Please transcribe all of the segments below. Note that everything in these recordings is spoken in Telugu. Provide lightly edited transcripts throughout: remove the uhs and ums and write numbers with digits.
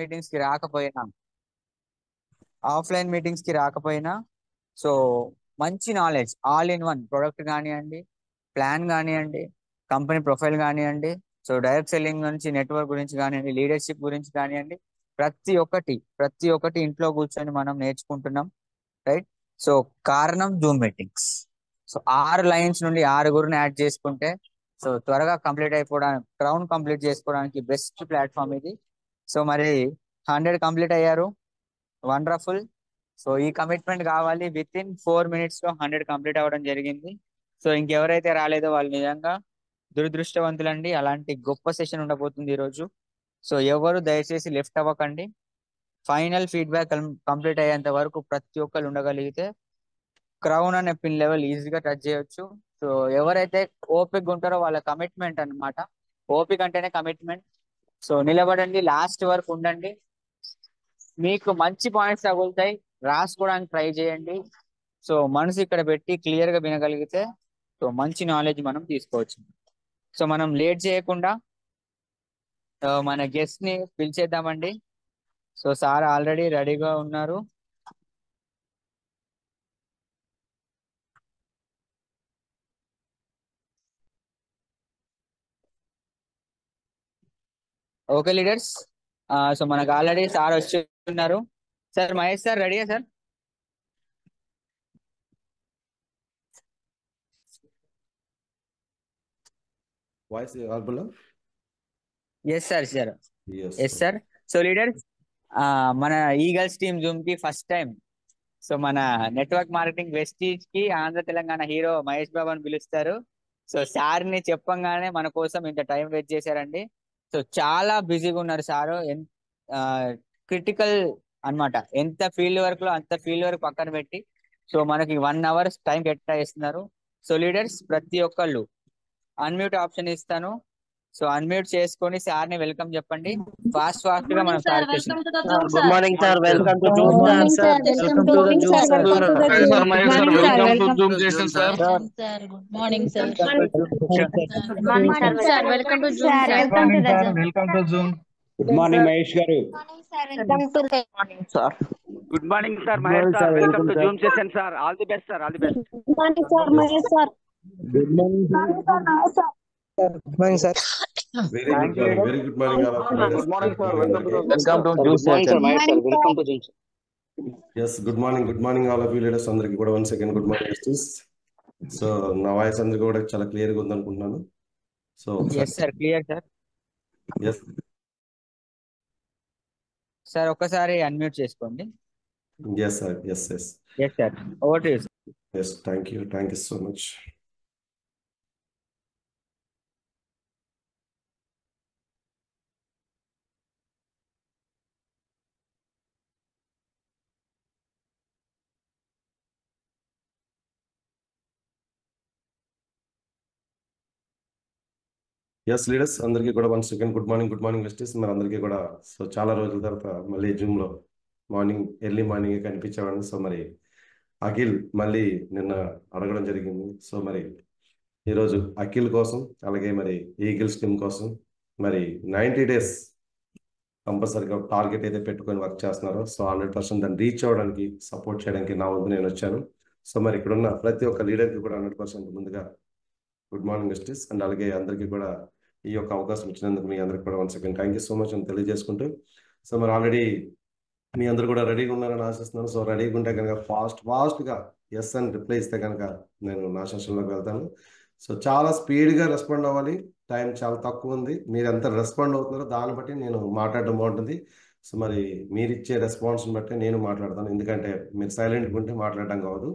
మీటింగ్స్ కి రాకపోయినా సో మంచి knowledge all in one product కానివ్వండి, ప్లాన్ కానివ్వండి, కంపెనీ ప్రొఫైల్ కానివ్వండి, సో డైరెక్ట్ సెల్లింగ్ నుంచి నెట్వర్క్ గురించి కానివ్వండి, లీడర్షిప్ గురించి కానివ్వండి, ప్రతి ఒక్కటి ఇంట్లో కూర్చొని మనం నేర్చుకుంటున్నాం. రైట్. సో కారణం జూమ్ మీటింగ్స్. సో 6 లైన్స్ నుండి 6గురిని యాడ్ చేసుకుంటే సో త్వరగా కంప్లీట్ అయిపోవడానికి, క్రౌన్ కంప్లీట్ చేసుకోవడానికి బెస్ట్ ప్లాట్ఫామ్ ఇది. సో మరి 100 కంప్లీట్ అయ్యారు, వండర్ఫుల్. సో ఈ కమిట్మెంట్ కావాలి, విత్ ఇన్ 4 minutes లో 100 కంప్లీట్ అవ్వడం జరిగింది. సో ఇంకెవరైతే రాలేదో వాళ్ళు నిజంగా దురదృష్టవంతులండి. అలాంటి గొప్ప సెషన్ ఉండబోతుంది ఈరోజు. సో ఎవరు దయచేసి లెఫ్ట్ అవ్వకండి. ఫైనల్ ఫీడ్బ్యాక్ కంప్లీట్ అయ్యేంత వరకు ప్రతి ఒక్కరు ఉండగలిగితే క్రౌన్ అనే పిన్ లెవెల్ ఈజీగా టచ్ చేయొచ్చు. సో ఎవరైతే ఓపిక ఉంటారో వాళ్ళ కమిట్మెంట్ అన్నమాట. ఓపిక అంటేనే కమిట్మెంట్. సో నిలబడండి, లాస్ట్ వరకు ఉండండి. మీకు మంచి పాయింట్స్ తగులుతాయి, రాసుకోవడానికి ట్రై చేయండి. సో మనసు ఇక్కడ పెట్టి క్లియర్ గా వినగలిగితే సో మంచి నాలెడ్జ్ మనం తీసుకోవచ్చు. సో మనం లేట్ చేయకుండా మన గెస్ట్ ని పిలిచేద్దామండి. సో సార్ ఆల్రెడీ రెడీగా ఉన్నారు. ఓకే లీడర్స్, సో మనకు ఆల్రెడీ సార్ వచ్చి ఉన్నారు. సార్ మహేష్ సార్ రెడీయా sir? Voice audible? Yes sir, sir. Yes yes sir. So leaders, మన ఈగల్స్ టీమ్ జూమ్ కి ఫస్ట్ టైం సో మన నెట్వర్క్ మార్కెటింగ్ వెస్టీజ్ కి ఆంధ్ర తెలంగాణ హీరో మహేష్ బాబు అని పిలుస్తారు. సో సార్ ని చెప్పంగానే మన కోసం ఇంత టైం వెయిట్ చేశారండి. సో చాలా బిజీగా ఉన్నారు సారు. క్రిటికల్ అన్నమాట. ఎంత ఫీల్డ్ వర్క్ లో అంత ఫీల్డ్ వర్క్ పక్కన పెట్టి సో మనకి 1 hour టైం కేటాయిస్తున్నారు. సో లీడర్స్ ప్రతి ఒక్కళ్ళు అన్మ్యూట్ ఆప్షన్ ఇస్తాను. సో అన్మ్యూట్ చేసుకొని సార్ ని వెల్కమ్ చెప్పండి. ఫాస్ట్ ఫాస్ట్ గా మనం స్టార్ట్ చేసాం. Good morning sir, welcome to Good Zoom morning, sir. sir. Welcome to the Zoom sir. Sir. Welcome to the Hi sir, Zoom. Mahesh sir, Good morning, sir. welcome to Welcome Zoom session sir. sir. Good morning, sir. Good morning, sir. Sir, welcome to Zoom, sir. Welcome to the Zoom. Welcome to Zoom. Good morning Mahesh గారు. Welcome to the sir good morning sir, Mahesh sir. Welcome to zoom session sir. All the best sir, all the best. Good morning, sir. Mahesh sir. Good morning good morning sir. Very good morning, very good morning all of you. Good morning sir, welcome to the welcome to zoom sir. Mahesh sir, welcome to zoom sir. Yes, good morning all of you leaders అందరికి కూడా వన్స్ అగైన్ గుడ్ మార్నింగ్ ఎస్టీస్. సో నా వాయిస్ అందరికి కూడా చాలా క్లియర్ గా ఉంది అనుకుంటున్నాను. So yes sir, clear sir. Yes sir ఒక్కసారి అన్మ్యూట్ చేసుకోండి. Yes sir, yes yes yes sir, over to you sir. Yes, thank you so much. Yes leaders అందరికీ కూడా వన్స్ అగైన్ గుడ్ మార్నింగ్ ఎస్టీస్. మరి అందరికీ కూడా సో చాలా రోజుల తర్వాత మళ్ళీ జూమ్ లో ఎర్లీ మార్నింగ్ కనిపించేవాడిని. సో మరి అఖిల్ మళ్ళీ నిన్న అడగడం జరిగింది. సో మరి ఈరోజు అఖిల్ కోసం, అలాగే మరి ఈగిల్స్ టీమ్ కోసం మరి 90 days కంపల్సరీగా టార్గెట్ అయితే పెట్టుకొని వర్క్ చేస్తున్నారో సో 100% దాన్ని రీచ్ అవ్వడానికి సపోర్ట్ చేయడానికి నా వంతు నేను వచ్చాను. సో మరి ఇక్కడ ఉన్న ప్రతి ఒక్క లీడర్కి కూడా 100% ముందుగా గుడ్ మార్నింగ్ ఎస్టీస్. అండ్ అలాగే అందరికీ కూడా ఈ యొక్క అవకాశం ఇచ్చినందుకు మీ అందరికి కూడా once again thank you so much అని తెలియజేసుకుంటూ, సో మరి ఆల్రెడీ మీ అందరు కూడా రెడీగా ఉన్నారని ఆశిస్తున్నాను. సో రెడీగా ఉంటే కనుక ఫాస్ట్గా ఎస్ అని రిప్లై ఇస్తే కనుక నేను నా సెషన్లోకి వెళ్తాను. సో చాలా స్పీడ్గా రెస్పాండ్ అవ్వాలి, టైం చాలా తక్కువ ఉంది. మీరు ఎంత రెస్పాండ్ అవుతున్నారో దాన్ని బట్టి నేను మాట్లాడడం బాగుంటుంది. సో మరి మీరు ఇచ్చే రెస్పాన్స్ని బట్టి నేను మాట్లాడతాను, ఎందుకంటే మీరు సైలెంట్గా ఉంటే మాట్లాడడం కావదు.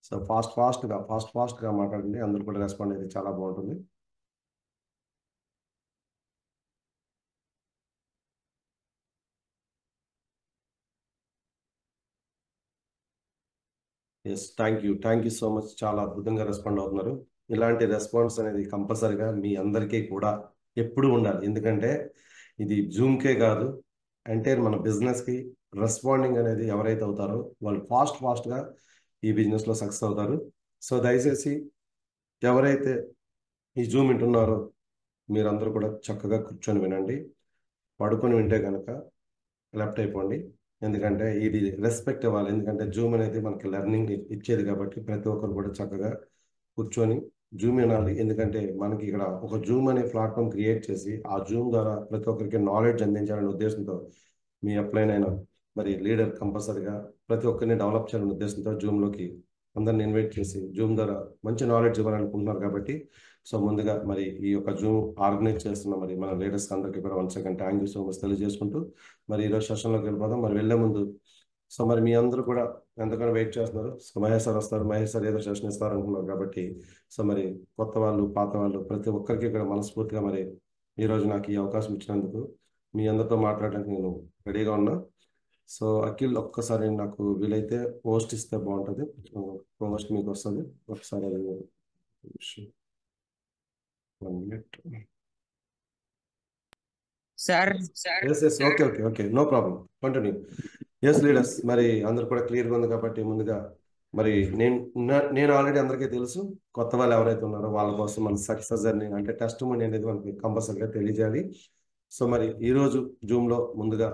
సో ఫాస్ట్గా మాట్లాడండి, అందరూ కూడా రెస్పాండ్ అయితే చాలా బాగుంటుంది. Yes, thank you so much. చాలా అద్భుతంగా రెస్పాండ్ అవుతున్నారు. ఇలాంటి రెస్పాన్స్ అనేది కంపల్సరిగా మీ అందరికీ కూడా ఎప్పుడు ఉండాలి, ఎందుకంటే ఇది జూమ్కే కాదు, అంటే మన బిజినెస్కి రెస్పాండింగ్ అనేది ఎవరైతే అవుతారో వాళ్ళు ఫాస్ట్గా ఈ బిజినెస్లో సక్సెస్ అవుతారు. సో దయచేసి ఎవరైతే ఈ జూమ్ వింటున్నారో మీరందరూ కూడా చక్కగా కూర్చొని వినండి. పడుకొని వింటే కనుక లెఫ్ట్ అయిపోండి. ఎందుకంటే ఇది రెస్పెక్ట్ ఇవ్వాలి. ఎందుకంటే జూమ్ అనేది మనకి లెర్నింగ్ ఇచ్చేది కాబట్టి ప్రతి ఒక్కరు కూడా చక్కగా కూర్చొని జూమ్ వినాలి. ఎందుకంటే మనకి ఇక్కడ ఒక జూమ్ అనే ప్లాట్ఫామ్ క్రియేట్ చేసి ఆ జూమ్ ద్వారా ప్రతి ఒక్కరికి నాలెడ్జ్ అందించాలనే ఉద్దేశంతో మీ అప్లైనైనా మరి లీడర్ కంపల్సరీగా ప్రతి ఒక్కరిని డెవలప్ చేయాలనే ఉద్దేశంతో జూమ్లోకి అందరిని ఇన్వైట్ చేసి జూమ్ ద్వారా మంచి నాలెడ్జ్ ఇవ్వాలనుకుంటున్నారు కాబట్టి సో ముందుగా మరి ఈ యొక్క జూమ్ ఆర్గనైజ్ చేస్తున్న మరి మన లీడర్స్ అందరికీ కూడా once again thank you so much తెలియజేసుకుంటూ మరి ఈరోజు సెషన్లోకి వెళ్ళిపోదాం. మరి వెళ్ళే ముందు సో మరి మీ అందరూ కూడా ఎంతగానో వెయిట్ చేస్తున్నారు. సో మహేష్ సార్ వస్తారు, మహేష్ సార్ ఏదో సెషన్ ఇస్తారు అనుకున్నారు కాబట్టి సో మరి కొత్త వాళ్ళు పాత వాళ్ళు ప్రతి ఒక్కరికి కూడా మనస్ఫూర్తిగా మరి ఈరోజు నాకు ఈ అవకాశం ఇచ్చినందుకు మీ అందరితో మాట్లాడడానికి నేను రెడీగా ఉన్నా. సో అఖిల్ ఒక్కసారి నాకు వీలైతే పోస్ట్ ఇస్తే బాగుంటుంది. పోస్ట్ మీకు వస్తుంది ఒకసారి అది 1 minute. Sir okay no problem continue. Yes leaders మరి అందరు కూడా క్లియర్గా ఉంది కాబట్టి ముందుగా మరి నేను ఆల్రెడీ అందరికీ తెలుసు. కొత్త వాళ్ళు ఎవరైతే ఉన్నారో వాళ్ళ కోసం మన సక్సెస్ జర్నీ అంటే టెస్ట్ మనీ అనేది మనకి కంపల్సరీగా తెలియజేయాలి. సో మరి ఈరోజు జూమ్లో ముందుగా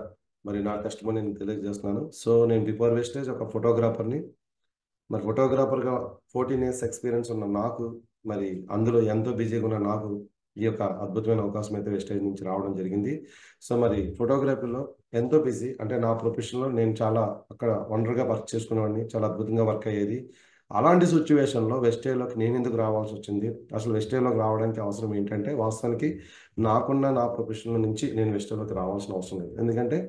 మరి నా టెస్ట్ మనీ నేను తెలియజేస్తున్నాను. సో నేను బిఫోర్ వెస్టేజ్ ఒక ఫోటోగ్రాఫర్ని. మరి ఫోటోగ్రాఫర్గా 14 years ఎక్స్పీరియన్స్ ఉన్న నాకు మరి అందులో ఎంతో బిజీగా ఉన్న నాకు ఈ యొక్క అద్భుతమైన అవకాశం అయితే వెస్టేజ్ నుంచి రావడం జరిగింది. సో మరి ఫోటోగ్రఫీలో ఎంతో బిజీ అంటే నా ప్రొఫెషన్లో నేను చాలా అక్కడ ఒంటరిగా వర్క్ చేసుకునేవాడిని, చాలా అద్భుతంగా వర్క్ అయ్యేది. అలాంటి సిచ్యువేషన్లో వెస్టేజ్లోకి నేను ఎందుకు రావాల్సి వచ్చింది, అసలు వెస్టేజ్లోకి రావడానికి అవసరం ఏంటంటే వాస్తవానికి నాకున్న నా ప్రొఫెషన్లో నుంచి నేను వెస్టేజ్లోకి రావాల్సిన అవసరం లేదు. ఎందుకంటే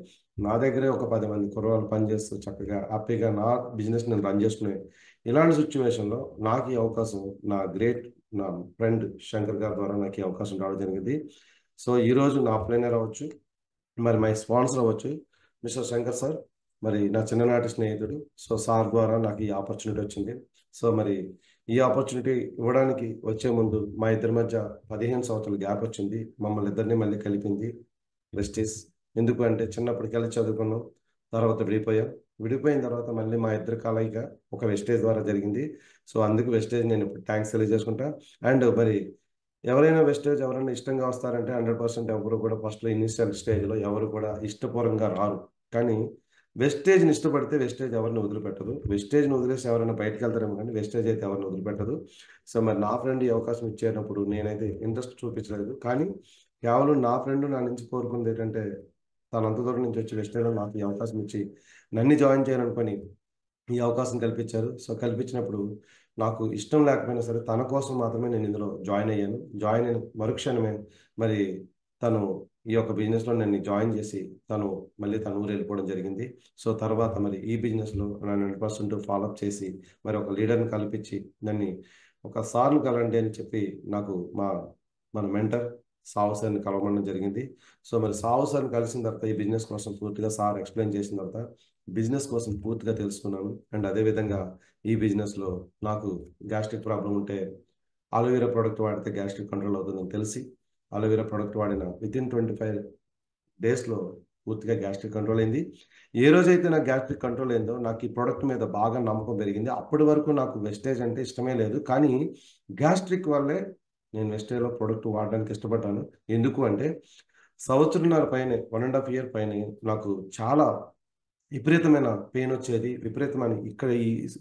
నా దగ్గరే ఒక 10 మంది కుర్రవాళ్ళు పనిచేస్తూ చక్కగా హ్యాపీగా నా బిజినెస్ నేను రన్ చేసుకునే ఇలాంటి సిచ్యువేషన్లో నాకు ఈ అవకాశం నా ఫ్రెండ్ శంకర్ గారి ద్వారా నాకు ఈ అవకాశం రావడం జరిగింది. సో ఈరోజు నా అప్లైనర్ అవ్వచ్చు, మరి మై స్పాన్సర్ అవ్వచ్చు మిస్టర్ శంకర్ సార్, మరి నా చిన్ననాటి స్నేహితుడు. సో సార్ ద్వారా నాకు ఈ ఆపర్చునిటీ వచ్చింది. సో మరి ఈ ఆపర్చునిటీ ఇవ్వడానికి వచ్చే ముందు మా ఇద్దరి మధ్య 15 సంవత్సరాల గ్యాప్ వచ్చింది. మమ్మల్ని ఇద్దరిని మళ్ళీ కలిపింది వెస్టేజ్. ఎందుకు అంటే చిన్నప్పటికి వెళ్ళి చదువుకున్నాం, తర్వాత విడిపోయిన తర్వాత మళ్ళీ మా ఇద్దరు కలయిక ఒక వెస్టేజ్ ద్వారా జరిగింది. సో అందుకు వెస్టేజ్ నేను ఇప్పుడు థ్యాంక్స్ తెలియజేసుకుంటా. అండ్ మరి ఎవరైనా ఇష్టంగా వస్తారంటే 100% ఎవరు కూడా ఫస్ట్లో ఇనిషియల్ స్టేజ్లో ఎవరు కూడా ఇష్టపూర్వకంగా రారు. కానీ వెస్టేజ్ని ఇష్టపడితే వెస్టేజ్ ఎవరిని వదిలిపెట్టదు. వెస్టేజ్ని వదిలేసి ఎవరైనా బయటకు వెళ్తారేమో కానీ వెస్టేజ్ అయితే ఎవరిని వదిలిపెట్టదు. సో మరి నా ఫ్రెండ్ ఈ అవకాశం ఇచ్చేటప్పుడు నేనైతే ఇంట్రెస్ట్ చూపించలేదు. కానీ కేవలం నా ఫ్రెండ్ నా నుంచి కోరుకుంది ఏంటంటే తను అంత దూరం నుంచి వచ్చి వెస్టేజ్లో నాకు ఈ అవకాశం ఇచ్చి నన్ను జాయిన్ చేయాలనుకొని ఈ అవకాశం కల్పించారు. సో కల్పించినప్పుడు నాకు ఇష్టం లేకపోయినా సరే తన కోసం మాత్రమే నేను ఇందులో జాయిన్ అయ్యాను. జాయిన్ అయిన మరుక్షణమే మరి తను ఈ యొక్క బిజినెస్లో నన్ను జాయిన్ చేసి మళ్ళీ తన ఊరు వెళ్ళిపోవడం జరిగింది. సో తర్వాత మరి ఈ బిజినెస్లో 100% ఫాలోఅప్ చేసి మరి ఒక లీడర్ని కల్పించి నన్ను ఒక సార్లు కలండి అని చెప్పి నాకు మన మెంటర్ సావు సార్ని కలవడం జరిగింది. సో మరి సావు సార్ని కలిసిన తర్వాత ఈ బిజినెస్ కోసం పూర్తిగా సార్ ఎక్స్ప్లెయిన్ చేసిన తర్వాత బిజినెస్ కోసం పూర్తిగా తెలుసుకున్నాను. అండ్ అదేవిధంగా ఈ బిజినెస్లో నాకు గ్యాస్ట్రిక్ ప్రాబ్లం ఉంటే అలోవెరా ప్రోడక్ట్ వాడితే గ్యాస్ట్రిక్ కంట్రోల్ అవుతుందని తెలిసి అలోవెరా ప్రోడక్ట్ వాడిన వితిన్ 25 daysలో పూర్తిగా గ్యాస్ట్రిక్ కంట్రోల్ అయింది. ఏ రోజైతే నాకు గ్యాస్ట్రిక్ కంట్రోల్ అయిందో నాకు ఈ ప్రోడక్ట్ మీద బాగా నమ్మకం పెరిగింది. అప్పటి వరకు నాకు వెస్టేజ్ అంటే ఇష్టమే లేదు, కానీ గ్యాస్ట్రిక్ వల్లే నేను వెస్టేజ్లో ప్రోడక్ట్ వాడడానికి ఇష్టపడ్డాను. ఎందుకు అంటే సంవత్సరంన్నర పైనే 1.5 year పైనే నాకు చాలా విపరీతమైన పెయిన్ వచ్చేది. విపరీతమైన ఇక్కడ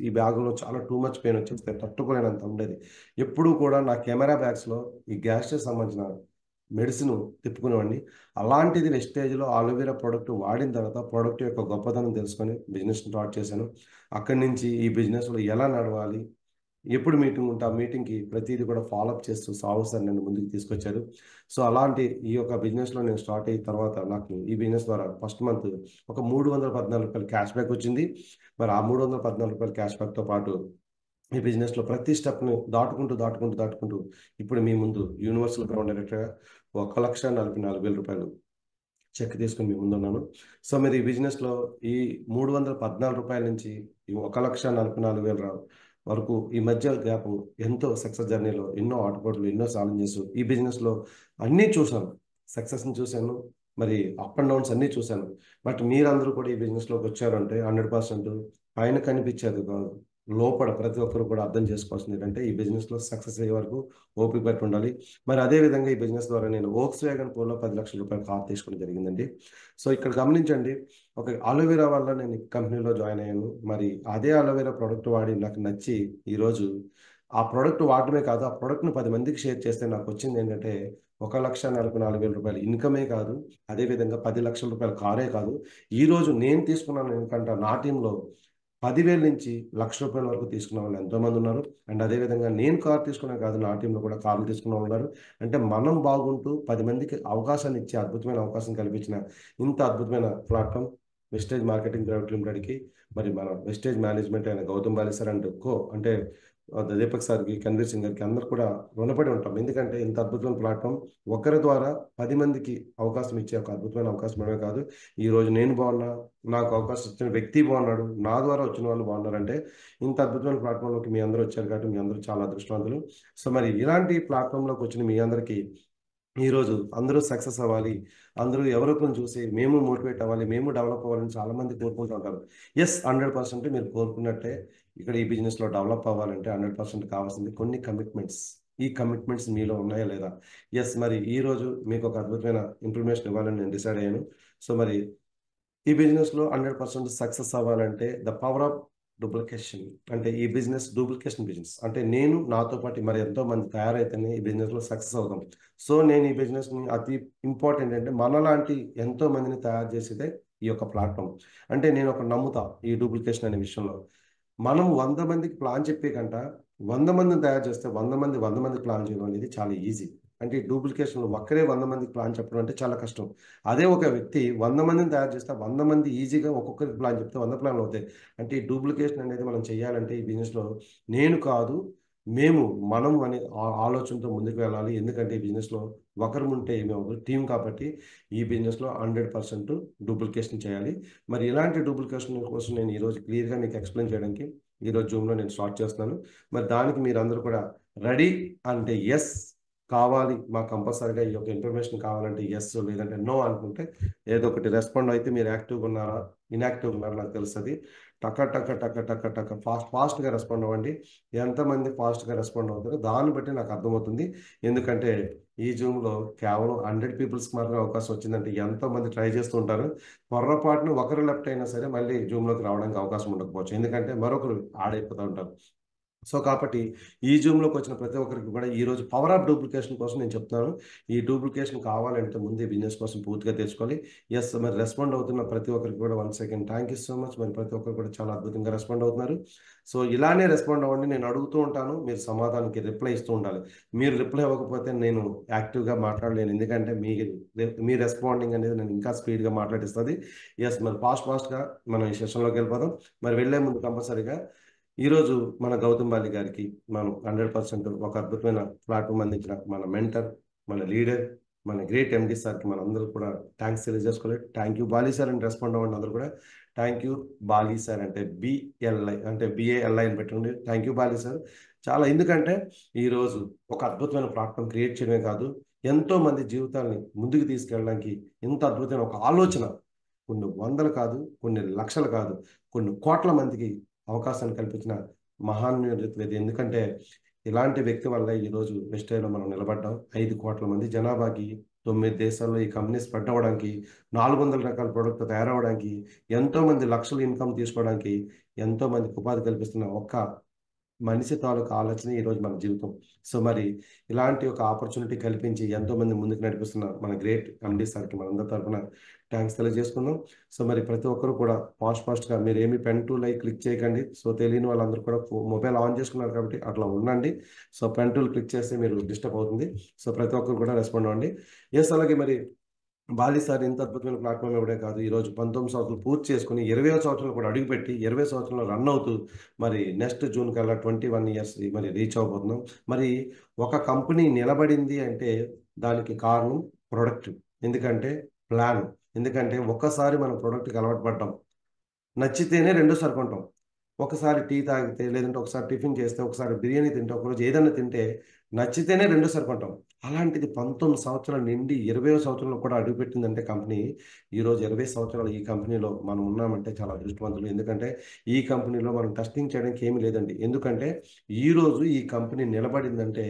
ఈ బ్యాగ్లో చాలా టూ మచ్ పెయిన్ వచ్చేది, తట్టుకోలేనంత ఉండేది. ఎప్పుడూ కూడా నా కెమెరా బ్యాగ్స్లో ఈ గ్యాస్ట్రిక్ సంబంధించిన మెడిసిన్ తిప్పుకునేవాడిని. అలాంటిది వెస్టేజ్లో అలోవెరా ప్రోడక్ట్ వాడిన తర్వాత ప్రోడక్ట్ యొక్క గొప్పతనం తెలుసుకొని బిజినెస్ స్టార్ట్ చేశాను. అక్కడి నుంచి ఈ బిజినెస్లో ఎలా నడవాలి, ఎప్పుడు మీటింగ్ ఉంటే ఆ మీటింగ్కి ప్రతిదీ కూడా ఫాలోఅప్ చేస్తూ సావు సార్ నన్ను ముందుకు తీసుకొచ్చారు. సో అలాంటి ఈ యొక్క బిజినెస్లో నేను స్టార్ట్ అయిన తర్వాత నాకు ఈ బిజినెస్ ద్వారా ఫస్ట్ మంత్ ఒక 314 రూపాయలు క్యాష్ బ్యాక్ వచ్చింది. మరి ఆ 314 రూపాయల క్యాష్ బ్యాక్తో పాటు ఈ బిజినెస్లో ప్రతి స్టెప్ను దాటుకుంటూ ఇప్పుడు మీ ముందు యూనివర్సల్ గ్రౌండ్ డైరెక్టర్గా 1,44,000 రూపాయలు చెక్ తీసుకుని మీ ముందు ఉన్నాను. సో మీరు ఈ బిజినెస్లో ఈ 314 రూపాయల నుంచి ఈ 1,44,000 వరకు ఈ మధ్య గ్యాప్ ఎంతో సక్సెస్ జర్నీలో ఎన్నో ఆటుపోట్లు, ఎన్నో ఛాలెంజెస్ ఈ బిజినెస్లో అన్నీ చూశాను. సక్సెస్ని చూశాను, మరి అప్ అండ్ డౌన్స్ అన్నీ చూశాను. బట్ మీరందరూ కూడా ఈ బిజినెస్లోకి వచ్చారంటే 100% పైన కనిపించేది కాదు, లోపల ప్రతి ఒక్కరు కూడా అర్థం చేసుకోవాల్సింది ఏంటంటే ఈ బిజినెస్లో సక్సెస్ అయ్యే వరకు ఓపిక పట్టి ఉండాలి. మరి అదే విధంగా ఈ బిజినెస్ ద్వారా నేను వోక్స్ వ్యాగన్ పోలో 10 లక్షల రూపాయల కార్ తీసుకోవడం జరిగిందండి. సో ఇక్కడ గమనించండి, ఒక అలోవెరా వల్ల నేను ఈ కంపెనీలో జాయిన్ అయ్యాను. మరి అదే అలోవెరా ప్రోడక్ట్ వాడి నాకు నచ్చి ఈరోజు ఆ ప్రోడక్ట్ వాడటమే కాదు, ఆ ప్రోడక్ట్ను 10 మందికి షేర్ చేస్తే నాకు వచ్చింది ఏంటంటే 1,44,000 రూపాయలు ఇన్కమే కాదు, అదేవిధంగా 10 లక్షల రూపాయల కారే కాదు. ఈరోజు నేను తీసుకున్నాను ఎందుకంటే నా టీంలో 10,000 నుంచి ₹1,00,000 వరకు తీసుకున్న వాళ్ళు ఎంతోమంది ఉన్నారు. అండ్ అదేవిధంగా నేను కార్ తీసుకున్నా కాదు, నా టీంలో కూడా కార్లు తీసుకున్న వాళ్ళు ఉన్నారు. అంటే మనం బాగుంటూ 10 మందికి అవకాశాన్ని ఇచ్చే అద్భుతమైన అవకాశం కల్పించిన ఇంత అద్భుతమైన ప్లాట్ఫామ్ వెస్టేజ్ మార్కెటింగ్ ప్రైవేట్ లిమిటెడ్కి, మరి మన వెస్టేజ్ మేనేజ్మెంట్ అయిన Gautam Bali sir and co అంటే దీపక్ సార్కి, కన్వీర్ సింగ్ గారికి అందరు కూడా రుణపడి ఉంటాం. ఎందుకంటే ఇంత అద్భుతమైన ప్లాట్ఫామ్ ఒకరి ద్వారా 10 మందికి అవకాశం ఇచ్చే ఒక అద్భుతమైన అవకాశం ఇవ్వడమే కాదు, ఈరోజు నేను బాగున్నా, నాకు అవకాశం ఇచ్చిన వ్యక్తి బాగున్నాడు, నా ద్వారా వచ్చిన వాళ్ళు బాగున్నారంటే ఇంత అద్భుతమైన ప్లాట్ఫామ్లోకి మీ అందరూ వచ్చారు కాబట్టి మీ అందరూ చాలా అదృష్టవంతులు. సో మరి ఇలాంటి ప్లాట్ఫామ్లోకి వచ్చిన మీ అందరికీ ఈరోజు అందరూ సక్సెస్ అవ్వాలి, అందరూ ఎవరికొని చూసి మేము మోటివేట్ అవ్వాలి, మేము డెవలప్ అవ్వాలని చాలా మంది కోరుకుంటూ ఉంటారు. ఎస్, 100% మీరు కోరుకున్నట్టే ఇక్కడ ఈ బిజినెస్లో డెవలప్ అవ్వాలంటే 100% కావాల్సింది కొన్ని కమిట్మెంట్స్. ఈ కమిట్మెంట్స్ మీలో ఉన్నాయా లేదా? ఎస్, మరి ఈరోజు మీకు ఒక అద్భుతమైన ఇన్ఫర్మేషన్ ఇవ్వాలని నేను డిసైడ్ అయ్యాను. సో మరి ఈ బిజినెస్లో 100% సక్సెస్ అవ్వాలంటే ద పవర్ ఆఫ్ డూప్లికేషన్, అంటే ఈ బిజినెస్ డూప్లికేషన్ బిజినెస్ అంటే నేను నాతో పాటు మరి ఎంతో మంది తయారైతేనే ఈ బిజినెస్లో సక్సెస్ అవుతాం. సో నేను ఈ బిజినెస్ని అతి ఇంపార్టెంట్ అంటే మనలాంటి ఎంతో మందిని తయారు చేసేదే ఈ యొక్క ప్లాట్ఫామ్. అంటే నేను ఒక నమ్ముతా ఈ డూప్లికేషన్ అనే విషయంలో. మనం 100 మందికి ప్లాన్ చెప్పే కంట 100 మందిని తయారు చేస్తే 100 మందికి ప్లాన్ చేయడం అనేది చాలా ఈజీ. అంటే ఈ డూప్లికేషన్లో ఒక్కరే 100 మందికి ప్లాన్ చెప్పడం అంటే చాలా కష్టం. అదే ఒక వ్యక్తి 100 మందిని తయారు చేస్తే 100 మంది ఈజీగా ఒక్కొక్కరికి ప్లాన్ చెప్తే 100 ప్లాన్లు అవుతాయి. అంటే ఈ డూప్లికేషన్ అనేది మనం చేయాలంటే ఈ బిజినెస్లో నేను కాదు మనం అనే ఆలోచనతో ముందుకు వెళ్ళాలి. ఎందుకంటే ఈ బిజినెస్లో ఒకరు ఉంటే ఏమి అవ్వదు, టీం కాబట్టి ఈ బిజినెస్లో 100% డూప్లికేషన్ చేయాలి. మరి ఇలాంటి డూప్లికేషన్ కోసం నేను ఈరోజు క్లియర్గా మీకు ఎక్స్ప్లెయిన్ చేయడానికి ఈరోజు జూమ్లో నేను స్టార్ట్ చేస్తున్నాను. మరి దానికి మీరు అందరూ కూడా రెడీ అంటే ఎస్ కావాలి, మాకు కంపల్సరీగా ఈ యొక్క ఇన్ఫర్మేషన్ కావాలంటే ఎస్, లేదంటే నో అనుకుంటే ఏదో ఒకటి రెస్పాండ్ అయితే మీరు యాక్టివ్గా ఉన్నారా ఇన్యాక్టివ్గా ఉన్నారా నాకు తెలుస్తుంది. టక ఫాస్ట్గా రెస్పాండ్ అవ్వండి. ఎంతమంది ఫాస్ట్గా రెస్పాండ్ అవుతారో దాన్ని బట్టి నాకు అర్థమవుతుంది. ఎందుకంటే ఈ జూమ్లో కేవలం 100 పీపుల్స్కి మాత్రమే అవకాశం వచ్చిందంటే ఎంతోమంది ట్రై చేస్తూ ఉంటారు. పొరపాటును ఒకరు లెఫ్ట్ అయినా సరే మళ్ళీ జూమ్లోకి రావడానికి అవకాశం ఉండకపోవచ్చు, ఎందుకంటే మరొకరు ఆడైపోతూ ఉంటారు. సో కాబట్టి ఈ జూమ్లోకి వచ్చిన ప్రతి ఒక్కరికి కూడా ఈరోజు పవర్ ఆఫ్ డూప్లికేషన్ కోసం నేను చెప్తున్నాను. ఈ డూప్లికేషన్ కావాలంటే ముందే బిజినెస్ కోసం పూర్తిగా తెచ్చుకోవాలి. ఎస్, మరి రెస్పాండ్ అవుతున్న ప్రతి ఒక్కరికి కూడా once again thank you so much. మరి ప్రతి ఒక్కరు కూడా చాలా అద్భుతంగా రెస్పాండ్ అవుతున్నారు. సో ఇలానే రెస్పాండ్ అవ్వండి. నేను అడుగుతూ ఉంటాను, మీరు సమాధానానికి రిప్లై ఇస్తూ ఉండాలి. మీరు రిప్లై ఇవ్వకపోతే నేను యాక్టివ్గా మాట్లాడలేను, ఎందుకంటే మీ రెస్పాండింగ్ అనేది నేను ఇంకా స్పీడ్గా మాట్లాడిస్తుంది. ఎస్, మరి ఫాస్ట్గా మనం ఈ సెషన్లోకి వెళ్ళిపోదాం. మరి వెళ్ళే ముందు కంపల్సరీగా ఈరోజు మన గౌతమ్ బాలి గారికి మనం 100% ఒక అద్భుతమైన ప్లాట్ఫామ్ అందించిన మన మెంటర్, మన లీడర్, మన గ్రేట్ ఎండి సార్కి మనం అందరూ కూడా థ్యాంక్స్ తెలియజేసుకోవాలి. థ్యాంక్ యూ బాలి సార్ అని రెస్పాండ్ అవ్వండి అందరూ కూడా. థ్యాంక్ యూ బాలి సార్ అంటే BLI అంటే BALI అని పెట్టుకోండి. Thank you Bali sir. చాలా, ఎందుకంటే ఈరోజు ఒక అద్భుతమైన ప్లాట్ఫామ్ క్రియేట్ చేయడమే కాదు, ఎంతో మంది జీవితాన్ని ముందుకు తీసుకెళ్ళడానికి ఇంత అద్భుతమైన ఒక ఆలోచన కొన్ని వందలు కాదు, కొన్ని లక్షలు కాదు, కొన్ని కోట్ల మందికి అవకాశాన్ని కల్పించిన మహాన్యుడు. ఎందుకంటే ఇలాంటి వ్యక్తి వల్ల ఈరోజు వెస్టేజ్లో మనం నిలబడ్డాం. 5 కోట్ల మంది జనాభాకి 9 దేశాల్లో ఈ కంపెనీ స్ప్రెడ్ అవ్వడానికి, 400 రకాల ప్రోడక్ట్ తయారవడానికి, ఎంతోమంది లక్షల ఇన్కమ్ తీసుకోవడానికి, ఎంతోమందికి ఉపాధి కల్పిస్తున్న ఒక్క మనిషి తాలూకు ఆలోచన ఈరోజు మన జీవితం. సో మరి ఇలాంటి ఒక ఆపర్చునిటీ కల్పించి ఎంతోమంది ముందుకు నడిపిస్తున్న మన గ్రేట్ ఎండి సార్కి మనందరి తరఫున థ్యాంక్స్ తెలియజేసుకుందాం. సో మరి ప్రతి ఒక్కరు కూడా ఫాస్ట్గా మీరు ఏమి పెన్ టు లైక్ క్లిక్ చేయకండి. సో తెలియని వాళ్ళందరూ కూడా మొబైల్ ఆన్ చేసుకున్నారు కాబట్టి అట్లా ఉండండి. సో పెన్ టూల్ క్లిక్ చేస్తే మీరు డిస్టర్బ్ అవుతుంది. సో ప్రతి ఒక్కరు కూడా రెస్పాండ్ అవ్వండి. ఎస్, అలాగే మరి బాలి సార్ ఇంత అద్భుతమైన ప్లాట్ఫామ్ ఇవ్వడే కాదు, ఈరోజు 19 సంవత్సరాలు పూర్తి చేసుకుని 20వ సంవత్సరంలో కూడా అడుగుపెట్టి 20 సంవత్సరంలో రన్ అవుతూ మరి నెక్స్ట్ జూన్ కల్లా 21 ఇయర్స్ మరి రీచ్ అవబోతున్నాం. మరి ఒక కంపెనీ నిలబడింది అంటే దానికి కారణం ప్రొడక్ట్, ఎందుకంటే ప్లాన్, ఎందుకంటే ఒక్కసారి మనం ప్రొడక్ట్కి అలవాటు పడ్డాం, నచ్చితేనే రెండోసారి కొంటాం. ఒకసారి టీ తాగితే, లేదంటే ఒకసారి టిఫిన్ చేస్తే, ఒకసారి బిర్యానీ తింటే, ఒకరోజు ఏదైనా తింటే నచ్చితేనే రెండోసారి కొంటాం. అలాంటిది 19 సంవత్సరాల నిండి 20వ సంవత్సరంలో కూడా అడుగుపెట్టిందంటే కంపెనీ, ఈరోజు 20 సంవత్సరాలు ఈ కంపెనీలో మనం ఉన్నామంటే చాలా అదృష్టవంతులు. ఎందుకంటే ఈ కంపెనీలో మనం టెస్టింగ్ చేయడానికి ఏమీ లేదండి. ఎందుకంటే ఈరోజు ఈ కంపెనీ నిలబడిందంటే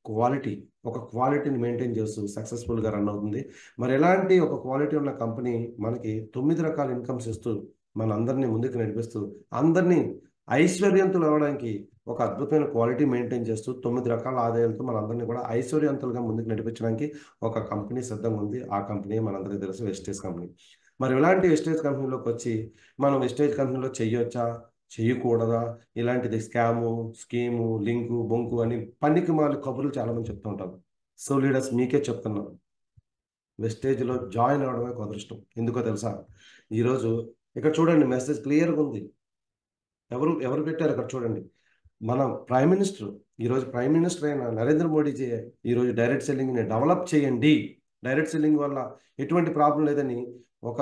క్వాలిటీ, ఒక క్వాలిటీని మెయింటైన్ చేస్తూ సక్సెస్ఫుల్గా రన్ అవుతుంది. మరి ఎలాంటి ఒక క్వాలిటీ ఉన్న కంపెనీ మనకి 9 రకాల ఇన్కమ్స్ ఇస్తూ మన అందరినీ ముందుకు నడిపిస్తూ అందరినీ ఐశ్వర్యవంతులు అవ్వడానికి ఒక అద్భుతమైన క్వాలిటీ మెయింటైన్ చేస్తూ 9 రకాల ఆదాయాలతో మనందరినీ కూడా ఐశ్వర్యవంతులుగా ముందుకు నడిపించడానికి ఒక కంపెనీ సిద్ధంగా ఉంది. ఆ కంపెనీ మనందరికీ తెలుసు, వెస్టేజ్ కంపెనీ. మరి ఇలాంటి వెస్టేజ్ కంపెనీలోకి వచ్చి మనం వెస్టేజ్ కంపెనీలో చెయ్యొచ్చా, చెయ్యకూడదా, ఇలాంటిది స్కాము, స్కీము, లింకు, బొంకు అని పనికి మాలి కబుర్లు చాలా మంది చెప్తూ ఉంటారు. సో లీడర్స్, మీకే చెప్తున్నాను, వెస్టేజ్లో జాయిన్ అవ్వడమే ఒక అదృష్టం. ఎందుకో తెలుసా? ఈరోజు ఇక్కడ చూడండి, మెసేజ్ క్లియర్గా ఉంది. ఎవరు ఎవరు పెట్టారు అక్కడ చూడండి. మన ప్రైమ్ మినిస్టర్, ఈరోజు ప్రైమ్ మినిస్టర్ అయిన నరేంద్ర మోడీజీ ఈరోజు డైరెక్ట్ సెల్లింగ్ని డెవలప్ చేయండి, డైరెక్ట్ సెల్లింగ్ వల్ల ఎటువంటి ప్రాబ్లం లేదని ఒక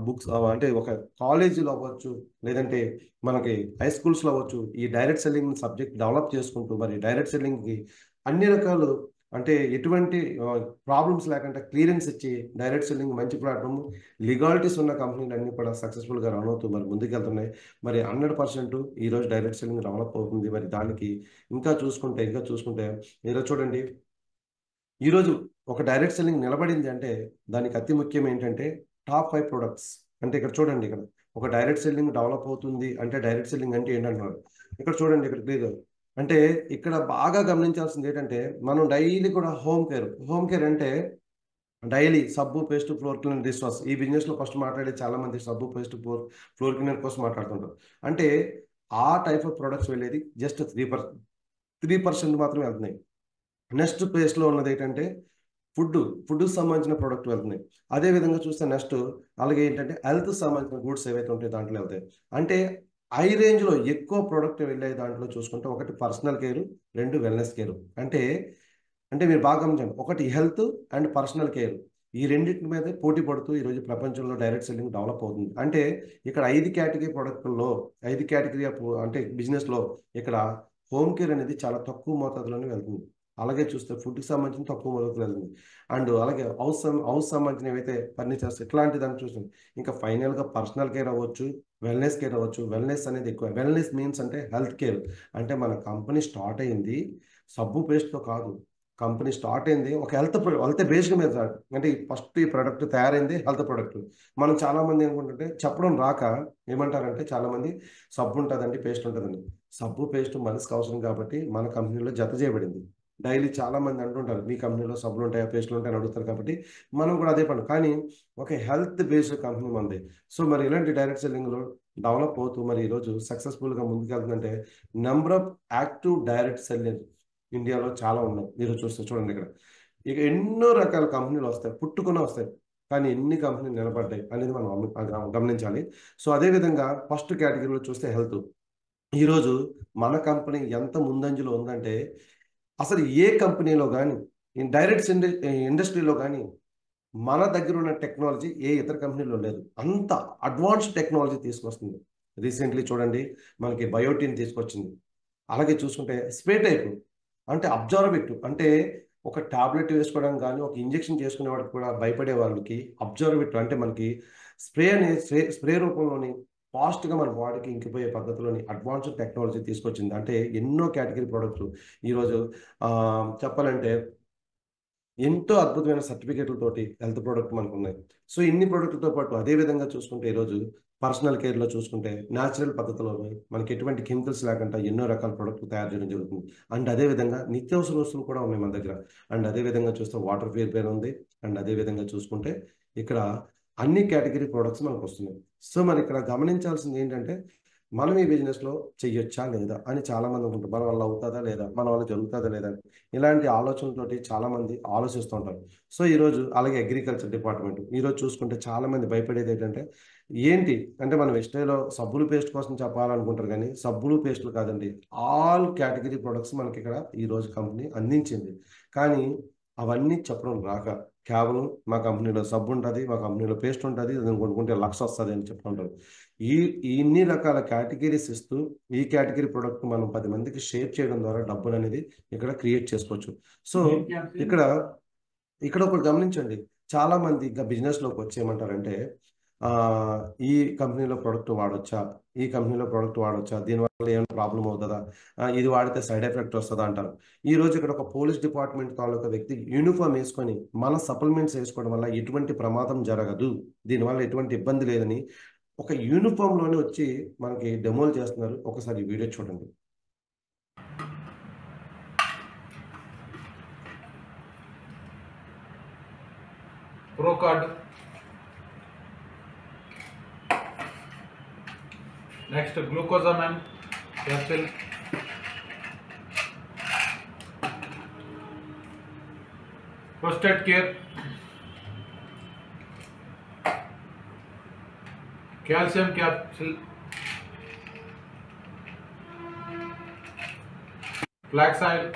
బుక్స్ అంటే ఒక కాలేజీలో అవ్వచ్చు, లేదంటే మనకి హై స్కూల్స్లో అవ్వచ్చు, ఈ డైరెక్ట్ సెల్లింగ్ సబ్జెక్ట్ డెవలప్ చేసుకుంటూ మరి డైరెక్ట్ సెల్లింగ్కి అన్ని రకాలు అంటే ఎటువంటి ప్రాబ్లమ్స్ లేకుండా క్లియరెన్స్ ఇచ్చి డైరెక్ట్ సెల్లింగ్ మంచి ప్లాట్ఫామ్, లీగాలిటీస్ ఉన్న కంపెనీలు అన్నీ కూడా సక్సెస్ఫుల్గా రన్ అవుతూ మరి ముందుకెళ్తున్నాయి. మరి 100% ఈరోజు డైరెక్ట్ సెల్లింగ్ డెవలప్ అవుతుంది. మరి దానికి ఇంకా చూసుకుంటే ఈరోజు చూడండి, ఈరోజు ఒక డైరెక్ట్ సెల్లింగ్ నిలబడింది అంటే దానికి అతి ముఖ్యం ఏంటంటే టాప్ 5 ప్రొడక్ట్స్. అంటే ఇక్కడ చూడండి, ఇక్కడ ఒక డైరెక్ట్ సెల్లింగ్ డెవలప్ అవుతుంది అంటే డైరెక్ట్ సెల్లింగ్ అంటే ఏంటంటున్నారు. ఇక్కడ చూడండి, ఇక్కడ క్లియర్. అంటే ఇక్కడ బాగా గమనించాల్సింది ఏంటంటే మనం డైలీ కూడా హోమ్ కేర్ అంటే డైలీ సబ్బు, paste, floor cleaner, dish wash. ఈ బిజినెస్లో ఫస్ట్ మాట్లాడే చాలా మంది సబ్బు, పేస్ట్, ఫ్లోర్ క్లీనర్ కోసం మాట్లాడుతుంటారు. అంటే ఆ టైప్ ఆఫ్ ప్రొడక్ట్స్ వెళ్ళేది జస్ట్ 3% మాత్రమే వెళ్తున్నాయి. నెక్స్ట్ ప్లేస్లో ఉన్నది ఏంటంటే ఫుడ్కి సంబంధించిన ప్రోడక్ట్ వెళ్తున్నాయి. అదేవిధంగా చూస్తే నెక్స్ట్ అలాగే ఏంటంటే హెల్త్ సంబంధించిన గూడ్స్ ఏవైతే ఉంటాయో దాంట్లో వెళ్తాయి. అంటే హై రేంజ్లో ఎక్కువ ప్రోడక్ట్ వెళ్ళే దాంట్లో చూసుకుంటే ఒకటి పర్సనల్ కేర్, 2 వెల్నెస్ కేర్. అంటే మీరు బాగా గమనించండి, ఒకటి హెల్త్ అండ్ పర్సనల్ కేర్, ఈ రెండింటి మీద పోటీ పడుతూ ఈరోజు ప్రపంచంలో డైరెక్ట్ సెల్లింగ్ డెవలప్ అవుతుంది. అంటే ఇక్కడ 5 కేటగిరీ ప్రొడక్ట్లో 5 కేటగిరీ అంటే బిజినెస్లో ఇక్కడ హోమ్ కేర్ అనేది చాలా తక్కువ మోతాదులోనే వెళ్తుంది. అలాగే చూస్తే ఫుడ్కి సంబంధించిన తక్కువ మోతాదులో వెళ్తుంది. అండ్ అలాగే హౌస్ సంబంధించిన ఏవైతే ఫర్నిచర్స్ ఇట్లాంటి దాన్ని చూస్తుంది. ఇంకా ఫైనల్గా పర్సనల్ కేర్ అవ్వచ్చు, వెల్నెస్ కేర్ అవ్వచ్చు. వెల్నెస్ అనేది ఎక్కువ. వెల్నెస్ మీన్స్ అంటే హెల్త్ కేర్. అంటే మన కంపెనీ స్టార్ట్ అయింది సబ్బు పేస్ట్తో కాదు. కంపెనీ స్టార్ట్ అయింది ఒక హెల్త్ బేస్డ్ మీద. అంటే ఫస్ట్ ఈ ప్రోడక్ట్ తయారైంది హెల్త్ ప్రోడక్ట్. మనం చాలా మంది ఏమనుకుంటుంటే చెప్పడం రాక ఏమంటారంటే చాలా మంది సబ్బు ఉంటుందండి, పేస్ట్ ఉంటుందండి. సబ్బు పేస్ట్ మనిషికి అవసరం కాబట్టి మన కంపెనీలో జత చేయబడింది. డైలీ చాలా మంది అంటుంటారు మీ కంపెనీలో సబ్బులు ఉంటాయా, పేస్టులు ఉంటాయని అడుగుతారు. కాబట్టి మనం కూడా అదే పని, కానీ ఒక హెల్త్ బేస్డ్ కంపెనీ మంది. సో మరి ఇలాంటి డైరెక్ట్ సెల్లింగ్లో డెవలప్ అవుతూ మరి ఈరోజు సక్సెస్ఫుల్గా ముందుకెళ్తుందంటే number of active direct selling ఇండియాలో చాలా ఉన్నాయి. మీరు చూడండి ఇక్కడ ఇక ఎన్నో రకాల కంపెనీలు వస్తాయి, పుట్టుకునే వస్తాయి, కానీ ఎన్ని కంపెనీలు నిలబడ్డాయి అనేది మనం గమనించాలి. సో అదేవిధంగా ఫస్ట్ కేటగిరీలో చూస్తే హెల్త్. ఈరోజు మన కంపెనీ ఎంత ముందంజలో ఉందంటే అసలు ఏ కంపెనీలో కానీ డైరెక్ట్ ఇండస్ట్రీలో కానీ మన దగ్గర ఉన్న టెక్నాలజీ ఏ ఇతర కంపెనీలో లేదు. అంత అడ్వాన్స్డ్ టెక్నాలజీ తీసుకొస్తుంది. రీసెంట్లీ చూడండి మనకి బయోటిన్ తీసుకొచ్చింది. అలాగే చూసుకుంటే స్ప్రే టైప్ అంటే అబ్జర్వేటివ్, అంటే ఒక టాబ్లెట్ వేసుకోవడం కానీ ఒక ఇంజెక్షన్ చేసుకునే వాడికి కూడా భయపడే వాళ్ళకి అబ్జర్వేటివ్ అంటే మనకి స్ప్రే రూపంలోని ఫాస్ట్గా మన బాడీకి ఇంకిపోయే పద్ధతిలోని అడ్వాన్స్డ్ టెక్నాలజీ తీసుకొచ్చింది. అంటే ఎన్నో కేటగిరీ ప్రోడక్ట్స్ ఈరోజు చెప్పాలంటే ఎంతో అద్భుతమైన సర్టిఫికేట్లతోటి హెల్త్ ప్రోడక్ట్ మనకు ఉన్నాయి. సో ఇన్ని ప్రోడక్ట్లతో పాటు అదేవిధంగా చూసుకుంటే ఈరోజు పర్సనల్ కేర్లో చూసుకుంటే న్యాచురల్ పద్ధతిలో మనకి ఎటువంటి కెమికల్స్ లేకుండా ఎన్నో రకాల ప్రోడక్ట్లు తయారు చేయడం జరుగుతుంది. అండ్ అదేవిధంగా నిత్యావసర వస్తువులు కూడా ఉన్నాయి మన దగ్గర. అండ్ అదేవిధంగా చూస్తే వాటర్ ప్యూరిఫైయర్ ఉంది. అండ్ అదేవిధంగా చూసుకుంటే ఇక్కడ అన్ని కేటగిరీ ప్రోడక్ట్స్ మనకు వస్తున్నాయి. సో మరి ఇక్కడ గమనించాల్సింది ఏంటంటే మనం ఈ బిజినెస్లో చెయ్యొచ్చా లేదా అని చాలామంది అనుకుంటారు. మన వల్ల అవుతుందా లేదా, మన వల్ల జరుగుతుందా లేదా, ఇలాంటి ఆలోచనలతోటి చాలామంది ఆలోచిస్తూ ఉంటారు. సో ఈరోజు అలాగే అగ్రికల్చర్ డిపార్ట్మెంట్ ఈరోజు చూసుకుంటే చాలామంది భయపడేది ఏంటంటే ఏంటి అంటే మనం వెస్టేజ్లో సబ్బులు పేస్ట్ కోసం చెప్పాలనుకుంటారు, కానీ సబ్బులు పేస్టులు కాదండి, ఆల్ కేటగిరీ ప్రొడక్ట్స్ మనకి ఇక్కడ ఈరోజు కంపెనీ అందించింది. కానీ అవన్నీ చెప్పడం రాక కేవలం మా కంపెనీలో సబ్బు ఉంటుంది, మా కంపెనీలో పేస్ట్ ఉంటుంది, దాన్ని కొనుక్కుంటే 1,00,000 వస్తుంది అని చెప్పుకుంటారు. ఈ ఇన్ని రకాల కేటగిరీస్ ఇస్తూ ఈ కేటగిరీ ప్రోడక్ట్ మనం 10 మందికి షేర్ చేయడం ద్వారా డబ్బులు అనేది ఇక్కడ క్రియేట్ చేసుకోవచ్చు. సో ఇక్కడ ఒకటి గమనించండి, చాలా మంది ఇంకా బిజినెస్లోకి వచ్చి ఏమంటారంటే ఈ కంపెనీలో ప్రోడక్ట్ వాడొచ్చా, ఈ కంపెనీలో ప్రోడక్ట్ వాడొచ్చా, దీనివల్ల ఏమైనా ప్రాబ్లం అవుతుందా, ఇది వాడితే సైడ్ ఎఫెక్ట్ వస్తుందా అంటారు. ఈ రోజు ఇక్కడ ఒక పోలీస్ డిపార్ట్మెంట్ తాలూకా వ్యక్తి యూనిఫామ్ వేసుకొని మన సప్లిమెంట్స్ వేసుకోవడం వల్ల ఎటువంటి ప్రమాదం జరగదు, దీనివల్ల ఎటువంటి ఇబ్బంది లేదని ఒక యూనిఫామ్లోనే వచ్చి మనకి డెమోలు చేస్తున్నారు. ఒకసారి ఈ వీడియో చూడండి. Pro card, next glucosamine capsule, prostate care, calcium capsule, flax oil,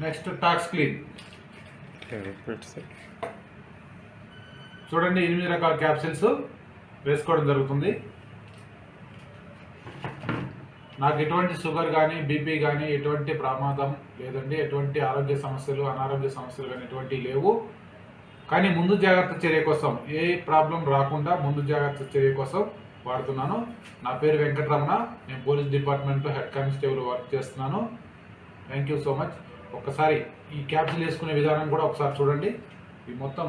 next tox clean. చూడండి 8 రకాల క్యాప్సిల్స్ వేసుకోవడం జరుగుతుంది. నాకు ఎటువంటి షుగర్ కానీ బీపీ కానీ ఎటువంటి ప్రమాదం లేదండి, ఎటువంటి ఆరోగ్య సమస్యలు అనారోగ్య సమస్యలు కానీ ఎటువంటి లేవు. కానీ ముందు జాగ్రత్త చర్య కోసం, ఏ ప్రాబ్లం రాకుండా ముందు జాగ్రత్త చర్య కోసం వాడుతున్నాను. నా పేరు వెంకటరమణ, నేను పోలీస్ డిపార్ట్మెంట్లో హెడ్ కానిస్టేబుల్ వర్క్ చేస్తున్నాను. Thank you so much. ఒక్కసారి ఈ క్యాప్సిల్ వేసుకునే విధానం కూడా ఒకసారి చూడండి. ఈ మొత్తం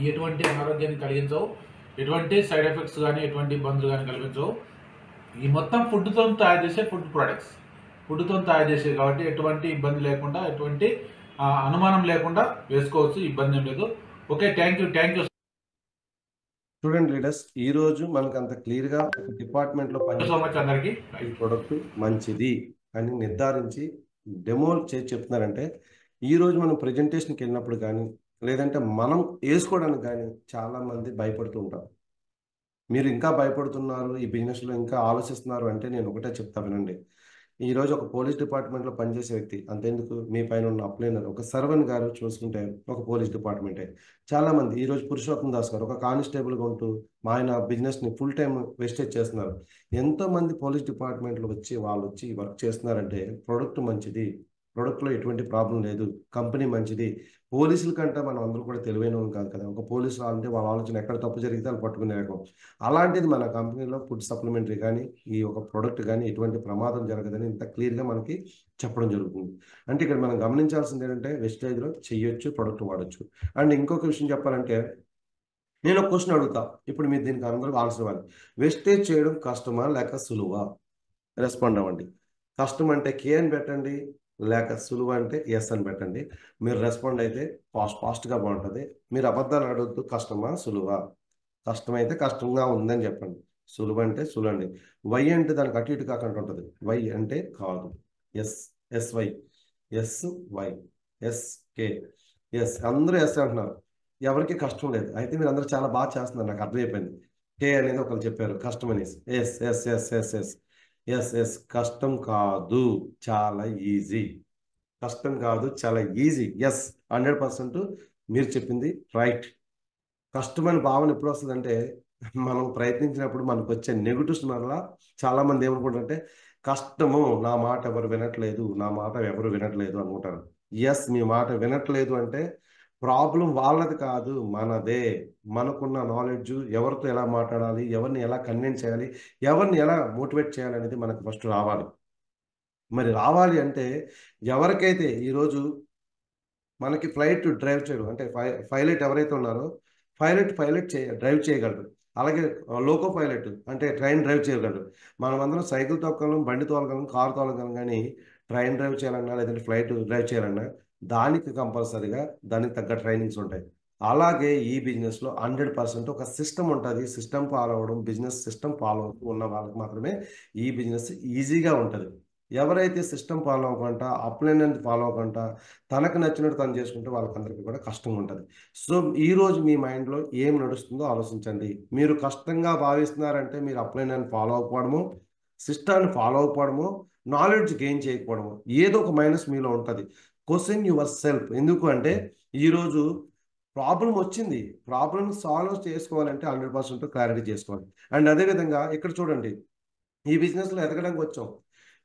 ఎటువంటి అనారోగ్యాన్ని కలిగించవు, ఎటువంటి సైడ్ ఎఫెక్ట్స్ కానీ ఎటువంటి ఇబ్బందులు కానీ కలిగించవు. ఈ మొత్తం ఫుడ్తో తయారు చేసే ఫుడ్ ప్రొడక్ట్స్, ఫుడ్తో తయారు చేసేది కాబట్టి ఎటువంటి ఇబ్బంది లేకుండా ఎటువంటి అనుమానం లేకుండా వేసుకోవచ్చు, ఇబ్బంది ఏం లేదు. Okay, thank you. చూడండి లీడర్స్, ఈ రోజు మనకు అంత క్లియర్ గా డిపార్ట్మెంట్ లో సో మచ్ అందరికి ఈ ప్రొడక్ట్ మంచిది అని నిర్ధారించి డెమోలు చేసి చెప్తున్నారంటే, ఈ రోజు మనం ప్రెజెంటేషన్కి వెళ్ళినప్పుడు కానీ లేదంటే మనం వేసుకోవడానికి కానీ చాలా మంది భయపడుతూ ఉంటారు. మీరు ఇంకా భయపడుతున్నారు, ఈ బిజినెస్లో ఇంకా ఆలోచిస్తున్నారు అంటే నేను ఒకటే చెప్తా వినండి. ఈరోజు ఒక పోలీస్ డిపార్ట్మెంట్లో పనిచేసే వ్యక్తి, అంతేందుకు మీ పైన ఉన్న అప్లైనర్ ఒక సర్వన్ గారు చూసుకుంటే ఒక పోలీస్ డిపార్ట్మెంటే. చాలామంది ఈరోజు పురుషోత్తం దాస్ గారు ఒక కానిస్టేబుల్గా ఉంటూ మా ఆయన బిజినెస్ని ఫుల్ టైం వేస్టేజ్ చేస్తున్నారు. ఎంతోమంది పోలీస్ డిపార్ట్మెంట్లో వచ్చి వాళ్ళు వచ్చి వర్క్ చేస్తున్నారంటే ప్రొడక్ట్ మంచిది, ప్రొడక్ట్లో ఎటువంటి ప్రాబ్లం లేదు, కంపెనీ మంచిది. పోలీసుల కంటే మనం అందరూ కూడా తెలివైన కాదు కదా. ఒక పోలీసు అంటే వాళ్ళ ఆలోచన ఎక్కడ తప్పు జరిగితే వాళ్ళు పట్టుకునే రకం. అలాంటిది మన కంపెనీలో ఫుడ్ సప్లిమెంటరీ కానీ ఈ ఒక ప్రోడక్ట్ కానీ ఎటువంటి ప్రమాదం జరగదని ఇంత క్లియర్గా మనకి చెప్పడం జరుగుతుంది. అంటే ఇక్కడ మనం గమనించాల్సింది ఏంటంటే వెస్టేజ్లో చెయ్యొచ్చు, ప్రొడక్ట్ వాడచ్చు. అండ్ ఇంకొక విషయం చెప్పాలంటే, నేను ఒక క్వశ్చన్ అడుగుతా, ఇప్పుడు మీరు దీనికి అందరూ ఆన్సర్ ఇవ్వాలి. వెస్టేజ్ చేయడం కష్టమా లేక సులువా? రెస్పాండ్ అవ్వండి. కష్టం అంటే కే అని పెట్టండి, లేక సులువు అంటే ఎస్ అని పెట్టండి. మీరు రెస్పాండ్ అయితే ఫాస్ట్గా బాగుంటుంది. మీరు అబద్ధాలు అడగద్దు, కష్టమా సులువా. కష్టమైతే కష్టంగా ఉందని చెప్పండి, సులువు అంటే సులువు అండి. వై అంటే దానికి అటు ఇటు కాకుండా ఉంటుంది. వై అంటే కాదు, ఎస్వై, ఎస్వై, ఎస్కే, ఎస్. అందరూ ఎస్ అంటున్నారు, ఎవరికి కష్టం లేదు. అయితే మీరు అందరూ చాలా బాగా చేస్తున్నారు, నాకు అర్థమైపోయింది. కే అనేది ఒకరు చెప్పారు కష్టం అనేసి. Yes yes yes yes yes yes yes కష్టం కాదు, చాలా ఈజీ. కష్టం కాదు, చాలా ఈజీ. ఎస్, 100% మీరు చెప్పింది రైట్. కష్టమైన భావన ఎప్పుడు వస్తుందంటే మనం ప్రయత్నించినప్పుడు మనకు వచ్చే నెగిటివ్స్ వల్ల చాలా మంది ఏమనుకుంటారంటే కష్టము, నా మాట ఎవరు వినట్లేదు, నా మాట ఎవరు వినట్లేదు అనుకుంటారు. ఎస్, మీ మాట వినట్లేదు అంటే ప్రాబ్లం వాళ్ళది కాదు, మనదే. మనకున్న నాలెడ్జ్, ఎవరితో ఎలా మాట్లాడాలి, ఎవరిని ఎలా కన్విన్స్ చేయాలి, ఎవరిని ఎలా మోటివేట్ చేయాలి అనేది మనకు ఫస్ట్ రావాలి. మరి రావాలి అంటే ఎవరికైతే ఈరోజు మనకి ఫ్లైట్ డ్రైవ్ చేయడం అంటే పైలట్ ఎవరైతే ఉన్నారో పైలట్ డ్రైవ్ చేయగలరు. అలాగే లోకో పైలట్ అంటే ట్రైన్ డ్రైవ్ చేయగలరు. మనం అందరం సైకిల్ తొక్కగలం, బండి తోలగలం, కారు తోలగలం. కానీ ట్రైన్ డ్రైవ్ చేయాలన్నా లేదంటే ఫ్లైట్ డ్రైవ్ చేయాలన్నా దానికి కంపల్సరీగా దానికి తగ్గ ట్రైనింగ్స్ ఉంటాయి. అలాగే ఈ బిజినెస్లో 100% ఒక సిస్టమ్ ఉంటుంది. సిస్టమ్ ఫాలో అవ్వడం, బిజినెస్ సిస్టమ్ ఫాలో అవుతూ ఉన్న వాళ్ళకి మాత్రమే ఈ బిజినెస్ ఈజీగా ఉంటుంది. ఎవరైతే సిస్టమ్ ఫాలో అవ్వకుండా అప్లైన్ అనేది ఫాలో అవ్వకుండా తనకు నచ్చినట్టు తను చేసుకుంటే వాళ్ళకందరికీ కూడా కష్టంగా ఉంటుంది. సో ఈ రోజు మీ మైండ్లో ఏం నడుస్తుందో ఆలోచించండి. మీరు కష్టంగా భావిస్తున్నారంటే మీరు అప్లైన్ అని ఫాలో అవ్వకపోవడము, సిస్టాన్ని ఫాలో అవ్వకపోవడము, నాలెడ్జ్ గెయిన్ చేయకపోవడము, ఏదో ఒక మైనస్ మీలో ఉంటుంది. Question your self. ఎందుకు అంటే ఈరోజు ప్రాబ్లం వచ్చింది, ప్రాబ్లం సాల్వ్ చేసుకోవాలంటే 100% క్లారిటీ చేసుకోవాలి. అండ్ అదేవిధంగా ఇక్కడ చూడండి, ఈ బిజినెస్లో ఎదగడానికి వచ్చాం.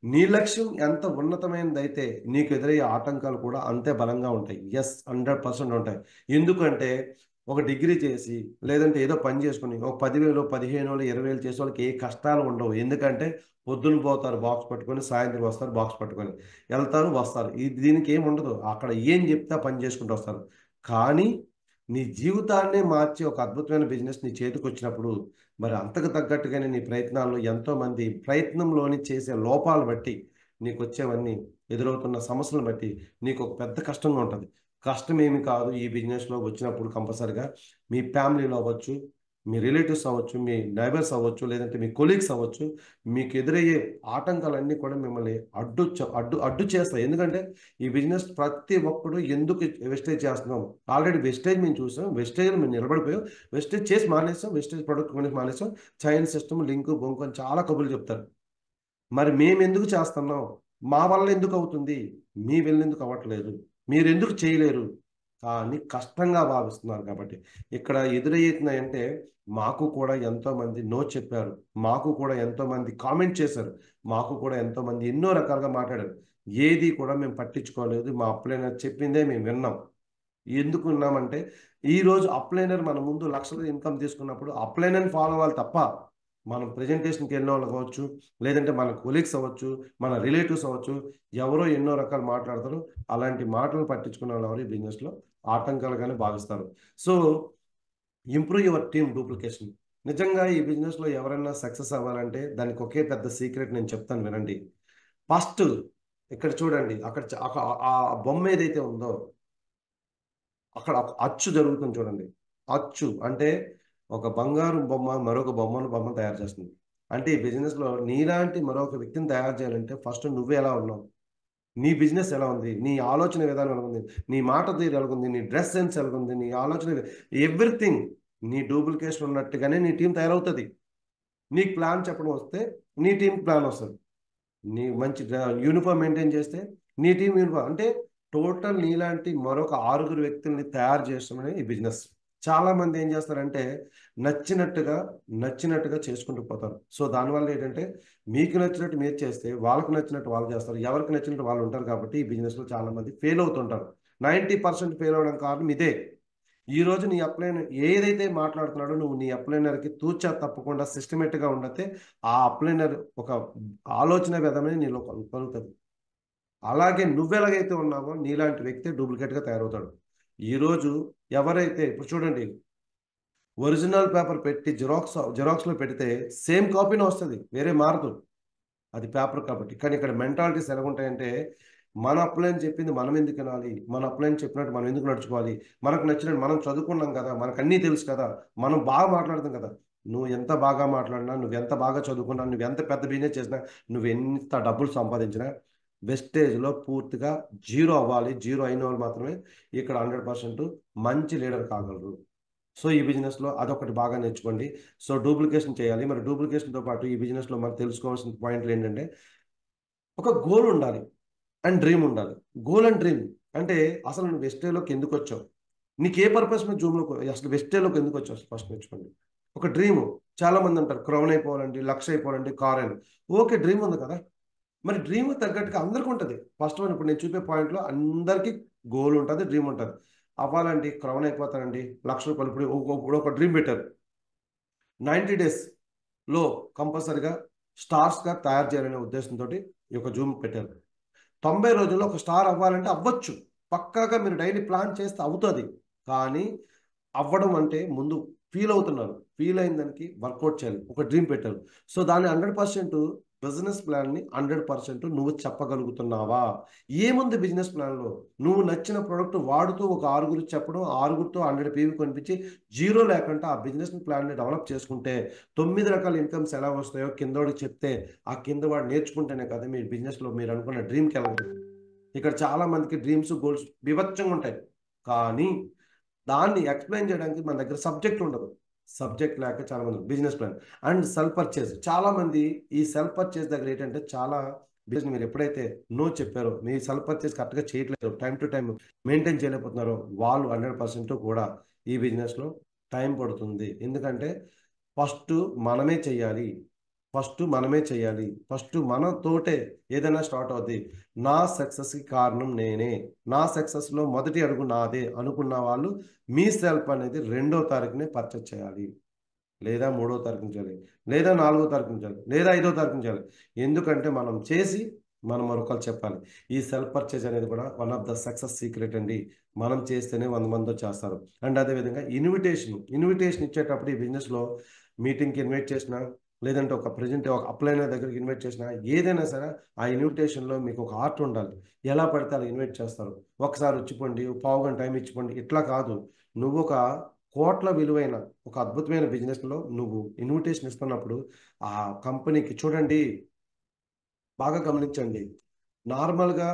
నీ లక్ష్యం ఎంత ఉన్నతమైనదైతే నీకు ఎదురయ్యే ఆటంకాలు కూడా అంతే బలంగా ఉంటాయి. ఎస్, 100% ఉంటాయి. ఎందుకంటే ఒక డిగ్రీ చేసి లేదంటే ఏదో పని చేసుకుని ఒక 10,000 15,000 20,000 చేసే వాళ్ళకి ఏ కష్టాలు ఉండవు. ఎందుకంటే పొద్దున పోతారు బాక్స్ పట్టుకొని, సాయంత్రం వస్తారు బాక్స్ పట్టుకొని, వెళ్తారు వస్తారు. దీనికి ఏమి ఉండదు. అక్కడ ఏం చెప్తే పని చేసుకుంటూ వస్తారు. కానీ నీ జీవితాన్నే మార్చి ఒక అద్భుతమైన బిజినెస్ నీ చేతికి వచ్చినప్పుడు మరి అంతకు తగ్గట్టుగానే నీ ప్రయత్నాల్లో ఎంతోమంది ప్రయత్నంలోని చేసే లోపాలు బట్టి నీకు వచ్చేవన్నీ ఎదురవుతున్న సమస్యలను బట్టి నీకు ఒక పెద్ద కష్టంగా ఉంటుంది. కష్టం ఏమి కాదు. ఈ బిజినెస్లో వచ్చినప్పుడు కంపల్సరిగా మీ ఫ్యామిలీలో అవ్వచ్చు, మీ రిలేటివ్స్ అవ్వచ్చు, మీ నైబర్స్ అవ్వచ్చు, లేదంటే మీ కొలీగ్స్ అవ్వచ్చు, మీకు ఎదురయ్యే ఆటంకాలన్నీ కూడా మిమ్మల్ని అడ్డు చేస్తాయి. ఎందుకంటే ఈ బిజినెస్ ప్రతి ఒక్కడు ఎందుకు వెస్టేజ్ చేస్తున్నాం, ఆల్రెడీ వెస్టేజ్ మేము చూసాం, వెస్టేజ్ మేము నిలబడిపోయాం, వెస్టేజ్ చేసి మానేసాం, వెస్టేజ్ ప్రొడక్ట్ కొని మానేసాం, చైన్ సిస్టమ్ లింక్ బొంకు అని చాలా కబుర్లు చెప్తారు. మరి మేము ఎందుకు చేస్తున్నాం, మా వల్ల ఎందుకు అవుతుంది, మీ వల్ల ఎందుకు అవ్వట్లేదు, మీరు ఎందుకు చేయలేరు కానీ కష్టంగా భావిస్తున్నారు. కాబట్టి ఇక్కడ ఎదురయ్యేతున్నాయంటే మాకు కూడా ఎంతోమంది నో చెప్పారు, మాకు కూడా ఎంతోమంది కామెంట్ చేశారు, మాకు కూడా ఎంతోమంది ఎన్నో రకాలుగా మాట్లాడారు. ఏది కూడా మేము పట్టించుకోలేదు. మా అప్లైనర్ చెప్పిందే మేము విన్నాం. ఎందుకు విన్నామంటే ఈరోజు అప్లైనర్ మన ముందు లక్షల ఇన్కమ్ తీసుకున్నప్పుడు అప్లైనర్ని ఫాలో అవ్వాలి తప్ప మనం ప్రజెంటేషన్కి వెళ్ళిన వాళ్ళు కావచ్చు, లేదంటే మన కొలీగ్స్ అవ్వచ్చు, మన రిలేటివ్స్ అవ్వచ్చు, ఎవరో ఎన్నో రకాలు మాట్లాడతారు. అలాంటి మాటలు పట్టించుకున్న వాళ్ళు ఎవరు ఈ బిజినెస్లో ఆటంకాలుగానే భావిస్తారు. So improve your team duplication. నిజంగా ఈ బిజినెస్లో ఎవరైనా సక్సెస్ అవ్వాలంటే దానికి ఒకే పెద్ద సీక్రెట్ నేను చెప్తాను, వినండి. ఫస్ట్ ఇక్కడ చూడండి, ఆ బొమ్మ ఏదైతే ఉందో అక్కడ అచ్చు జరుగుతుంది చూడండి. అచ్చు అంటే ఒక బంగారు బొమ్మ మరొక బొమ్మ తయారు చేస్తుంది. అంటే ఈ బిజినెస్లో నీలాంటి మరొక వ్యక్తిని తయారు చేయాలంటే ఫస్ట్ నువ్వు ఎలా ఉన్నావు, నీ బిజినెస్ ఎలా ఉంది, నీ ఆలోచన విధానం ఎలా ఉంది, నీ మాట తీరు ఎలా ఉంది, నీ డ్రెస్ సెన్స్ ఎలా ఉంది, నీ ఆలోచన ఎవ్రీథింగ్ నీ డూప్లికేషన్ ఉన్నట్టుగానే నీ టీం తయారవుతుంది. నీకు ప్లాన్ చెప్పడం వస్తే నీ టీం ప్లాన్ వస్తుంది. నీ మంచి యూనిఫామ్ మెయింటైన్ చేస్తే నీ టీం యూనిఫామ్. అంటే టోటల్ నీలాంటి మరొక 6 వ్యక్తుల్ని తయారు చేస్తామని ఈ బిజినెస్. చాలా మంది ఏం చేస్తారంటే నచ్చినట్టుగా చేసుకుంటూ పోతారు. సో దానివల్ల ఏంటంటే మీకు నచ్చినట్టు మీరు చేస్తే వాళ్ళకి నచ్చినట్టు వాళ్ళు చేస్తారు, ఎవరికి నచ్చినట్టు వాళ్ళు ఉంటారు. కాబట్టి ఈ బిజినెస్లో చాలా మంది ఫెయిల్ అవుతుంటారు. 90% ఫెయిల్ అవడం కారణం ఇదే. ఈ రోజు నీ అప్లైనర్ ఏదైతే మాట్లాడుతున్నాడో నువ్వు నీ అప్లైనర్కి తూచా తప్పకుండా సిస్టమేటిక్గా ఉండతే ఆ అప్లైనర్ ఒక ఆలోచన విధమే నీలో కలుగుతుంది. అలాగే నువ్వెలాగైతే ఉన్నావో నీలాంటి వ్యక్తి డూప్లికేట్గా తయారవుతాడు. ఈరోజు ఎవరైతే ఇప్పుడు చూడండి, ఒరిజినల్ పేపర్ పెట్టి జిరాక్స్లో పెడితే సేమ్ కాపీనే వస్తుంది, వేరే మారదు, అది పేపర్ కాబట్టి. కానీ ఇక్కడ మెంటాలిటీస్ ఎలా ఉంటాయంటే మన అప్లైన్ చెప్పింది మనం ఎందుకు వినాలి, మన అప్లైన్ చెప్పినట్టు మనం ఎందుకు నడుచుకోవాలి, మనకు నచ్చినట్టు మనం చదువుకున్నాం కదా, మనకు అన్నీ తెలుసు కదా, మనం బాగా మాట్లాడతాం కదా. నువ్వు ఎంత బాగా మాట్లాడినా, నువ్వు ఎంత బాగా చదువుకున్నా, నువ్వు ఎంత పెద్ద బిజినెస్ చేసినా, నువ్వు ఎంత డబ్బులు సంపాదించినా వెస్టేజ్లో పూర్తిగా జీరో అవ్వాలి. జీరో అయిన వాళ్ళు మాత్రమే ఇక్కడ 100% మంచి లీడర్ కాగలరు. సో ఈ బిజినెస్లో అదొకటి బాగా నేర్చుకోండి. సో డూప్లికేషన్ చేయాలి. మరి డూప్లికేషన్తో పాటు ఈ బిజినెస్లో మనం తెలుసుకోవాల్సిన పాయింట్లు ఏంటంటే ఒక గోల్ ఉండాలి అండ్ డ్రీమ్ ఉండాలి. గోల్ అండ్ డ్రీమ్ అంటే అసలు నువ్వు వెస్టేజ్లోకి ఎందుకు వచ్చావు, నీకు ఏ పర్పస్ మీద అసలు వెస్టేజ్లోకి ఎందుకు వచ్చావు ఫస్ట్ నేర్చుకోండి. ఒక డ్రీము, చాలా మంది అంటారు క్రౌన్ అయిపోవాలండి, లక్ష అయిపోవాలండి, కార్ అని. ఓకే, డ్రీమ్ ఉంది కదా, మరి డ్రీమ్ తగ్గట్టుగా అందరికీ ఉంటుంది. ఫస్ట్ వన్ ఇప్పుడు నేను చూపే పాయింట్లో అందరికీ గోల్ ఉంటుంది, డ్రీమ్ ఉంటుంది. అవ్వాలండి, క్రౌన్ అయిపోతానండి, ₹1,00,000 ఇప్పుడు ఒక డ్రీమ్ పెట్టారు. 90 డేస్లో కంపల్సరిగా స్టార్స్గా తయారు చేయాలనే ఉద్దేశంతో ఈ యొక్క జూమ్ పెట్టారు. 90 రోజుల్లో ఒక స్టార్ అవ్వాలంటే అవ్వచ్చు, పక్కాగా మీరు డైలీ ప్లాన్ చేస్తే అవుతుంది. కానీ అవ్వడం అంటే ముందు ఫీల్ అవుతున్నారు, ఫీల్ అయిన దానికి వర్కౌట్ చేయాలి. ఒక డ్రీమ్ పెట్టారు. సో దాన్ని 100% బిజినెస్ ప్లాన్ని 100% నువ్వు చెప్పగలుగుతున్నావా? ఏముంది బిజినెస్ ప్లాన్లో? నువ్వు నచ్చిన ప్రోడక్ట్ వాడుతూ ఒక ఆరుగురు చెప్పడం, ఆరుగురితో 100 పీవీ కొనిపించి జీరో లేకుండా ఆ బిజినెస్ ప్లాన్ని డెవలప్ చేసుకుంటే 9 రకాల ఇన్కమ్స్ ఎలా వస్తాయో కిందోడికి చెప్తే ఆ కింద వాడు నేర్చుకుంటేనే కదా మీ బిజినెస్లో మీరు అనుకున్న డ్రీమ్కి వెళ్ళగలరు. ఇక్కడ చాలా మందికి డ్రీమ్స్ గోల్స్ బిభత్సంగా ఉంటాయి, కానీ దాన్ని ఎక్స్ప్లెయిన్ చేయడానికి మన దగ్గర సబ్జెక్ట్ ఉండదు. సబ్జెక్ట్ లేక చాలా మంది business plan and self purchase. చాలా మంది ఈ సెల్ఫ్ పర్చేస్ దగ్గర ఏంటంటే చాలా బిజినెస్ మీరు ఎప్పుడైతే నో చెప్పారో, మీ సెల్ఫ్ పర్చేస్ కరెక్ట్గా చేయట్లేదు, టైం టు టైం మెయింటైన్ చేయలేకపోతున్నారో వాళ్ళు 100% కూడా ఈ బిజినెస్లో టైం పడుతుంది. ఎందుకంటే ఫస్ట్ మనమే చెయ్యాలి, ఫస్ట్ మనతోటే ఏదైనా స్టార్ట్ అవుద్ది. నా సక్సెస్కి కారణం నేనే, నా సక్సెస్లో మొదటి అడుగు నాదే అనుకున్న వాళ్ళు మీ సెల్ఫ్ అనేది 2వ తారీఖునే పర్చేస్ చేయాలి, లేదా 3వ తారీఖున చేయాలి, లేదా 4వ తారీఖున చేయాలి, లేదా 5వ తారీఖున చేయాలి. ఎందుకంటే మనం చేసి మనం మరొకరు చెప్పాలి. ఈ సెల్ఫ్ పర్చేజ్ అనేది కూడా one of the success secret అండి. మనం చేస్తేనే 100 మందితో చేస్తారు. అండ్ అదేవిధంగా ఇన్విటేషన్ ఇచ్చేటప్పుడు ఈ బిజినెస్లో మీటింగ్కి ఇన్వైట్ చేసిన, లేదంటే ఒక అప్లైనర్ దగ్గరికి ఇన్వైట్ చేసిన, ఏదైనా సరే ఆ ఇన్విటేషన్లో మీకు ఒక ఆర్ట్ ఉండాలి. ఎలా పడితే అలా ఇన్వైట్ చేస్తారు. ఒకసారి వచ్చిపోండి, పావుగంట టైం ఇచ్చిపోండి, ఇట్లా కాదు. నువ్వు ఒక కోట్ల విలువైన ఒక అద్భుతమైన బిజినెస్లో నువ్వు ఇన్విటేషన్ ఇస్తున్నప్పుడు ఆ కంపెనీకి చూడండి, బాగా గమనించండి. నార్మల్గా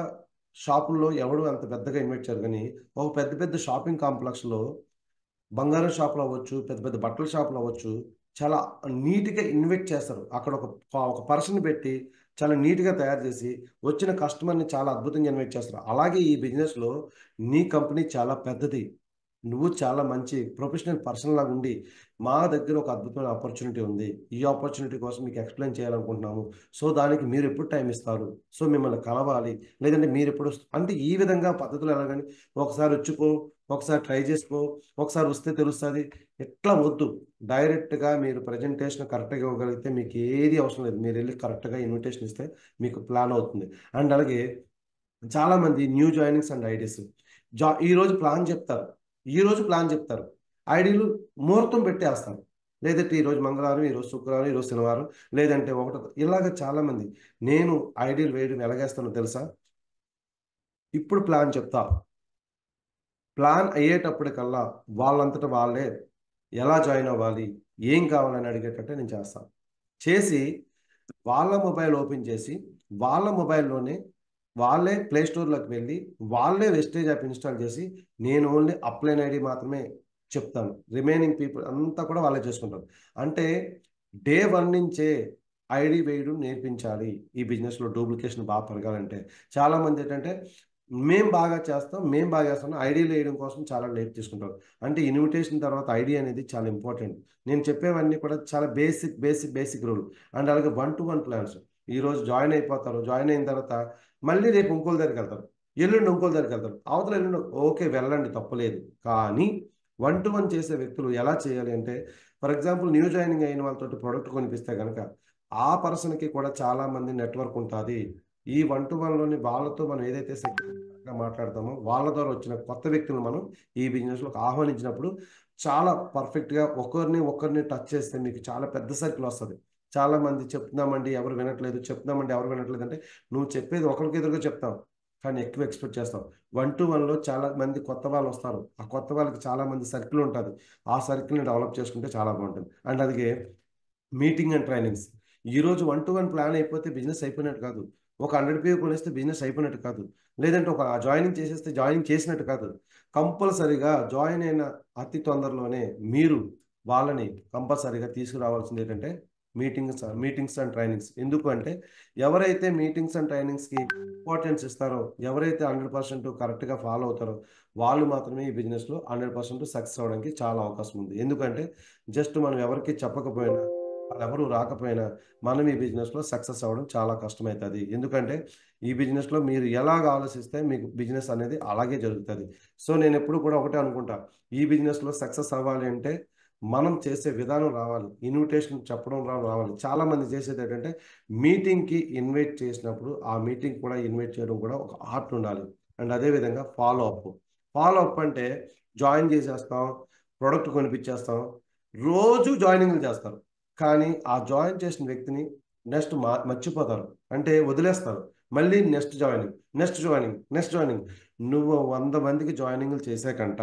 షాపుల్లో ఎవడు అంత పెద్దగా ఇన్వైట్ చేయరు, కానీ ఒక పెద్ద పెద్ద షాపింగ్ కాంప్లెక్స్లో బంగారం షాపులు అవ్వచ్చు, పెద్ద పెద్ద బట్టల షాపులు అవ్వచ్చు, చాలా నీట్గా ఇన్వైట్ చేస్తారు. అక్కడ ఒక పర్సన్ పెట్టి చాలా నీట్గా తయారు చేసి వచ్చిన కస్టమర్ని చాలా అద్భుతంగా ఇన్వైట్ చేస్తారు. అలాగే ఈ బిజినెస్లో నీ కంపెనీ చాలా పెద్దది, నువ్వు చాలా మంచి ప్రొఫెషనల్ పర్సన్ లాగా ఉండి మా దగ్గర ఒక అద్భుతమైన ఆపర్చునిటీ ఉంది, ఈ ఆపర్చునిటీ కోసం మీకు ఎక్స్ప్లెయిన్ చేయాలనుకుంటున్నాము, సో దానికి మీరు ఎప్పుడు టైం ఇస్తారు, సో మిమ్మల్ని కలవాలి, లేదంటే మీరు ఎప్పుడు అంటే ఈ విధంగా పద్ధతులు ఎలాగని ఒకసారి వచ్చిపో, ఒకసారి ట్రై చేసుకో, ఒకసారి వస్తే తెలుస్తుంది, ఎట్లా వద్దు. డైరెక్ట్గా మీరు ప్రజెంటేషన్ కరెక్ట్గా ఇవ్వగలిగితే మీకు ఏది అవసరం లేదు, మీరు వెళ్ళి కరెక్ట్గా ఇన్విటేషన్ ఇస్తే మీకు ప్లాన్ అవుతుంది. అండ్ అలాగే చాలామంది న్యూ జాయినింగ్స్ అండ్ ఐడీస్ ఈరోజు ప్లాన్ చెప్తారు, ఐడీలు ముహూర్తం పెట్టేస్తారు. లేదంటే ఈరోజు మంగళవారం, ఈరోజు శుక్రవారం, ఈరోజు శనివారం, లేదంటే ఒకటో ఇలాగ చాలామంది. నేను ఐడీలు వేయడం ఎలాగేస్తానో తెలుసా? ఇప్పుడు ప్లాన్ చెప్తా, ప్లాన్ అయ్యేటప్పటికల్లా వాళ్ళంతటా వాళ్ళే ఎలా జాయిన్ అవ్వాలి, ఏం కావాలని అడిగేటట్టే నేను చేస్తాను. చేసి వాళ్ళ మొబైల్ ఓపెన్ చేసి వాళ్ళ మొబైల్లోనే వాళ్ళే ప్లే స్టోర్లోకి వెళ్ళి వాళ్ళే వెస్టేజ్ యాప్ ఇన్స్టాల్ చేసి నేను ఓన్లీ అప్లైన్ ఐడి మాత్రమే చెప్తాను, రిమైనింగ్ పీపుల్ అంతా కూడా వాళ్ళే చేసుకుంటారు. అంటే డే 1 నుంచే ఐడి వేయడం నేర్పించాలి. ఈ బిజినెస్లో డూప్లికేషన్ బాగా పెరగాలంటే చాలామంది ఏంటంటే మేము బాగా చేస్తాం ఐడీలు వేయడం కోసం చాలా లేట్ తీసుకుంటారు. అంటే ఇన్విటేషన్ తర్వాత ఐడి అనేది చాలా ఇంపార్టెంట్. నేను చెప్పేవన్నీ కూడా చాలా బేసిక్ రూల్. అండ్ అలాగే 1-to-1 ప్లాన్స్. ఈరోజు జాయిన్ అయిపోతారు, జాయిన్ అయిన తర్వాత మళ్ళీ రేపు ఇంకోళ్ళ దగ్గరికి వెళ్తారు, ఎల్లుండి ఇంకోళ్ళ దగ్గరికి వెళ్తారు, అవతల ఎల్లుండి ఓకే వెళ్ళండి తప్పలేదు. కానీ 1-to-1 చేసే వ్యక్తులు ఎలా చేయాలి అంటే, ఫర్ ఎగ్జాంపుల్ న్యూ జాయినింగ్ అయిన వాళ్ళతో ప్రోడక్ట్ కొనిపిస్తే కనుక ఆ పర్సన్కి కూడా చాలా మంది నెట్వర్క్ ఉంటుంది. ఈ 1-to-1లోని వాళ్ళతో మనం ఏదైతే సెక్యూర్గా మాట్లాడతామో వాళ్ళ ద్వారా వచ్చిన కొత్త వ్యక్తులను మనం ఈ బిజినెస్లోకి ఆహ్వానించినప్పుడు చాలా పర్ఫెక్ట్గా ఒకరిని టచ్ చేస్తే మీకు చాలా పెద్ద సర్కిల్ వస్తుంది. చాలా మంది చెప్తున్నామండి ఎవరు వినట్లేదు అంటే నువ్వు చెప్పేది ఒకరికి ఎదురుగా చెప్తావు, కానీ ఎక్కువ ఎక్స్పెక్ట్ చేస్తావు. 1-to-1లో చాలా మంది కొత్త వాళ్ళు వస్తారు, ఆ కొత్త వాళ్ళకి చాలా మంది సర్కిల్ ఉంటుంది, ఆ సర్కిల్ని డెవలప్ చేసుకుంటే చాలా బాగుంటుంది. అండ్ అలాగే మీటింగ్ అండ్ ట్రైనింగ్స్. ఈరోజు 1-to-1 ప్లాన్ అయిపోతే బిజినెస్ అయిపోయినట్టు కాదు, ఒక 100 పీవీ కొనేస్తే బిజినెస్ అయిపోయినట్టు కాదు, లేదంటే ఒక జాయినింగ్ చేసినట్టు కాదు. కంపల్సరీగా జాయిన్ అయిన అతి తొందరలోనే మీరు వాళ్ళని కంపల్సరీగా తీసుకురావాల్సింది ఏంటంటే మీటింగ్స్ అండ్ ట్రైనింగ్స్. ఎందుకు అంటే ఎవరైతే మీటింగ్స్ అండ్ ట్రైనింగ్స్కి ఇంపార్టెన్స్ ఇస్తారో, ఎవరైతే 100% కరెక్ట్గా ఫాలో అవుతారో వాళ్ళు మాత్రమే ఈ బిజినెస్లో 100% సక్సెస్ అవ్వడానికి చాలా అవకాశం ఉంది. ఎందుకంటే జస్ట్ మనం ఎవరికి చెప్పకపోయినా, వాళ్ళు ఎవరు రాకపోయినా మనం ఈ బిజినెస్లో సక్సెస్ అవ్వడం చాలా కష్టమవుతుంది. ఎందుకంటే ఈ బిజినెస్లో మీరు ఎలాగ ఆలోచిస్తే మీకు బిజినెస్ అనేది అలాగే జరుగుతుంది. సో నేను ఎప్పుడు కూడా ఒకటే అనుకుంటా, ఈ బిజినెస్లో సక్సెస్ అవ్వాలి అంటే మనం చేసే విధానం రావాలి, ఇన్విటేషన్ చెప్పడం రావాలి. చాలామంది చేసేది ఏంటంటే మీటింగ్కి ఇన్వైట్ చేసినప్పుడు ఆ మీటింగ్ కూడా ఇన్వైట్ చేయడం కూడా ఒక ఆర్ట్ ఉండాలి. అండ్ అదేవిధంగా ఫాలో అప్ అంటే జాయిన్ చేసేస్తాం, ప్రోడక్ట్ కొనిపించేస్తాం, రోజు జాయినింగ్లు చేస్తారు, కానీ ఆ జాయిన్ చేసిన వ్యక్తిని నెక్స్ట్ మర్చిపోతారు, అంటే వదిలేస్తారు. మళ్ళీ నెక్స్ట్ జాయినింగ్. నువ్వు 100 మందికి జాయినింగ్లు చేసాకంట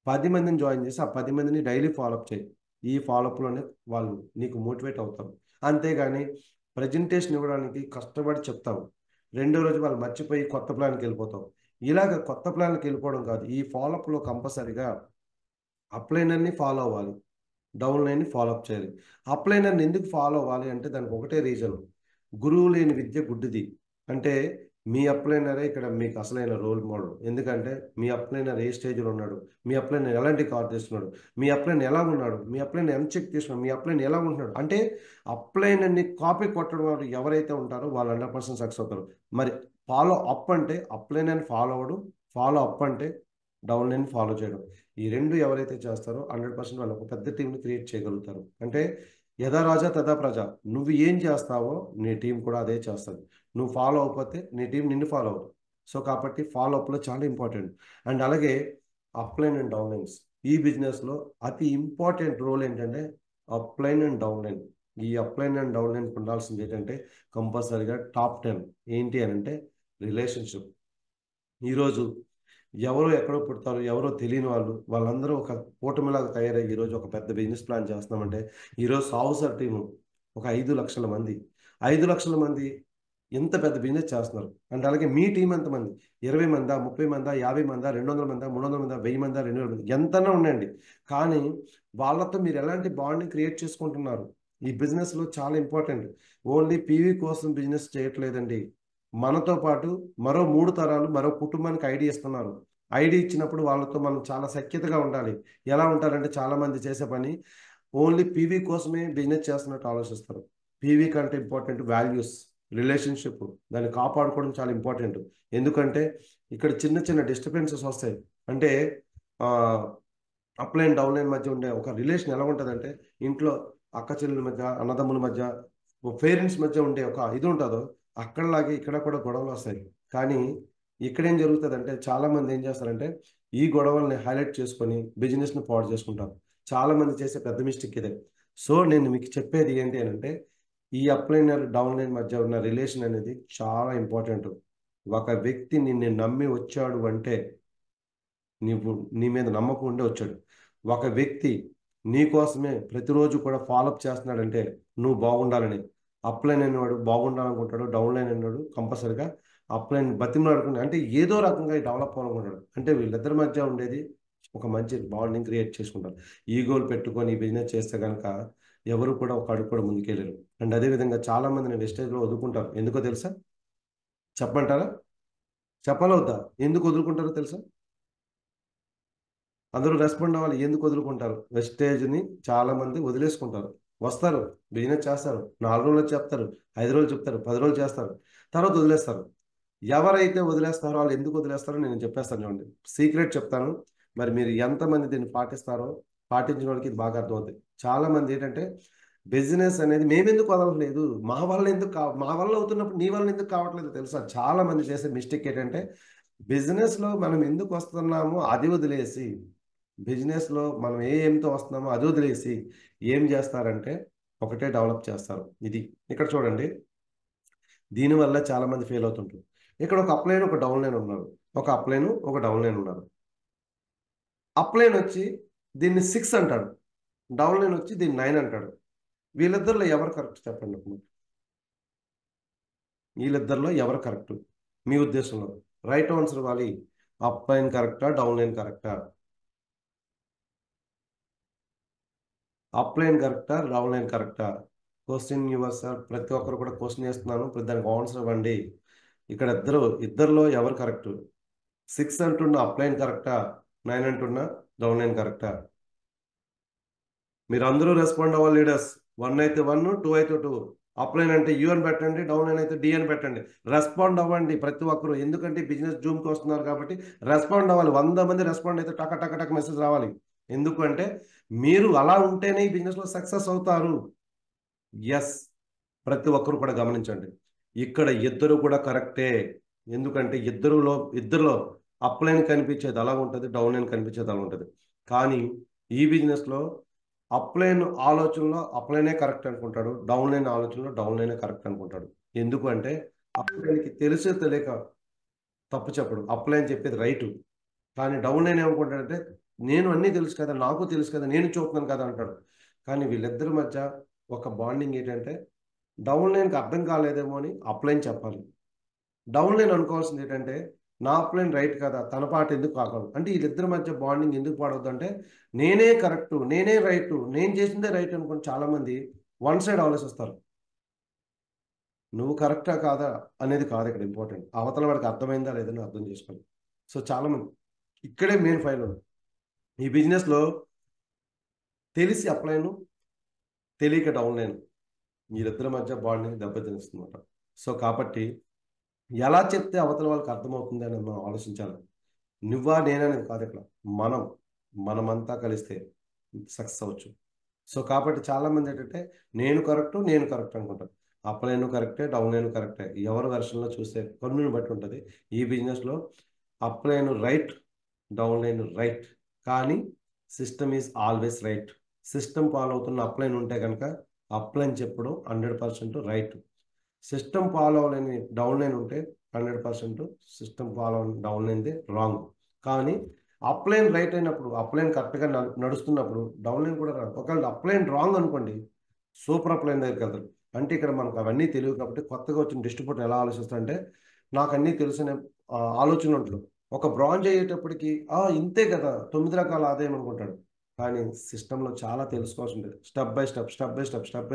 10 మందిని జాయిన్ చేసి ఆ 10 మందిని డైలీ ఫాలోఅప్ చేయి. ఈ ఫాలోఅప్లోనే వాళ్ళు నీకు మోటివేట్ అవుతారు. అంతేగాని ప్రజెంటేషన్ ఇవ్వడానికి కష్టపడి చెప్తావు, రెండో రోజు వాళ్ళు మర్చిపోయి కొత్త ప్లాన్కి వెళ్ళిపోతావు. ఇలాగ కొత్త ప్లాన్కి వెళ్ళిపోవడం కాదు, ఈ ఫాలోఅప్లో కంపల్సరిగా అప్లైనర్ని ఫాలో అవ్వాలి, డౌన్ లైన్ని ఫాలోఅప్ చేయాలి. అప్లైనర్ని ఎందుకు ఫాలో అవ్వాలి అంటే దానికి ఒకటే రీజన్, గురువు లేని విద్య గుడ్డిది. అంటే మీ అప్లైనరే ఇక్కడ మీకు అసలైన రోల్ మోడల్. ఎందుకంటే మీ అప్లైనర్ ఏ స్టేజ్లో ఉన్నాడు, మీ అప్లైనర్ ఎలాంటి కాల్ చేస్తున్నాడు, మీ అప్లైనర్ ఎలా ఉన్నాడు, మీ అప్లైనర్ ఎంత చెక్ చేస్తున్నాడు, మీ అప్లైనర్ ఎలా ఉంటున్నాడు. అంటే అప్లైనర్ని కాపీ కొట్టడం వారు ఎవరైతే ఉంటారో వాళ్ళు 100% సక్సెస్ అవుతారు. మరి ఫాలో అప్ అంటే అప్లైనర్ని ఫాలో అవ్వడం, ఫాలో అప్ అంటే డౌన్ లైన్ ఫాలో చేయడం. ఈ రెండు ఎవరైతే చేస్తారో 100% వాళ్ళు ఒక పెద్ద టీంని క్రియేట్ చేయగలుగుతారు. అంటే యథా రాజా తథా ప్రజ, నువ్వు ఏం చేస్తావో నీ టీం కూడా అదే చేస్తుంది. నువ్వు ఫాలో అవ్వకపోతే నీ టీం నిన్ను ఫాలో అవ్వదు. సో కాబట్టి ఫాలో అప్లో చాలా ఇంపార్టెంట్. అండ్ అలాగే అప్లైన్ అండ్ డౌన్ లైన్స్ ఈ బిజినెస్లో అతి ఇంపార్టెంట్ రోల్ ఏంటంటే అప్లైన్ అండ్ డౌన్ లైన్. ఈ అప్లైన్ అండ్ డౌన్ లైన్ ఉండాల్సింది ఏంటంటే కంపల్సరీగా టాప్ 10 ఏంటి అని అంటే రిలేషన్షిప్. ఈరోజు ఎవరో ఎక్కడో పుడతారు, ఎవరో తెలియని వాళ్ళందరూ ఒక కూటమిలాగా తయారయ్యి ఈరోజు ఒక పెద్ద బిజినెస్ ప్లాన్ చేస్తున్నామంటే ఈరోజు సావుసర్ టీము ఒక 5 లక్షల మంది, 5 లక్షల మంది ఎంత పెద్ద బిజినెస్ చేస్తున్నారు. అంటే అలాగే మీ టీం ఎంతమంది, 20 మందా, 30 మందా, 50 మందా, 200 మందా, 300 మందా, 1000 మందా, 2000 మంది, ఎంతనా ఉండండి. కానీ వాళ్ళతో మీరు ఎలాంటి బాండింగ్ క్రియేట్ చేసుకుంటున్నారు, ఈ బిజినెస్లో చాలా ఇంపార్టెంట్. ఓన్లీ పీవీ కోసం బిజినెస్ చేయట్లేదండి, మనతో పాటు మరో 3 తరాలు మరో కుటుంబానికి ఐడి ఇస్తున్నారు. ఐడి ఇచ్చినప్పుడు వాళ్ళతో మనం చాలా సఖ్యతగా ఉండాలి. ఎలా ఉంటారంటే చాలామంది చేసే పని ఓన్లీ పీవీ కోసమే బిజినెస్ చేస్తున్నట్టు ఆలోచిస్తారు. పీవీ కంటే ఇంపార్టెంట్ వాల్యూస్, రిలేషన్షిప్, దాన్ని కాపాడుకోవడం చాలా ఇంపార్టెంట్. ఎందుకంటే ఇక్కడ చిన్న చిన్న డిస్టర్బెన్సెస్ వస్తాయి. అంటే అప్లైన్ డౌన్ లైన్ మధ్య ఉండే ఒక రిలేషన్ ఎలా ఉంటుందంటే ఇంట్లో అక్క చెల్లెల మధ్య, అన్నదమ్ముల మధ్య, పేరెంట్స్ మధ్య ఉండే ఒక ఇది ఉంటుందో అక్కడలాగే ఇక్కడ కూడా గొడవలు వస్తాయి. కానీ ఇక్కడ ఏం జరుగుతుందంటే చాలామంది ఏం చేస్తారంటే ఈ గొడవల్ని హైలైట్ చేసుకొని బిజినెస్ని పాడు చేసుకుంటారు. చాలామంది చేసే పెద్ద మిస్టేక్ ఇదే. సో నేను మీకు చెప్పేది ఏంటి అని అంటే ఈ అప్లైనర్ డౌన్ లైన్ మధ్య ఉన్న రిలేషన్ అనేది చాలా ఇంపార్టెంట్. ఒక వ్యక్తి నిన్ను నమ్మి వచ్చాడు అంటే నీ మీద నమ్మకం ఉండే వచ్చాడు. ఒక వ్యక్తి నీ కోసమే ప్రతిరోజు కూడా ఫాలోఅప్ చేస్తున్నాడంటే నువ్వు బాగుండాలని. అప్లైన్ అనేవాడు బాగుండాలనుకుంటాడు, డౌన్ లైన్ అనేవాడు కంపల్సరిగా అప్లైన్ బతిమలాడుకుని అంటే ఏదో రకంగా డెవలప్ అవ్వాలనుకుంటాడు. అంటే వీళ్ళిద్దరి మధ్య ఉండేది ఒక మంచి బాండింగ్ క్రియేట్ చేసుకుంటారు. ఈగోలు పెట్టుకొని బిజినెస్ చేస్తే కనుక ఎవరు కూడా ఒక అడుగు కూడా ముందుకెళ్ళరు. అండ్ అదేవిధంగా చాలా మందిని వెస్టేజ్లో వదులుకుంటారు. ఎందుకో తెలుసా? చెప్పంటారా? చెప్పాలా వద్దా? ఎందుకు వదులుకుంటారో తెలుసా? అందరూ రెస్పాండ్ అవ్వాలి. ఎందుకు వదులుకుంటారు? వెస్టేజ్ని చాలా మంది వదిలేసుకుంటారు. వస్తారు, బిజినెస్ చేస్తారు, 4 రోజులు చెప్తారు, 5 రోజులు చెప్తారు, 10 రోజులు చేస్తారు, తర్వాత వదిలేస్తారు. ఎవరైతే వదిలేస్తారో వాళ్ళు ఎందుకు వదిలేస్తారో నేను చెప్పేస్తాను. చూడండి, సీక్రెట్ చెప్తాను. మరి మీరు ఎంతమంది దీన్ని పాటిస్తారో, పాటించిన వాళ్ళకి ఇది బాగా అర్థమవుతుంది. చాలా మంది ఏంటంటే బిజినెస్ అనేది మేమెందుకు వదలట్లేదు, మా వల్ల అవుతున్నప్పుడు నీ వల్ల ఎందుకు కావట్లేదు తెలుసా? చాలా మంది చేసే మిస్టేక్ ఏంటంటే బిజినెస్లో మనం ఎందుకు వస్తున్నామో అది వదిలేసి, బిజినెస్లో మనం ఏంతో వస్తున్నామో అది వదిలేసి ఏం చేస్తారంటే ఒకటే డెవలప్ చేస్తారు. ఇది ఇక్కడ చూడండి, దీనివల్ల చాలా మంది ఫెయిల్ అవుతుంటారు. ఇక్కడ ఒక అప్లైన్ ఒక డౌన్ లైన్ ఉన్నారు, ఒక అప్లైన్ ఒక డౌన్ లైన్ ఉన్నారు. అప్లైన్ వచ్చి దీన్ని 6 అంటాడు, డౌన్ లైన్ వచ్చి దీన్ని 9 అంటాడు. వీళ్ళిద్దరిలో ఎవరు కరెక్ట్ చెప్పండి? వీళ్ళిద్దరిలో ఎవరు కరెక్ట్ మీ ఉద్దేశంలో? రైట్ ఆన్సర్ ఇవ్వాలి. అప్లైన్ కరెక్టా, డౌన్ లైన్ కరెక్టా? అప్లైన్ కరెక్టా, డౌన్ లైన్ కరెక్టా? క్వశ్చన్ యువర్ సార్, ప్రతి ఒక్కరు కూడా క్వశ్చన్ చేస్తున్నాను, దానికి ఆన్సర్ ఇవ్వండి. ఇక్కడ ఇద్దరిలో ఎవరు కరెక్ట్? 6 అంటున్న అప్లైన్ కరెక్టా, 9 అంటున్న డౌన్ లైన్ కరెక్టా? మీరు అందరూ రెస్పాండ్ అవ్వాలి లీడర్స్. 1 అయితే 1, 2 అయితే 2. అప్లైన్ అంటే యూ అని పెట్టండి, డౌన్ లైన్ అయితే డి అని పెట్టండి. రెస్పాండ్ అవ్వండి ప్రతి ఒక్కరు, ఎందుకంటే బిజినెస్ జూమ్కి వస్తున్నారు కాబట్టి రెస్పాండ్ అవ్వాలి. 100 మంది రెస్పాండ్ అయితే టక టక టక మెసేజ్ రావాలి. ఎందుకు అంటే మీరు అలా ఉంటేనే ఈ బిజినెస్లో సక్సెస్ అవుతారు. ఎస్, ప్రతి ఒక్కరు కూడా గమనించండి, ఇక్కడ ఇద్దరు కూడా కరెక్టే. ఎందుకంటే ఇద్దరులో అప్లైన్ కనిపించేది అలా ఉంటుంది, డౌన్ లైన్ కనిపించేది అలా ఉంటుంది. కానీ ఈ బిజినెస్లో అప్లైన్ ఆలోచనలో అప్లైనే కరెక్ట్ అనుకుంటాడు, డౌన్ లైన్ ఆలోచనలో డౌన్ లైనే కరెక్ట్ అనుకుంటాడు. ఎందుకు అంటే అప్లైన్కి తెలిసే తెలియక తప్పు చెప్పడు. అప్లైన్ చెప్పేది రైటు, కానీ డౌన్ లైన్ ఏమనుకుంటాడంటే నేను అన్నీ తెలుసు కదా, నాకు తెలుసు కదా, నేను చూస్తున్నాను కదా అంటాడు. కానీ వీళ్ళిద్దరి మధ్య ఒక బాండింగ్ ఏంటంటే డౌన్ లైన్కి అర్థం కాలేదేమో అని అప్లైన్ చెప్పాలి. డౌన్ లైన్ అనుకోవాల్సింది ఏంటంటే నా అప్లైన్ రైట్ కదా, తన పాట ఎందుకు కాకూడదు అంటే వీళ్ళిద్దరి మధ్య బాండింగ్ ఎందుకు పాడవద్దు అంటే నేనే కరెక్ట్, నేనే రైట్, నేను చేసిందే రైట్ అనుకుని చాలామంది వన్ సైడ్ ఆలోచిస్తారు. నువ్వు కరెక్టా కాదా అనేది కాదు ఇక్కడ ఇంపార్టెంట్, అవతల వాడికి అర్థమైందా లేదని అర్థం చేసుకోవాలి. సో చాలామంది ఇక్కడే మెయిన్ ఫైల్ ఉంది. ఈ బిజినెస్లో తెలిసి అప్లైన్, తెలియక డౌన్ లైన్, వీళ్ళిద్దరి మధ్య బాండింగ్ దెబ్బతినిస్తుందన్నమాట. సో కాబట్టి ఎలా చెప్తే అవతల వాళ్ళకి అర్థమవుతుంది అని మనం ఆలోచించాలి. నువ్వా నేననేది కాదు, ఇక్కడ మనమంతా కలిస్తే సక్సెస్ అవ్వచ్చు. సో కాబట్టి చాలామంది ఏంటంటే నేను కరెక్ట్ అనుకుంటారు. అప్ లైన్ కరెక్టే, డౌన్ లైన్ కరెక్టే, ఎవరి వెర్షన్లో చూస్తే కొన్నిని బట్టి ఉంటుంది. ఈ బిజినెస్లో up line right, down line right, కానీ system is always right. System follow అవుతున్న అప్ లైన్ ఉంటే కనుక అప్ లైన్ చెప్పడం 100% రైట్. సిస్టమ్ ఫాలో అవ్వలేని డౌన్ లైన్ ఉంటే 100% సిస్టమ్ ఫాలో డౌన్ లైన్దే రాంగ్. కానీ అప్లైన్ రైట్ అయినప్పుడు, అప్లైన్ కరెక్ట్గా నడుస్తున్నప్పుడు డౌన్ లైన్ కూడా రాంగ్. ఒకవేళ అప్లైన్ రాంగ్ అనుకోండి, సూపర్ అప్లైన్ దగ్గరికి వెళ్తారు. అంటే ఇక్కడ మనకు అవన్నీ తెలియదు కాబట్టి కొత్తగా వచ్చిన డిస్ట్రిబ్యూటర్ ఎలా ఆలోచిస్తారంటే నాకు అన్నీ తెలిసిన ఆలోచన ఉంటుంది. ఒక బ్రాంజ్ అయ్యేటప్పటికి ఇంతే కదా 9 రకాల ఆదాయం అనుకుంటాడు. కానీ సిస్టంలో చాలా తెలుసుకోవాల్సి ఉంటుంది. స్టెప్ బై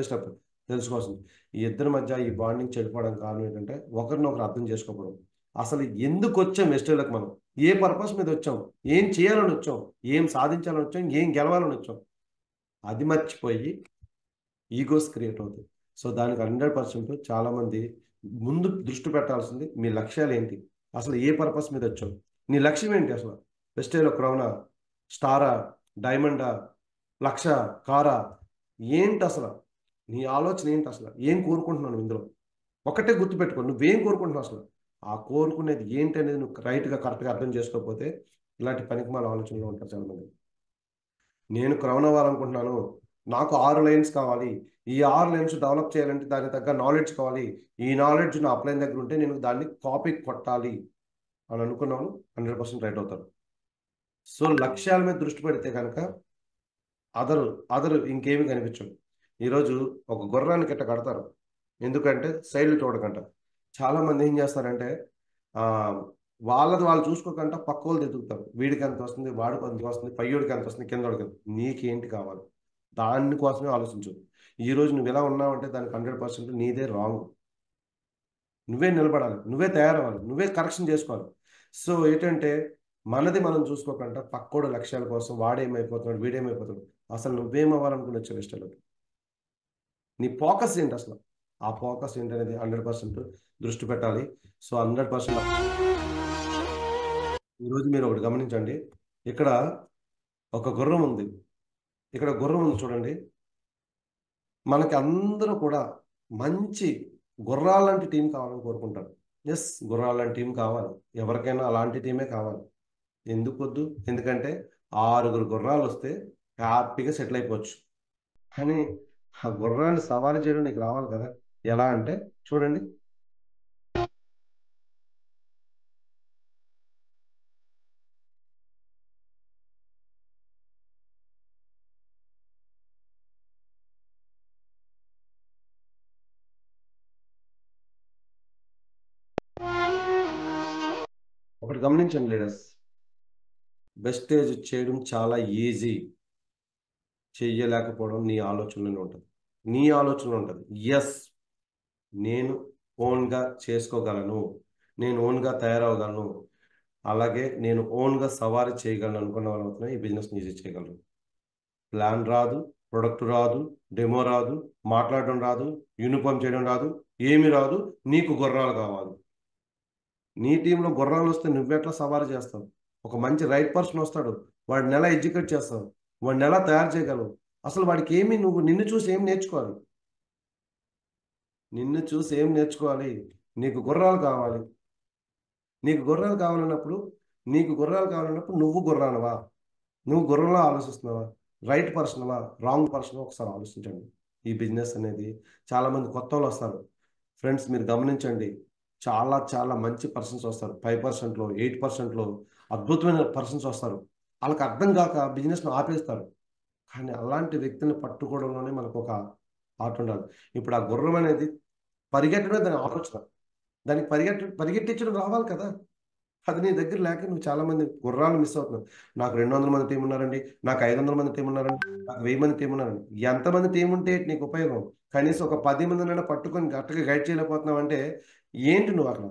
స్టెప్ తెలుసుకోవాల్సింది. ఈ ఇద్దరి మధ్య ఈ బాండింగ్ చెడిపోవడం కారణం ఏంటంటే ఒకరినొకరు అర్థం చేసుకోవడం. అసలు ఎందుకు వచ్చాం ఎస్టేలకు, మనం ఏ పర్పస్ మీద వచ్చాం, ఏం చేయాలని వచ్చాం, ఏం సాధించాలని వచ్చాం, ఏం గెలవాలని వచ్చాం, అది మర్చిపోయి ఈగోస్ క్రియేట్ అవుతాయి. సో దానికి 100% చాలామంది ముందు దృష్టి పెట్టాల్సింది మీ లక్ష్యాలు ఏంటి, అసలు ఏ పర్పస్ మీద వచ్చాం, నీ లక్ష్యం ఏంటి, అసలు వెస్టేలో క్రౌనా, స్టారా, డైమండా, లక్ష, కారా, ఏంటి అసలు నీ ఆలోచన ఏంటి, అసలు ఏం కోరుకుంటున్నాను ఇందులో ఒకటే గుర్తుపెట్టుకో. నువ్వేం కోరుకుంటున్నావు, అసలు ఆ కోరుకునేది ఏంటి అనేది నువ్వు రైట్గా కరెక్ట్గా అర్థం చేసుకోకపోతే ఇలాంటి పనికిమాల ఆలోచనలో ఉంటారు చాలామంది. నేను క్రౌన్ అవ్వాలనుకుంటున్నాను, నాకు 6 లైన్స్ కావాలి, ఈ 6 లైన్స్ డెవలప్ చేయాలంటే దానికి తగ్గ నాలెడ్జ్ కావాలి, ఈ నాలెడ్జ్ నా అప్లైన్ దగ్గర ఉంటే నేను దాన్ని కాపీ కొట్టాలి అని అనుకున్నాను, 100% రైట్ అవుతారు. సో లక్ష్యాల మీద దృష్టి పెడితే కనుక అదరు ఇంకేమి కనిపించవు. ఈరోజు ఒక గుర్రానికి ఇట్ట కడతారు, ఎందుకంటే సైడ్లు చూడకంట. చాలామంది ఏం చేస్తారంటే వాళ్ళది వాళ్ళు చూసుకోకుండా పక్క వాళ్ళు ఎదుగుతారు. వీడికి ఎంత వస్తుంది, వాడికి ఎంత వస్తుంది, పయ్యోడికి ఎంత వస్తుంది, కిందోడికి ఎంత, నీకేంటి కావాలి దానికోసమే ఆలోచించు. ఈరోజు నువ్వు ఎలా ఉన్నావంటే దానికి 100% నీదే రాంగ్. నువ్వే నిలబడాలి, నువ్వే తయారవ్వాలి, నువ్వే కరెక్షన్ చేసుకోవాలి. సో ఏంటంటే మనది మనం చూసుకోకుండా పక్కోడు లక్ష్యాల కోసం వాడేమైపోతున్నాడు, వీడేమైపోతున్నాడు, అసలు నువ్వేమవ్వాలనుకుని వచ్చే ఇష్టాలు, నీ ఫోకస్ ఏంటి, అసలు ఆ ఫోకస్ ఏంటి అనేది 100% దృష్టి పెట్టాలి. సో 100% ఈరోజు మీరు ఒకటి గమనించండి, ఇక్కడ ఒక గుర్రం ఉంది, ఇక్కడ గుర్రం ఉంది చూడండి. మనకి అందరూ కూడా మంచి గుర్రాలంటి టీం కావాలని కోరుకుంటారు. ఎస్, గుర్రాలంటి టీం కావాలి, ఎవరికైనా అలాంటి టీమే కావాలి. ఎందుకు వద్దు, ఎందుకంటే 6 గుర్రాలు వస్తే హ్యాపీగా సెటిల్ అయిపోవచ్చు. కానీ ఆ గుర్రాన్ని సవారీ చేయడం నీకు రావాలి కదా. ఎలా అంటే చూడండి, ఒకటి గమనించండి లీడర్స్, వెస్టేజ్ చేయడం చాలా ఈజీ, చెయ్యలేకపోవడం నీ ఆలోచనలోనే ఉంటుంది. నీ ఆలోచనలో ఉంటుంది, ఎస్ నేను ఓన్గా చేసుకోగలను, నేను ఓన్గా తయారవగలను, అలాగే నేను ఓన్గా సవారీ చేయగలను అనుకున్న వాళ్ళు మాత్రమే ఈ బిజినెస్ని ఈజీ చేయగలరు. ప్లాన్ రాదు, ప్రొడక్ట్ రాదు, డెమో రాదు, మాట్లాడడం రాదు, యూనిఫామ్ చేయడం రాదు, ఏమి రాదు, నీకు గుర్రాలు కావాలి. నీ టీంలో గుర్రాలు వస్తే నువ్వెట్లా సవారీ చేస్తావు? ఒక మంచి రైట్ పర్సన్ వస్తాడు, వాడిని ఎలా ఎడ్యుకేట్ చేస్తావు, వాడిని ఎలా తయారు చేయగలవు, అసలు వాడికి ఏమి, నువ్వు నిన్ను చూసి ఏం నేర్చుకోవాలి, నిన్ను చూసి ఏం నేర్చుకోవాలి, నీకు గుర్రాలు కావాలి. నీకు గుర్రాలు కావాలన్నప్పుడు నువ్వు గుర్రానవా, నువ్వు గుర్రంలో ఆలోచిస్తున్నావా, రైట్ పర్సనలా రాంగ్ పర్సన్ ఒకసారి ఆలోచించండి. ఈ బిజినెస్ అనేది చాలామంది కొత్త వాళ్ళు వస్తారు. ఫ్రెండ్స్ మీరు గమనించండి, చాలా చాలా మంచి పర్సన్స్ వస్తారు. 5%లో 8%లో అద్భుతమైన పర్సన్స్ వస్తారు. వాళ్ళకి అర్థం కాక బిజినెస్ను ఆపేస్తారు. కానీ అలాంటి వ్యక్తిని పట్టుకోవడంలోనే మనకు ఒక ఆట ఉండాలి. ఇప్పుడు ఆ గుర్రం అనేది పరిగెట్టడమే దాని ఆలోచన. దానికి పరిగెట్టించడం రావాలి కదా. అది నీ దగ్గర లేక నువ్వు చాలా మంది గుర్రాలు మిస్ అవుతున్నావు. నాకు 200 మంది టీం ఉన్నారండి, నాకు 500 మంది టీం ఉన్నారండి, నాకు 1000 మంది టీం ఉన్నారండి. ఎంతమంది టీం ఉంటే నీకు ఉపయోగం? కనీసం ఒక 10 మందినైనా పట్టుకొని గట్టగా గైడ్ చేయలేకపోతున్నావు అంటే ఏంటి నువ్వు అక్కడ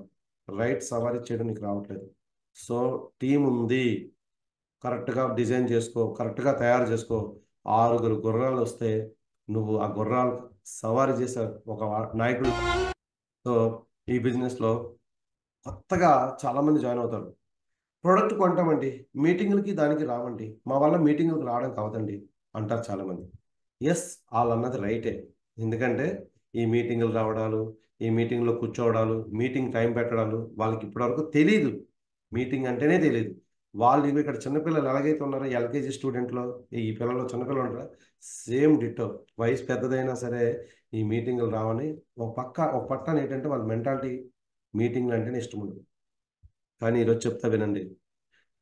రైట్ సవారీ చేయడం నీకు రావట్లేదు. సో టీం ఉంది, కరెక్ట్గా డిజైన్ చేసుకో, కరెక్ట్గా తయారు చేసుకో. 6 గుర్రాలు వస్తే నువ్వు ఆ గుర్రాలు సవారీ చేసే ఒక నాయకుడు. సో ఈ బిజినెస్లో కొత్తగా చాలామంది జాయిన్ అవుతారు. ప్రోడక్ట్ కొంటామండి, మీటింగులకి దానికి రావండి, మా వల్ల మీటింగులకు రావడం కావదండి అంటారు చాలామంది. ఎస్, వాళ్ళు అన్నది రైటే. ఎందుకంటే ఈ మీటింగులు రావడాలు, ఈ మీటింగ్లో కూర్చోవడాలు, మీటింగ్ టైం పెట్టడాలు వాళ్ళకి ఇప్పటివరకు తెలియదు. మీటింగ్ అంటేనే తెలియదు. వాళ్ళు ఇవి ఇక్కడ చిన్నపిల్లలు ఎలాగైతే ఉన్నారో ఎల్కేజీ స్టూడెంట్లో ఈ పిల్లలు చిన్నపిల్లలు ఉంటారో సేమ్ డిట్టో. వయసు పెద్దదైనా సరే ఈ మీటింగులు రావని ఒక పక్కన ఏంటంటే వాళ్ళ మెంటాలిటీ మీటింగ్లు అంటేనే ఇష్టం ఉండదు. కానీ ఈరోజు చెప్తా వినండి,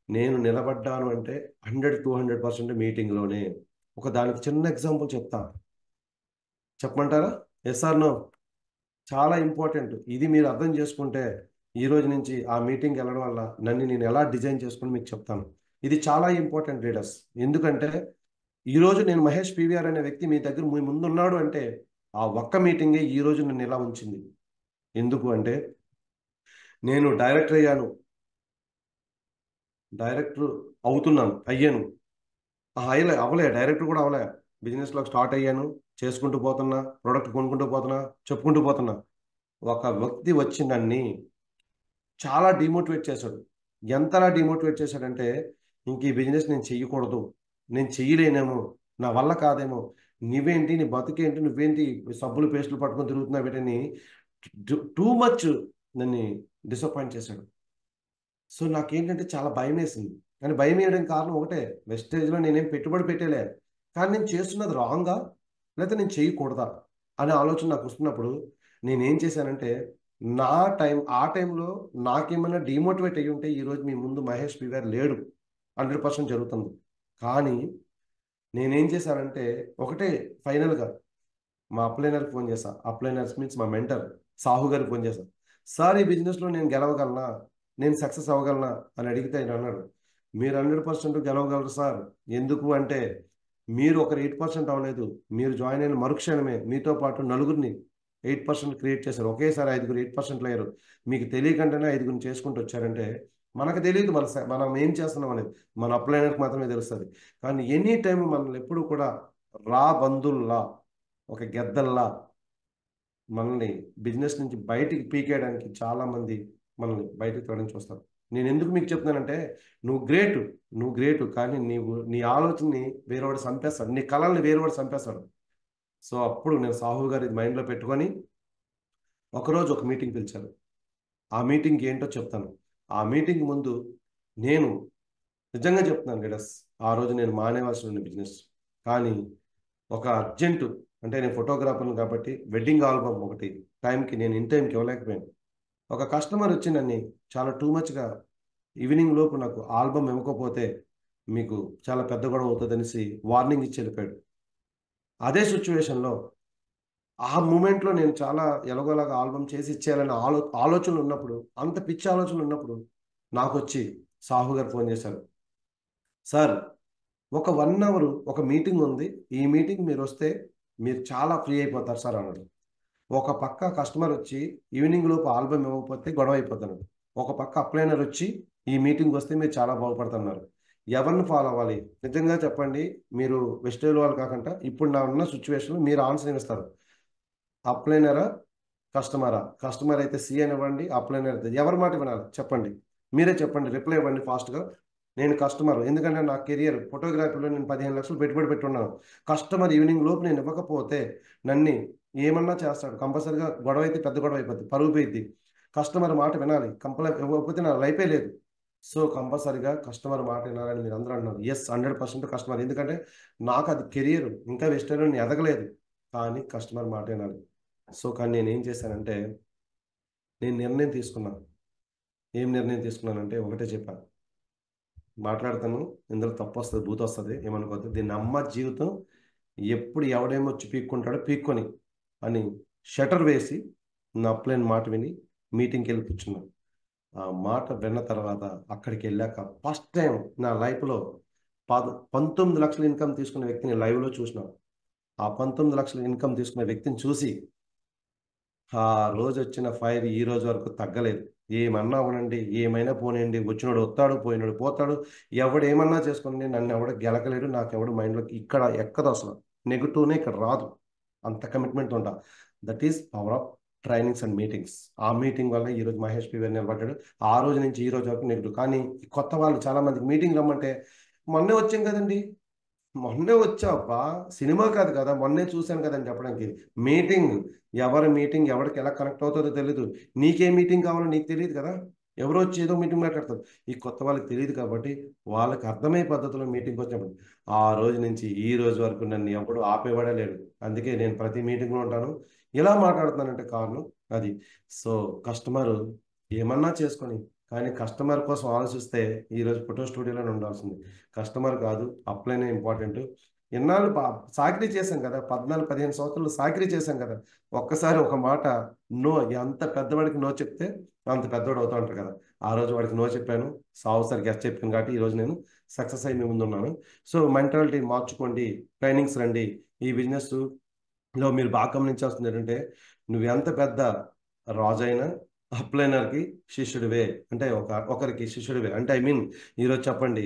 నేను నిలబడ్డాను అంటే 100-200% మీటింగ్లోనే. ఒక దానికి చిన్న ఎగ్జాంపుల్ చెప్తా, చెప్పమంటారా? Yes or no? చాలా ఇంపార్టెంట్ ఇది. మీరు అర్థం చేసుకుంటే ఈ రోజు నుంచి ఆ మీటింగ్కి వెళ్ళడం వల్ల నన్ను నేను ఎలా డిజైన్ చేసుకుని మీకు చెప్తాను. ఇది చాలా ఇంపార్టెంట్ లీడర్స్. ఎందుకంటే ఈరోజు నేను మహేష్ పీవీఆర్ అనే వ్యక్తి మీ దగ్గర మీ ముందు ఉన్నాడు అంటే ఆ ఒక్క మీటింగే ఈరోజు నన్ను ఇలా ఉంచింది. ఎందుకు అంటే నేను డైరెక్టర్ అయ్యాను, డైరెక్టర్ అయ్యాను, అవలే డైరెక్టర్ కూడా అవలే. బిజినెస్లో స్టార్ట్ అయ్యాను, చేసుకుంటూ పోతున్నా, ప్రోడక్ట్ కొనుక్కుంటూ పోతున్నా, చెప్పుకుంటూ పోతున్నా. ఒక వ్యక్తి వచ్చి నన్ను చాలా డిమోటివేట్ చేశాడు. ఎంతలా డిమోటివేట్ చేశాడంటే ఇంక ఈ బిజినెస్ నేను చెయ్యకూడదు, నేను చెయ్యలేనేమో, నా వల్ల కాదేమో, నువ్వేంటి, నీ బతుకేంటి, నువ్వేంటి సబ్బులు పేస్టులు పట్టుకొని తిరుగుతున్నావు వీటిని టూ మచ్ నన్ను డిసప్పాయింట్ చేశాడు. సో నాకేంటంటే చాలా భయం వేసింది. కానీ భయం వేయడానికి కారణం ఒకటే, వెస్టేజ్లో నేనేం పెట్టుబడి పెట్టలే, కానీ నేను చేస్తున్నది రాంగా లేకపోతే నేను చేయకూడదా అనే ఆలోచన నాకు వస్తున్నప్పుడు నేనేం చేశానంటే ఆ టైంలో నాకేమైనా డిమోటివేట్ అయ్యి ఉంటే ఈరోజు మీ ముందు మహేష్ పీవీఆర్ లేడు, 100% జరుగుతుంది. కానీ నేనేం చేశానంటే ఒకటే ఫైనల్గా మా అప్లైనర్కి ఫోన్ చేశా. అప్లైనర్స్ మీన్స్ మా మెంటర్ సాహు గారికి ఫోన్ చేశా. సార్ ఈ బిజినెస్లో నేను గెలవగలనా, నేను సక్సెస్ అవ్వగలనా అని అడిగితే ఆయన అన్నాడు, మీరు 100% గెలవగలరు సార్. ఎందుకు అంటే మీరు ఒక 8% అవ్వలేదు, మీరు జాయిన్ అయిన మరుక్షణమే మీతో పాటు నలుగురిని 8% క్రియేట్ చేశారు. ఒకేసారి 5 8% అయ్యారు. మీకు తెలియకుండానే 5 చేసుకుంటూ వచ్చారంటే మనకు తెలియదు మనం ఏం చేస్తున్నాం అనేది, మన అప్లైనర్కి మాత్రమే తెలుస్తుంది. కానీ ఎనీ టైం మనల్ని ఎప్పుడు కూడా రా బంధుల్లా, ఒక గెద్దల్లా మనల్ని బిజినెస్ నుంచి బయటికి పీకేయడానికి చాలామంది మనల్ని బయటకు తోడని చూస్తారు. నేను ఎందుకు మీకు చెప్తున్నానంటే నువ్వు గ్రేటు కానీ నీ ఆలోచనని వేరేవాడు చంపేస్తాడు, నీ కళల్ని వేరేవాడు చంపేస్తాడు. సో అప్పుడు నేను సాహు గారి మైండ్లో పెట్టుకొని ఒకరోజు ఒక మీటింగ్ పిలిచాను. ఆ మీటింగ్ ఏంటో చెప్తాను. ఆ మీటింగ్ ముందు నేను నిజంగా చెప్తున్నాను లీడర్స్, ఆ రోజు నేను మానేవాల్సి ఉన్న బిజినెస్, కానీ ఒక అర్జెంటు అంటే నేను ఫోటోగ్రాఫర్ని కాబట్టి వెడ్డింగ్ ఆల్బమ్ ఒకటి టైంకి నేను ఇన్ టైంకి ఇవ్వలేకపోయాను. ఒక కస్టమర్ వచ్చి నన్ను చాలా టూ మచ్గా ఈవినింగ్ లోపు నాకు ఆల్బమ్ ఇవ్వకపోతే మీకు చాలా పెద్ద గొడవ అవుతుంది అనేసి వార్నింగ్ ఇచ్చి వెళ్ళిపోయాడు. అదే సిచ్యువేషన్లో ఆ మూమెంట్లో నేను చాలా ఎలాగోలాగా ఆల్బమ్ చేసి ఇచ్చేయాలనే ఆలోచనలు ఉన్నప్పుడు, అంత పిచ్చి ఆలోచనలు ఉన్నప్పుడు నాకు వచ్చి సాహు గారు ఫోన్ చేశారు, సార్ ఒక 1 అవర్ ఒక మీటింగ్ ఉంది, ఈ మీటింగ్ మీరు వస్తే మీరు చాలా ఫ్రీ అయిపోతారు సార్ అన్నాడు. ఒక పక్క కస్టమర్ వచ్చి ఈవినింగ్ లోపు ఆల్బమ్ ఇవ్వకపోతే గొడవ అయిపోతున్నాడు, ఒక పక్క అప్లైనర్ వచ్చి ఈ మీటింగ్ వస్తే మీరు చాలా బాగుపడుతున్నారు. ఎవరిని ఫాలో అవ్వాలి? నిజంగా చెప్పండి, మీరు వెస్టేజ్ వాళ్ళు కాకుండా ఇప్పుడు నా ఉన్న సిచ్యువేషన్లో మీరు ఆన్సర్ ఇస్తారు. అప్లైనరా కస్టమరా? కస్టమర్ అయితే సి అని ఇవ్వండి, అప్లైనర్ అయితే ఎవరి మాట వినాలి చెప్పండి, మీరే చెప్పండి, రిప్లై ఇవ్వండి ఫాస్ట్గా. నేను కస్టమర్, ఎందుకంటే నా కెరియర్ ఫోటోగ్రఫీలో నేను 15 లక్షలు పెట్టుబడి పెట్టున్నాను. కస్టమర్ ఈవినింగ్ లోపు నేను ఇవ్వకపోతే నన్ను ఏమన్నా చేస్తాడు, కంపల్సరీగా గొడవ అయితే పెద్ద గొడవ అయిపోద్ది, పరుగు పోయిద్ది. కస్టమర్ మాట వినాలి, ఇవ్వకపోతే నా లైఫే లేదు. సో కంపల్సరీగా కస్టమర్ మాట వినాలని మీరు అందరూ అన్నారు. Yes 100% customer. ఎందుకంటే నాకు అది కెరియర్, ఇంకా వెస్టర్న్ నేను ఎదగలేదు, కానీ కస్టమర్ మాట వినాలి. సో కానీ నేను ఏం చేశానంటే నేను నిర్ణయం తీసుకున్నాను. ఏం నిర్ణయం తీసుకున్నానంటే ఒకటే చెప్పాను, మాట్లాడతాను, ఇందులో తప్పు వస్తుంది, బూత్ వస్తుంది, ఏమనుకోవద్దు. దీన్ని అమ్మ జీవితం ఎప్పుడు ఎవడేమో వచ్చి పీక్కుంటాడో పీక్కొని అని షటర్ వేసి నా అప్లైన్ మాట విని మీటింగ్కి వెళ్ళి కూర్చున్నాను. ఆ మాట విన్న తర్వాత అక్కడికి వెళ్ళాక ఫస్ట్ టైం నా లైఫ్లో 19 లక్షల ఇన్కమ్ తీసుకునే వ్యక్తిని లైవ్లో చూసినాను. ఆ 19 లక్షల ఇన్కమ్ తీసుకునే వ్యక్తిని చూసి ఆ రోజు వచ్చిన ఫైర్ ఈ రోజు వరకు తగ్గలేదు. ఏమన్నా అవనండి, ఏమైనా పోనండి, వచ్చినోడు వస్తాడు, పోయినాడు పోతాడు, ఎవడు ఏమన్నా చేసుకోండి, నన్ను ఎవడు గెలకలేడు, నాకు ఎవడు మైండ్లోకి ఇక్కడ ఎక్కదు, అసలు నెగిటివ్నే ఇక్కడ రాదు. అంత కమిట్మెంట్ ఉంటా. That is power of trainings and meetings. ఆ మీటింగ్ వల్ల ఈరోజు మహేష్ పివి నిలబడ్డాడు. ఆ రోజు నుంచి ఈ రోజు వరకు నెగిటివ్. కానీ కొత్త వాళ్ళు చాలా మందికి మీటింగ్ రమ్మంటే మొన్నే వచ్చాం కదండి, మొన్నే వచ్చావబ్బా, సినిమా కాదు కదా, మొన్నే చూశాను కదని చెప్పడానికి. మీటింగ్, ఎవరి మీటింగ్ ఎవరికి ఎలా కనెక్ట్ అవుతుందో తెలియదు. నీకే మీటింగ్ కావాలో నీకు తెలియదు కదా, ఎవరో వచ్చి ఏదో మీటింగ్ మాట్లాడతారు. ఈ కొత్త వాళ్ళకి తెలియదు కాబట్టి వాళ్ళకి అర్థమయ్యే పద్ధతిలో మీటింగ్కి వచ్చినప్పుడు ఆ రోజు నుంచి ఈ రోజు వరకు నన్ను ఎవడు ఆపేవాడే లేడు. అందుకే నేను ప్రతి మీటింగ్లో ఉంటాను. ఇలా మాట్లాడుతున్నానంటే కారణం అది. సో కస్టమర్ ఏమన్నా చేసుకొని, కానీ కస్టమర్ కోసం ఆలోచిస్తే ఈరోజు ఫోటో స్టూడియోలోనే ఉండాల్సింది. కస్టమర్ కాదు, అప్లైనే ఇంపార్టెంట్. ఎన్నాళ్ళు సాకిరీ చేశాం కదా, 14-15 సంవత్సరాలు సాకిరీ చేశాం కదా. ఒక్కసారి ఒక మాట నో, ఎంత పెద్దవాడికి నో చెప్తే అంత పెద్దవాడు అవుతా ఉంటారు కదా. ఆ రోజు వాడికి నో చెప్పాను, సావుసరికి ఎస్ చెప్పాను కాబట్టి ఈరోజు నేను సక్సెస్ అయి మీ ముందున్నాను. సో మెంటాలిటీ మార్చుకోండి, ట్రైనింగ్స్ రండి. ఈ బిజినెస్లో మీరు బాగా గమనించాల్సింది ఏంటంటే, నువ్వు ఎంత పెద్ద రాజైనా అప్లైనర్కి శిష్యుడివే. అంటే ఒకరికి శిష్యుడివే అంటే ఐ మీన్ ఈరోజు చెప్పండి,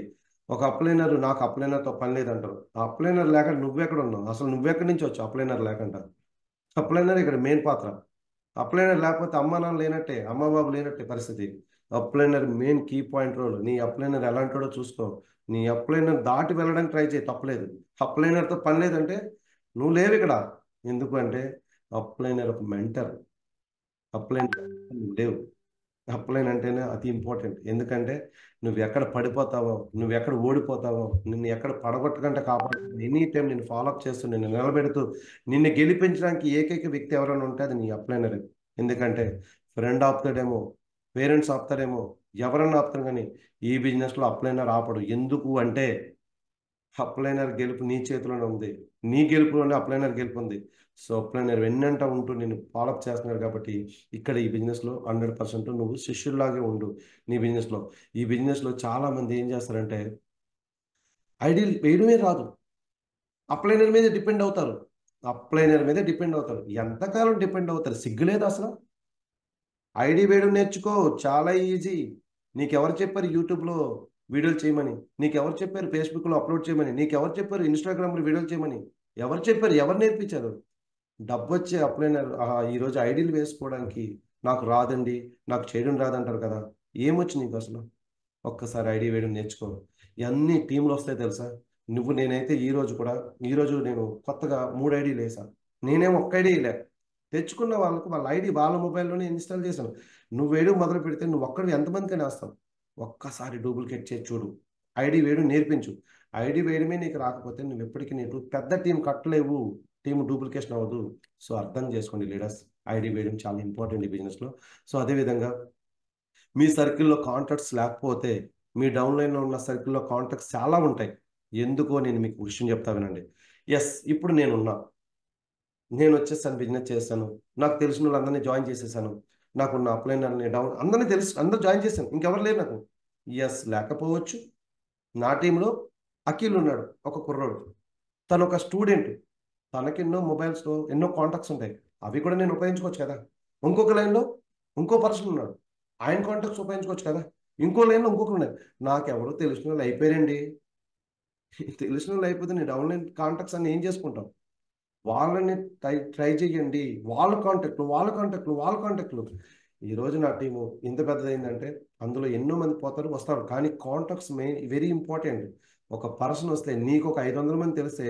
ఒక అప్లైనర్ నాకు అప్లైనర్తో పని లేదంటారు. ఆ అప్లైనర్ లేకుండా నువ్వెక్కడ ఉన్నావు, అసలు నువ్వెక్కడి నుంచి వచ్చావు అప్లైనర్ లేకుండా? అప్లైనర్ ఇక్కడ మెయిన్ పాత్ర. అప్లైనర్ లేకపోతే అమ్మ నాన్న లేనట్టే, అమ్మ బాబు లేనట్టే పరిస్థితి. అప్లైనర్ మెయిన్ కీ పాయింట్ రోల్. నీ అప్లైనర్ ఎలాంటివాడో చూసుకో. నీ అప్లైనర్ దాటి వెళ్ళడానికి ట్రై చేయి, తప్పలేదు. అప్లైనర్తో పని లేదంటే నువ్వు లేవు ఇక్కడ. ఎందుకు అంటే అప్లైనర్ ఒక మెంటర్, అప్లైన్ లేవు. అప్లైన్ అంటేనే అతి ఇంపార్టెంట్. ఎందుకంటే నువ్వు ఎక్కడ పడిపోతావో, నువ్వు ఎక్కడ ఓడిపోతావో, నిన్ను ఎక్కడ పడగొట్టకుండా కాపాడు, ఎనీ టైం నేను ఫాలోఅప్ చేస్తూ, నిన్ను నిలబెడుతూ, నిన్ను గెలిపించడానికి ఏకైక వ్యక్తి ఎవరైనా ఉంటే అది నీ అప్లైనర్. ఎందుకంటే ఫ్రెండ్ ఆపుతాడేమో, పేరెంట్స్ ఆపుతాడేమో, ఎవరన్నా ఆపుతారు, కానీ ఈ బిజినెస్లో అప్లైనర్ ఆపడు. ఎందుకు అంటే అప్లైనర్ గెలుపు నీ చేతిలోనే ఉంది, నీ గెలుపులోనే అప్లైనర్ గెలుపు ఉంది. సో అప్లైనర్ వెన్నంట ఉంటూ నేను ఫాలోఅప్ చేస్తున్నాడు కాబట్టి ఇక్కడ ఈ బిజినెస్లో 100% నువ్వు శిష్యుల్లాగే ఉండు. నీ బిజినెస్లో, ఈ బిజినెస్లో చాలామంది ఏం చేస్తారంటే ఐడియల్ వేయడమే రాదు, అప్లైనర్ మీద డిపెండ్ అవుతారు. అప్లైనర్ మీద డిపెండ్ అవుతారు. ఎంతకాలం డిపెండ్ అవుతారు? సిగ్గులేదు అసలు? ఐడి వేయడం నేర్చుకో, చాలా ఈజీ. నీకెవరు చెప్పారు యూట్యూబ్లో వీడియోలు చేయమని? నీకెవరు చెప్పారు ఫేస్బుక్లో అప్లోడ్ చేయమని? నీకెవరు చెప్పారు ఇన్స్టాగ్రామ్లో వీడియోలు చేయమని? ఎవరు చెప్పారు? ఎవరు నేర్పించారు? డబ్బు వచ్చే అప్లైనర్ ఈరోజు ఐడీలు వేసుకోవడానికి నాకు రాదండి, నాకు చేయడం రాదంటారు కదా. ఏమొచ్చు నీకు అసలు? ఒక్కసారి ఐడి వేయడం నేర్చుకో. ఎన్ని టీంలు వస్తాయి తెలుసా? నేనైతే ఈరోజు నేను కొత్తగా 3 ఐడీలు వేసాను. నేనేం ఒక్క ఐడి లే, తెచ్చుకున్న వాళ్ళకు వాళ్ళ ఐడి వాళ్ళ మొబైల్లోనే ఇన్స్టాల్ చేశాను. నువ్వు వేయడం మొదలు పెడితే నువ్వు ఒక్కడు ఎంతమందికైనా వేస్తావు. ఒక్కసారి డూప్లికేట్ చేసి చూడు, ఐడి వేయడం నేర్పించు. ఐడి వేయడమే నీకు రాకపోతే నువ్వు ఎప్పటికీ నీకు పెద్ద టీం కట్టలేవు, టీం డూప్లికేషన్ అవ్వదు. సో అర్థం చేసుకోండి లీడర్స్, ఐడి వేయడం చాలా ఇంపార్టెంట్ ఈ బిజినెస్లో. సో అదేవిధంగా మీ సర్కిల్లో కాంటాక్ట్స్ లేకపోతే మీ డౌన్లైన్లో ఉన్న సర్కిల్లో కాంటాక్ట్స్ చాలా ఉంటాయి. ఎందుకో నేను మీకు విషయం చెప్తా వినండి. ఎస్, ఇప్పుడు నేను వచ్చేసాను, బిజినెస్ చేస్తాను, నాకు తెలిసిన వాళ్ళందరినీ జాయిన్ చేసేసాను, నాకున్న అప్లైనర్ని అందరినీ తెలుసు, అందరూ జాయిన్ చేశాను, ఇంకెవరు లేరు నాకు. ఎస్, లేకపోవచ్చు. నా టీంలో అఖిల్ ఉన్నాడు, ఒక కుర్రోడు, తను ఒక స్టూడెంట్, తనకి ఎన్నో మొబైల్స్లో ఎన్నో కాంటాక్ట్స్ ఉంటాయి, అవి కూడా నేను ఉపయోగించుకోవచ్చు కదా. ఇంకొక లైన్లో ఇంకో పర్సన్ ఉన్నాడు, ఆయన కాంటాక్ట్స్ ఉపయోగించుకోవచ్చు కదా. ఇంకో లైన్లో ఇంకొకరు ఉన్నారు. నాకెవరు తెలిసిన వాళ్ళు అయిపోయారండి. తెలిసిన వాళ్ళు అయిపోతే నేను డౌన్లైన్ కాంటాక్ట్స్ అన్ని ఏం చేసుకుంటాం? వాళ్ళని ట్రై చేయండి, వాళ్ళ కాంటాక్ట్లు. ఈరోజు నా టీము ఇంత పెద్దదైందంటే అందులో ఎన్నో మంది పోతారు, వస్తారు, కానీ కాంటాక్ట్స్ వెరీ ఇంపార్టెంట్. ఒక పర్సన్ వస్తే నీకు ఒక 500 మంది తెలిస్తే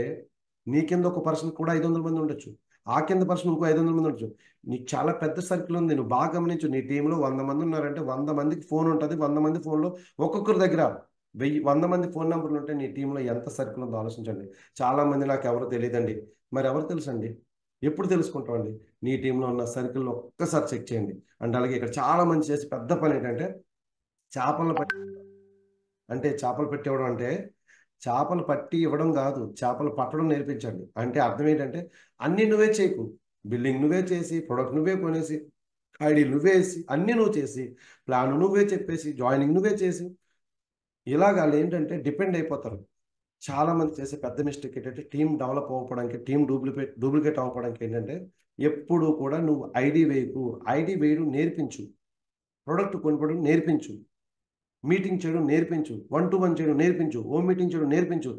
నీ కింద ఒక పర్సన్ కూడా 500 మంది ఉండొచ్చు. ఆ కింద పర్సన్ ఇంకో 500 మంది ఉండొచ్చు. నీకు చాలా పెద్ద సర్కిల్ ఉంది. నువ్వు బాగా గమనించు. నీ టీంలో 100 మంది ఉన్నారంటే 100 మందికి ఫోన్ ఉంటుంది. 100 మంది ఫోన్లో ఒక్కొక్కరి దగ్గర 100 మంది ఫోన్ నెంబర్లు ఉంటే నీ టీంలో ఎంత సర్కిల్ ఉందో ఆలోచించండి. చాలా మంది నాకు ఎవరు తెలియదండి. మరి ఎవరు తెలుసండి? ఎప్పుడు తెలుసుకుంటామండి? నీ టీంలో ఉన్న సర్కిల్ ఒక్కసారి చెక్ చేయండి. అండ్ అలాగే ఇక్కడ చాలా మంది చేసే పెద్ద పని ఏంటంటే చేపలను పట్టి అంటే చేపలు పట్టి ఇవ్వడం అంటే చేపలు పట్టి ఇవ్వడం కాదు, చేపలు పట్టడం నేర్పించండి. అంటే అర్థం ఏంటంటే అన్నీ నువ్వే చేయకు. బిల్డింగ్ నువ్వే చేసి, ప్రొడక్ట్ నువ్వే కొనేసి, ఐడి నువ్వే వేసి, అన్నీ నువ్వు చేసి, ప్లాన్ నువ్వే చెప్పేసి, జాయినింగ్ నువ్వే చేసి, ఇలాగ వాళ్ళు ఏంటంటే డిపెండ్ అయిపోతారు. చాలా మంది చేసే పెద్ద మిస్టేక్ ఏంటంటే టీం డెవలప్ అవ్వడానికి, టీం డూప్లికేట్ అవ్వడానికి ఏంటంటే ఎప్పుడు కూడా నువ్వు ఐడి వేయకు. ఐడి వేయడం నేర్పించు, ప్రొడక్ట్ కొనుక్కోవడం నేర్పించు, మీటింగ్ చేయడం నేర్పించు, 1-to-1 చేయడం నేర్పించు, హోమ్ మీటింగ్ చేయడం నేర్పించు.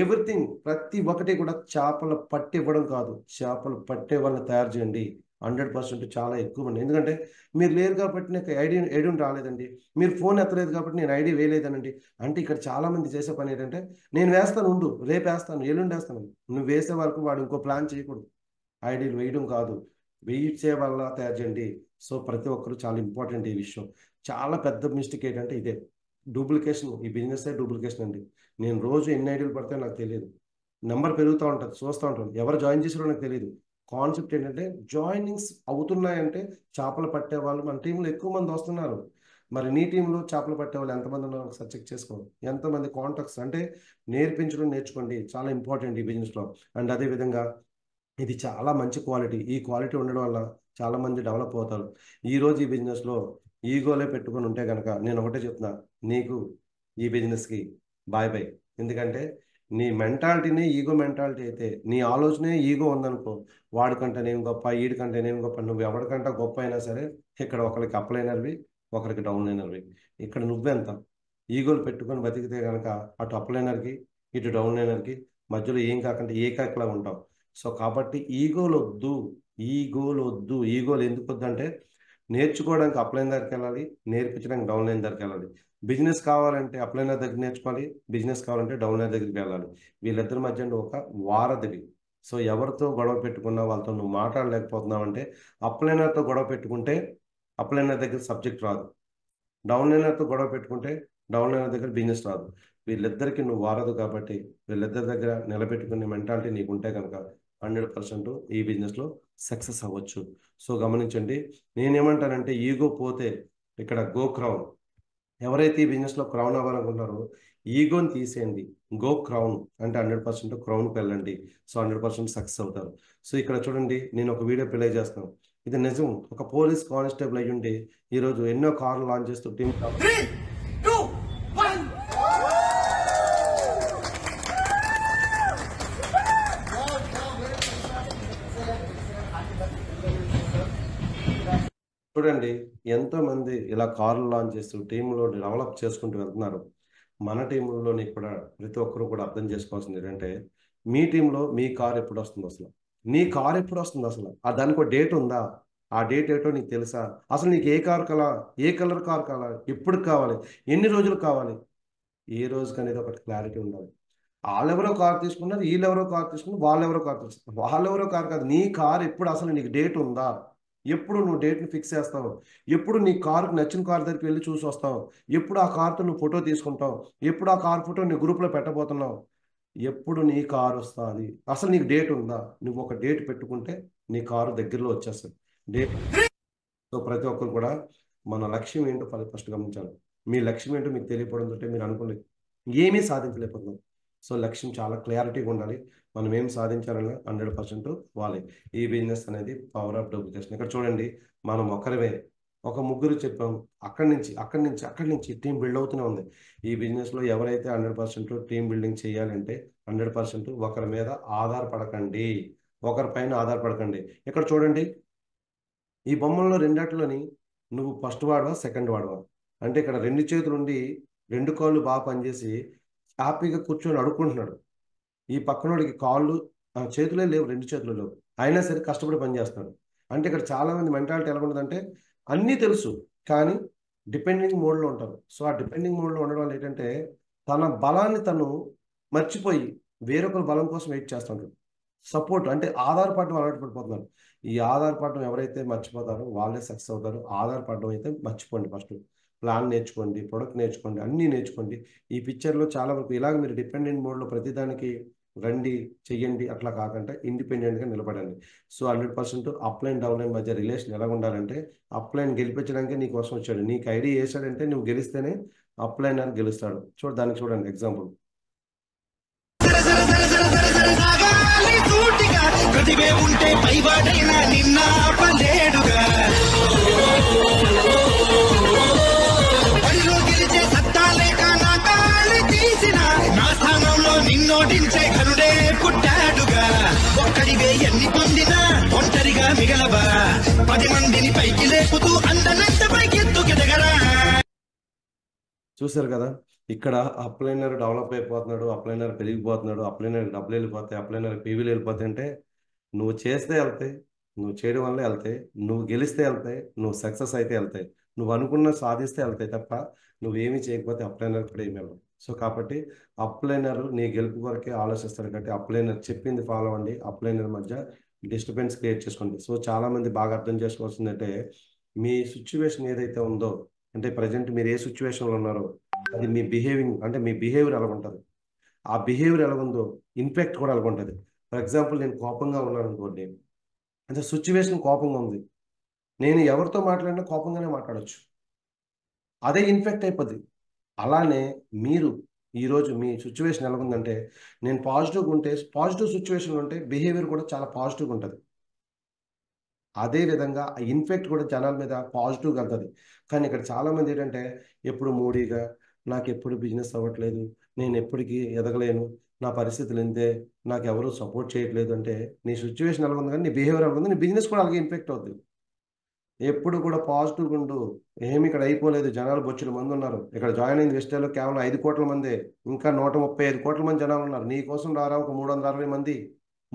ఎవ్రీథింగ్ ప్రతి ఒక్కటి కూడా చేపలు పట్టి ఇవ్వడం కాదు, చేపలు పట్టే వాళ్ళని తయారు చేయండి. 100% చాలా ఎక్కువ మంది. ఎందుకంటే మీరు లేరు కాబట్టి నాకు ఐడి రాలేదండి, మీరు ఫోన్ ఎత్తలేదు కాబట్టి నేను ఐడి వేయలేదనండి. అంటే ఇక్కడ చాలా మంది చేసే పని ఏంటంటే నేను వేస్తాను, ఉండు, రేపు వేస్తాను, ఎల్లుండి వేస్తాను. నువ్వు వేసే వరకు వాడు ఇంకో ప్లాన్ చేయకూడదు. ఐడీలు వేయడం కాదు, వేయించే వల్ల తయారు చేయండి. సో ప్రతి ఒక్కరు చాలా ఇంపార్టెంట్ ఈ విషయం. చాలా పెద్ద మిస్టేక్ ఏంటంటే ఇదే డూప్లికేషన్. ఈ బిజినెస్ డూప్లికేషన్ అండి. నేను రోజు ఎన్ని ఐడీలు పడితే నాకు తెలియదు. నెంబర్ పెరుగుతూ ఉంటుంది, చూస్తూ ఉంటాను, ఎవరు జాయిన్ చేసారో నాకు తెలియదు. కాన్సెప్ట్ ఏంటంటే జాయినింగ్స్ అవుతున్నాయంటే చేపలు పట్టే వాళ్ళు మన టీంలో ఎక్కువ మంది వస్తున్నారు. మరి నీ టీంలో చేపలు పట్టే వాళ్ళు ఎంతమంది ఉన్నారో ఒకసారి చెక్ చేసుకోండి. ఎంతమంది కాంటాక్ట్స్ అంటే నేర్పించడం నేర్చుకోండి, చాలా ఇంపార్టెంట్ ఈ బిజినెస్లో. అండ్ అదేవిధంగా ఇది చాలా మంచి క్వాలిటీ. ఈ క్వాలిటీ ఉండడం వల్ల చాలా మంది డెవలప్ అవుతారు. ఈరోజు ఈ బిజినెస్లో ఈగోలే పెట్టుకొని ఉంటే కనుక నేను ఒకటే చెప్తున్నా, నీకు ఈ బిజినెస్కి బాయ్ బాయ్. ఎందుకంటే నీ మెంటాలిటీనే ఈగో మెంటాలిటీ అయితే, నీ ఆలోచనే ఈగో ఉందనుకో, వాడికంటే నేను గొప్ప, వీడికంటే నేను గొప్ప, నువ్వు ఎవరికంటే గొప్ప అయినా సరే ఇక్కడ ఒకరికి అప్లైనర్వి, ఒకరికి డౌన్ లైనర్వి. ఇక్కడ నువ్వెంత ఈగోలు పెట్టుకొని బతికితే కనుక అటు అప్లైనర్కి ఇటు డౌన్ లైనర్కి మధ్యలో ఏం కాకుండా ఏకాకిలా ఉంటావు. సో కాబట్టి ఈగోలు వద్దు, ఈగోలు వద్దు. ఈగోలు ఎందుకు వద్దు అంటే నేర్చుకోవడానికి అప్లైన్ దగ్గరికి వెళ్ళాలి, నేర్పించడానికి డౌన్ లైన్ దగ్గరికి వెళ్ళాలి. బిజినెస్ కావాలంటే అప్లైనర్ దగ్గర నేర్చుకోవాలి, బిజినెస్ కావాలంటే డౌన్ లైన్ దగ్గరికి వెళ్ళాలి. వీళ్ళిద్దరి మధ్య ఒక వారధివి. సో ఎవరితో గొడవ పెట్టుకున్నా వాళ్ళతో నువ్వు మాట్లాడలేకపోతున్నావు అంటే అప్లైనర్తో గొడవ పెట్టుకుంటే అప్లైనర్ దగ్గర సబ్జెక్ట్ రాదు, డౌన్ లైనర్తో గొడవ పెట్టుకుంటే డౌన్ లైనర్ దగ్గర బిజినెస్ రాదు. వీళ్ళిద్దరికి నువ్వు వారదు కాబట్టి వీళ్ళిద్దరి దగ్గర నిలబెట్టుకునే మెంటాలిటీ నీకుంటే కనుక 100% ఈ బిజినెస్లో సక్సెస్ అవ్వచ్చు. సో గమనించండి, నేనేమంటానంటే ఈగో పోతే ఇక్కడ గో క్రౌన్. ఎవరైతే ఈ బిజినెస్లో క్రౌన్ అవ్వాలనుకుంటారో ఈగోని తీసేయండి, గో క్రౌన్ అంటే 100% క్రౌన్కి వెళ్ళండి. సో 100% సక్సెస్ అవుతారు. సో ఇక్కడ చూడండి, నేను ఒక వీడియో ప్లే చేస్తాను. ఇది నిజం. ఒక పోలీస్ కానిస్టేబుల్ అయ్యుండి ఈరోజు ఎన్నో కార్లు లాంచ్ చేస్తూ టీం చూడండి, ఎంతో మంది ఇలా కార్లు లాంచ్ చేస్తూ టీంలో డెవలప్ చేసుకుంటూ వెళ్తున్నారు. మన టీంలోని కూడా ప్రతి ఒక్కరు కూడా అర్థం చేసుకోవాల్సింది ఏంటంటే మీ టీంలో మీ కార్ ఎప్పుడు వస్తుంది, అసలు నీ కార్ ఎప్పుడు వస్తుంది, అసలు దానికి ఒక డేట్ ఉందా? ఆ డేట్ ఏంటో నీకు తెలుసా? అసలు నీకు ఏ కార్ కావాలా, ఏ కలర్ కార్ కావాలి, ఎప్పుడు కావాలి, ఎన్ని రోజులు కావాలి, ఏ రోజుకి అనేది ఒకటి క్లారిటీ ఉండాలి. వాళ్ళెవరో కార్ తీసుకున్నారు, వీళ్ళెవరో కార్ తీసుకున్నారు, వాళ్ళెవరో కార్ తీసుకున్నారు. వాళ్ళెవరో కార్ కాదు, నీ కార్ ఎప్పుడు, అసలు నీకు డేట్ ఉందా? ఎప్పుడు నువ్వు డేట్ని ఫిక్స్ చేస్తావు? ఎప్పుడు నీ కారుకు నచ్చిన కార్ దగ్గరికి వెళ్ళి చూసి వస్తావు? ఎప్పుడు ఆ కార్తో నువ్వు ఫోటో తీసుకుంటావు? ఎప్పుడు ఆ కార్ ఫోటో నీ గ్రూప్లో పెట్టబోతున్నావు? ఎప్పుడు నీ కారు వస్తుంది, అసలు నీకు డేట్ ఉందా? నువ్వు ఒక డేట్ పెట్టుకుంటే నీ కారు దగ్గరలో వచ్చేస్తుంది డేట్. సో ప్రతి ఒక్కరు కూడా మన లక్ష్యం ఏంటో ఫస్ట్ గమనించాలి. మీ లక్ష్యం ఏంటో మీకు తెలియకపోవడంతో మీరు అనుకోలేదు, ఏమీ సాధించలేకపోతున్నాం. సో లక్ష్యం చాలా క్లారిటీగా ఉండాలి. మనం ఏం సాధించాలన్నా 100% వాలి. ఈ బిజినెస్ అనేది పవర్ ఆఫ్ డూప్లికేషన్. ఇక్కడ చూడండి, మనం ఒకరివే ఒక ముగ్గురు చెప్పాం, అక్కడి నుంచి టీం బిల్డ్ అవుతూనే ఉంది. ఈ బిజినెస్లో ఎవరైతే 100% టీం బిల్డింగ్ చేయాలంటే 100% ఒకరి మీద ఆధారపడకండి, ఒకరిపైన ఆధారపడకండి. ఇక్కడ చూడండి, ఈ బొమ్మల్లో రెండాటిలోని నువ్వు ఫస్ట్ వాడవా, సెకండ్ వాడవా? అంటే ఇక్కడ 2 చేతులు ఉండి 2 కాళ్ళు బాగా పనిచేసి హ్యాపీగా కూర్చొని అడుక్కుంటున్నాడు. ఈ పక్కనోడికి కాళ్ళు చేతులే లేవు, 2 చేతులు లేవు, అయినా సరే కష్టపడి పనిచేస్తున్నాడు. అంటే ఇక్కడ చాలా మంది మెంటాలిటీ ఎలా ఉండదంటే అన్నీ తెలుసు కానీ డిపెండింగ్ మోడ్లో ఉంటారు. సో ఆ డిపెండింగ్ మోడ్లో ఉండడం వల్ల ఏంటంటే తన బలాన్ని తను మర్చిపోయి వేరొకరి బలం కోసం వెయిట్ చేస్తుంటాడు. సపోర్ట్ అంటే ఆధారపడడం అలవాటు పడిపోతున్నారు. ఈ ఆధారపడడం ఎవరైతే మర్చిపోతారో వాళ్ళే సక్సెస్ అవుతారు. ఆధారపడడం అయితే మర్చిపోండి. ఫస్ట్ ప్లాన్ నేర్చుకోండి, ప్రొడక్ట్ నేర్చుకోండి, అన్నీ నేర్చుకోండి. ఈ పిక్చర్లో చాలా వరకు ఇలాగ మీరు డిపెండెంట్ మోడ్లో ప్రతిదానికి రండి చెయ్యండి అట్లా కాకుండా ఇండిపెండెంట్గా నిలబడండి. సో 100% అప్లైన్ డౌన్లైన్ మధ్య రిలేషన్ ఎలా ఉండాలంటే, అప్లైన్ గెలిపించడానికి నీ కోసం వచ్చాడు. నీకు ఐడి వేసాడంటే నువ్వు గెలిస్తేనే అప్లైనర్ గెలుస్తాడు. దానికి చూడండి ఎగ్జాంపుల్. ప్రతిభే ఉంటే పైవాడైనా నిన్న పలేడుగా బడిలో గెలిచే సత్తా లేక నా కాళ్ళు తీసిన నా స్థానంలో నిన్నోటించే ఘనుడే పుట్టాడుగా. ఒక్కడివే ఎన్ని పొందినా ఒంటరిగా మిగలవా, 10 మందిని పైకి లేపుతూ అందనంత పైకెత్తుకెదగరా. చూసారు కదా, ఇక్కడ అప్లైనర్ డెవలప్ అయిపోతున్నాడు, అప్లైనర్ పెరిగిపోతున్నాడు, అప్లైనర్ డబ్బులు వెళ్ళిపోతాయి, అప్లైనర్ పీవీలు వెళ్ళిపోతాయి. అంటే నువ్వు చేస్తే వెళ్తాయి, నువ్వు చేయడం వల్ల వెళ్తాయి, నువ్వు గెలిస్తే వెళ్తాయి, నువ్వు సక్సెస్ అయితే వెళ్తాయి, నువ్వు అనుకున్న సాధిస్తే వెళ్తాయి తప్ప నువ్వేమీ చేయకపోతే అప్లైనర్ కూడా ఏమి వెళ్ళవు. సో కాబట్టి అప్లైనర్ నీ గెలుపు కొరకే ఆలోచిస్తాడు. కాబట్టి అప్లైనర్ చెప్పింది ఫాలో అవ్వండి. అప్లైనర్ మధ్య డిస్టర్బెన్స్ క్రియేట్ చేసుకోండి. సో చాలామంది బాగా అర్థం చేసుకోవాల్సిందంటే, మీ సిచ్యువేషన్ ఏదైతే ఉందో, అంటే ప్రజెంట్ మీరు ఏ సిచ్యువేషన్లో ఉన్నారో అది మీ బిహేవింగ్, అంటే మీ బిహేవియర్ ఎలా ఉంటుంది, ఆ బిహేవియర్ ఎలా ఉందో ఇంపాక్ట్ కూడా ఎలా ఉంటుంది. ఫర్ ఎగ్జాంపుల్, నేను కోపంగా ఉన్నాను అనుకోండి, అంటే సిచ్యువేషన్ కోపంగా ఉంది, నేను ఎవరితో మాట్లాడినా కోపంగానే మాట్లాడచ్చు, అదే ఇన్ఫెక్ట్ అయిపోద్ది. అలానే మీరు ఈరోజు మీ సిచ్యువేషన్ ఎలా ఉందంటే, నేను పాజిటివ్గా ఉంటే, పాజిటివ్ సిచ్యువేషన్లో ఉంటే బిహేవియర్ కూడా చాలా పాజిటివ్గా ఉంటుంది. అదే విధంగా ఆ ఇన్ఫెక్ట్ కూడా జనాల మీద పాజిటివ్గా వెళ్తుంది. కానీ ఇక్కడ చాలామంది ఏంటంటే, ఎప్పుడు మూడీగా, నాకు ఎప్పుడు బిజినెస్ అవ్వట్లేదు, నేను ఎప్పటికీ ఎదగలేను, నా పరిస్థితులు ఇంతే, నాకు ఎవరు సపోర్ట్ చేయట్లేదు. అంటే నీ సిచ్యువేషన్ ఎలా ఉంది, కానీ నీ బిహేవియర్ ఎలా ఉంది, నీ బిజినెస్ కూడా అలాగే ఇన్ఫెక్ట్ అవుతుంది. ఎప్పుడు కూడా పాజిటివ్గా ఉండు. ఏమి ఇక్కడ అయిపోలేదు, జనాలు బొచ్చుల మంది ఉన్నారు. ఇక్కడ జాయిన్ అయింది వెస్టేలో కేవలం 5 కోట్ల మందే, ఇంకా 135 కోట్ల మంది జనాలు ఉన్నారు. నీ కోసం రారా ఒక 360 మంది,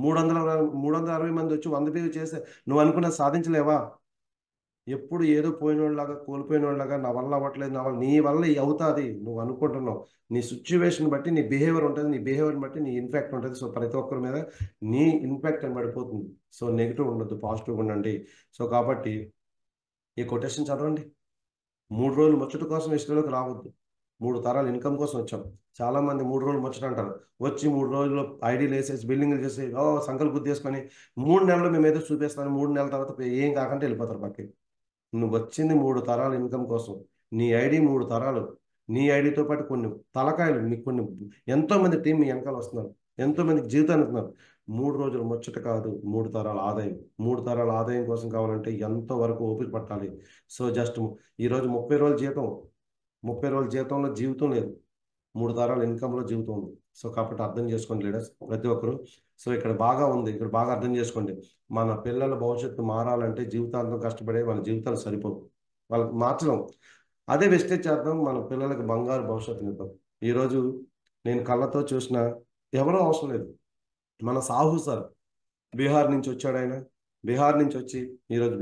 360 మంది వచ్చి 100 పేరు చేస్తే నువ్వు అనుకున్నది సాధించలేవా? ఎప్పుడు ఏదో పోయినోళ్ళలాగా, కోల్పోయినోళ్ళలాగా, నా వల్ల అవ్వట్లేదు, నా వల్ల, నీ వల్ల అవుతుంది నువ్వు అనుకుంటున్నావు. నీ సిచ్యువేషన్ బట్టి నీ బిహేవియర్ ఉంటుంది, నీ బిహేవియర్ బట్టి నీ ఇన్ఫాక్ట్ ఉంటుంది. సో ప్రతి ఒక్కరి మీద నీ ఇన్ఫాక్ట్ అని పడిపోతుంది. సో నెగిటివ్ ఉండొద్దు, పాజిటివ్గా ఉండండి. సో కాబట్టి ఈ కొటేషన్ చదవండి. 3 రోజులు ముచ్చట కోసం ఇష్టంలోకి రావద్దు, 3 తరాలు ఇన్కమ్ కోసం వచ్చాం. చాలా మంది 3 రోజులు ముచ్చట అంటారు, వచ్చి 3 రోజుల్లో ఐడీలు వేసేసి బిల్డింగ్లు చేసి సంకల్ప బుద్ధి చేసుకొని 3 నెలలు మేము ఏదో చూపిస్తాను, 3 నెలల తర్వాత ఏం కాకుండా వెళ్ళిపోతారు పక్కకి. నువ్వు వచ్చింది 3 తరాలు ఇన్కమ్ కోసం. నీ ఐడి 3 తరాలు, నీ ఐడితో పాటు కొన్ని తలకాయలు, మీకు కొన్ని ఎంతోమంది టీం మీ వెనకాల వస్తున్నారు, ఎంతోమందికి జీవితాన్ని ఇస్తున్నారు. 3 రోజులు ముచ్చట కాదు, 3 తరాల ఆదాయం. 3 తరాల ఆదాయం కోసం కావాలంటే ఎంతో వరకు ఓపిక పట్టాలి. సో జస్ట్ ఈరోజు 30 రోజుల జీతం, 30 రోజుల జీతంలో జీవితం లేదు, 3 తరాల ఇన్కంలో జీవితం ఉంది. సో కాబట్టి అర్థం చేసుకోండి లీడర్స్ ప్రతి ఒక్కరు. సో ఇక్కడ బాగా ఉంది, ఇక్కడ బాగా అర్థం చేసుకోండి. మన పిల్లల భవిష్యత్తు మారాలంటే జీవితాంతం కష్టపడే మన జీవితాలు సరిపోవు, వాళ్ళకి మార్చడం. అదే వెస్టేజ్ చేద్దాం, మన పిల్లలకి బంగారు భవిష్యత్తుని ఇద్దాం. ఈరోజు నేను కళ్ళతో చూసిన ఎవరో అవసరం లేదు, మన సాహు సార్ బీహార్ నుంచి వచ్చాడు. ఆయన బీహార్ నుంచి వచ్చి ఈరోజు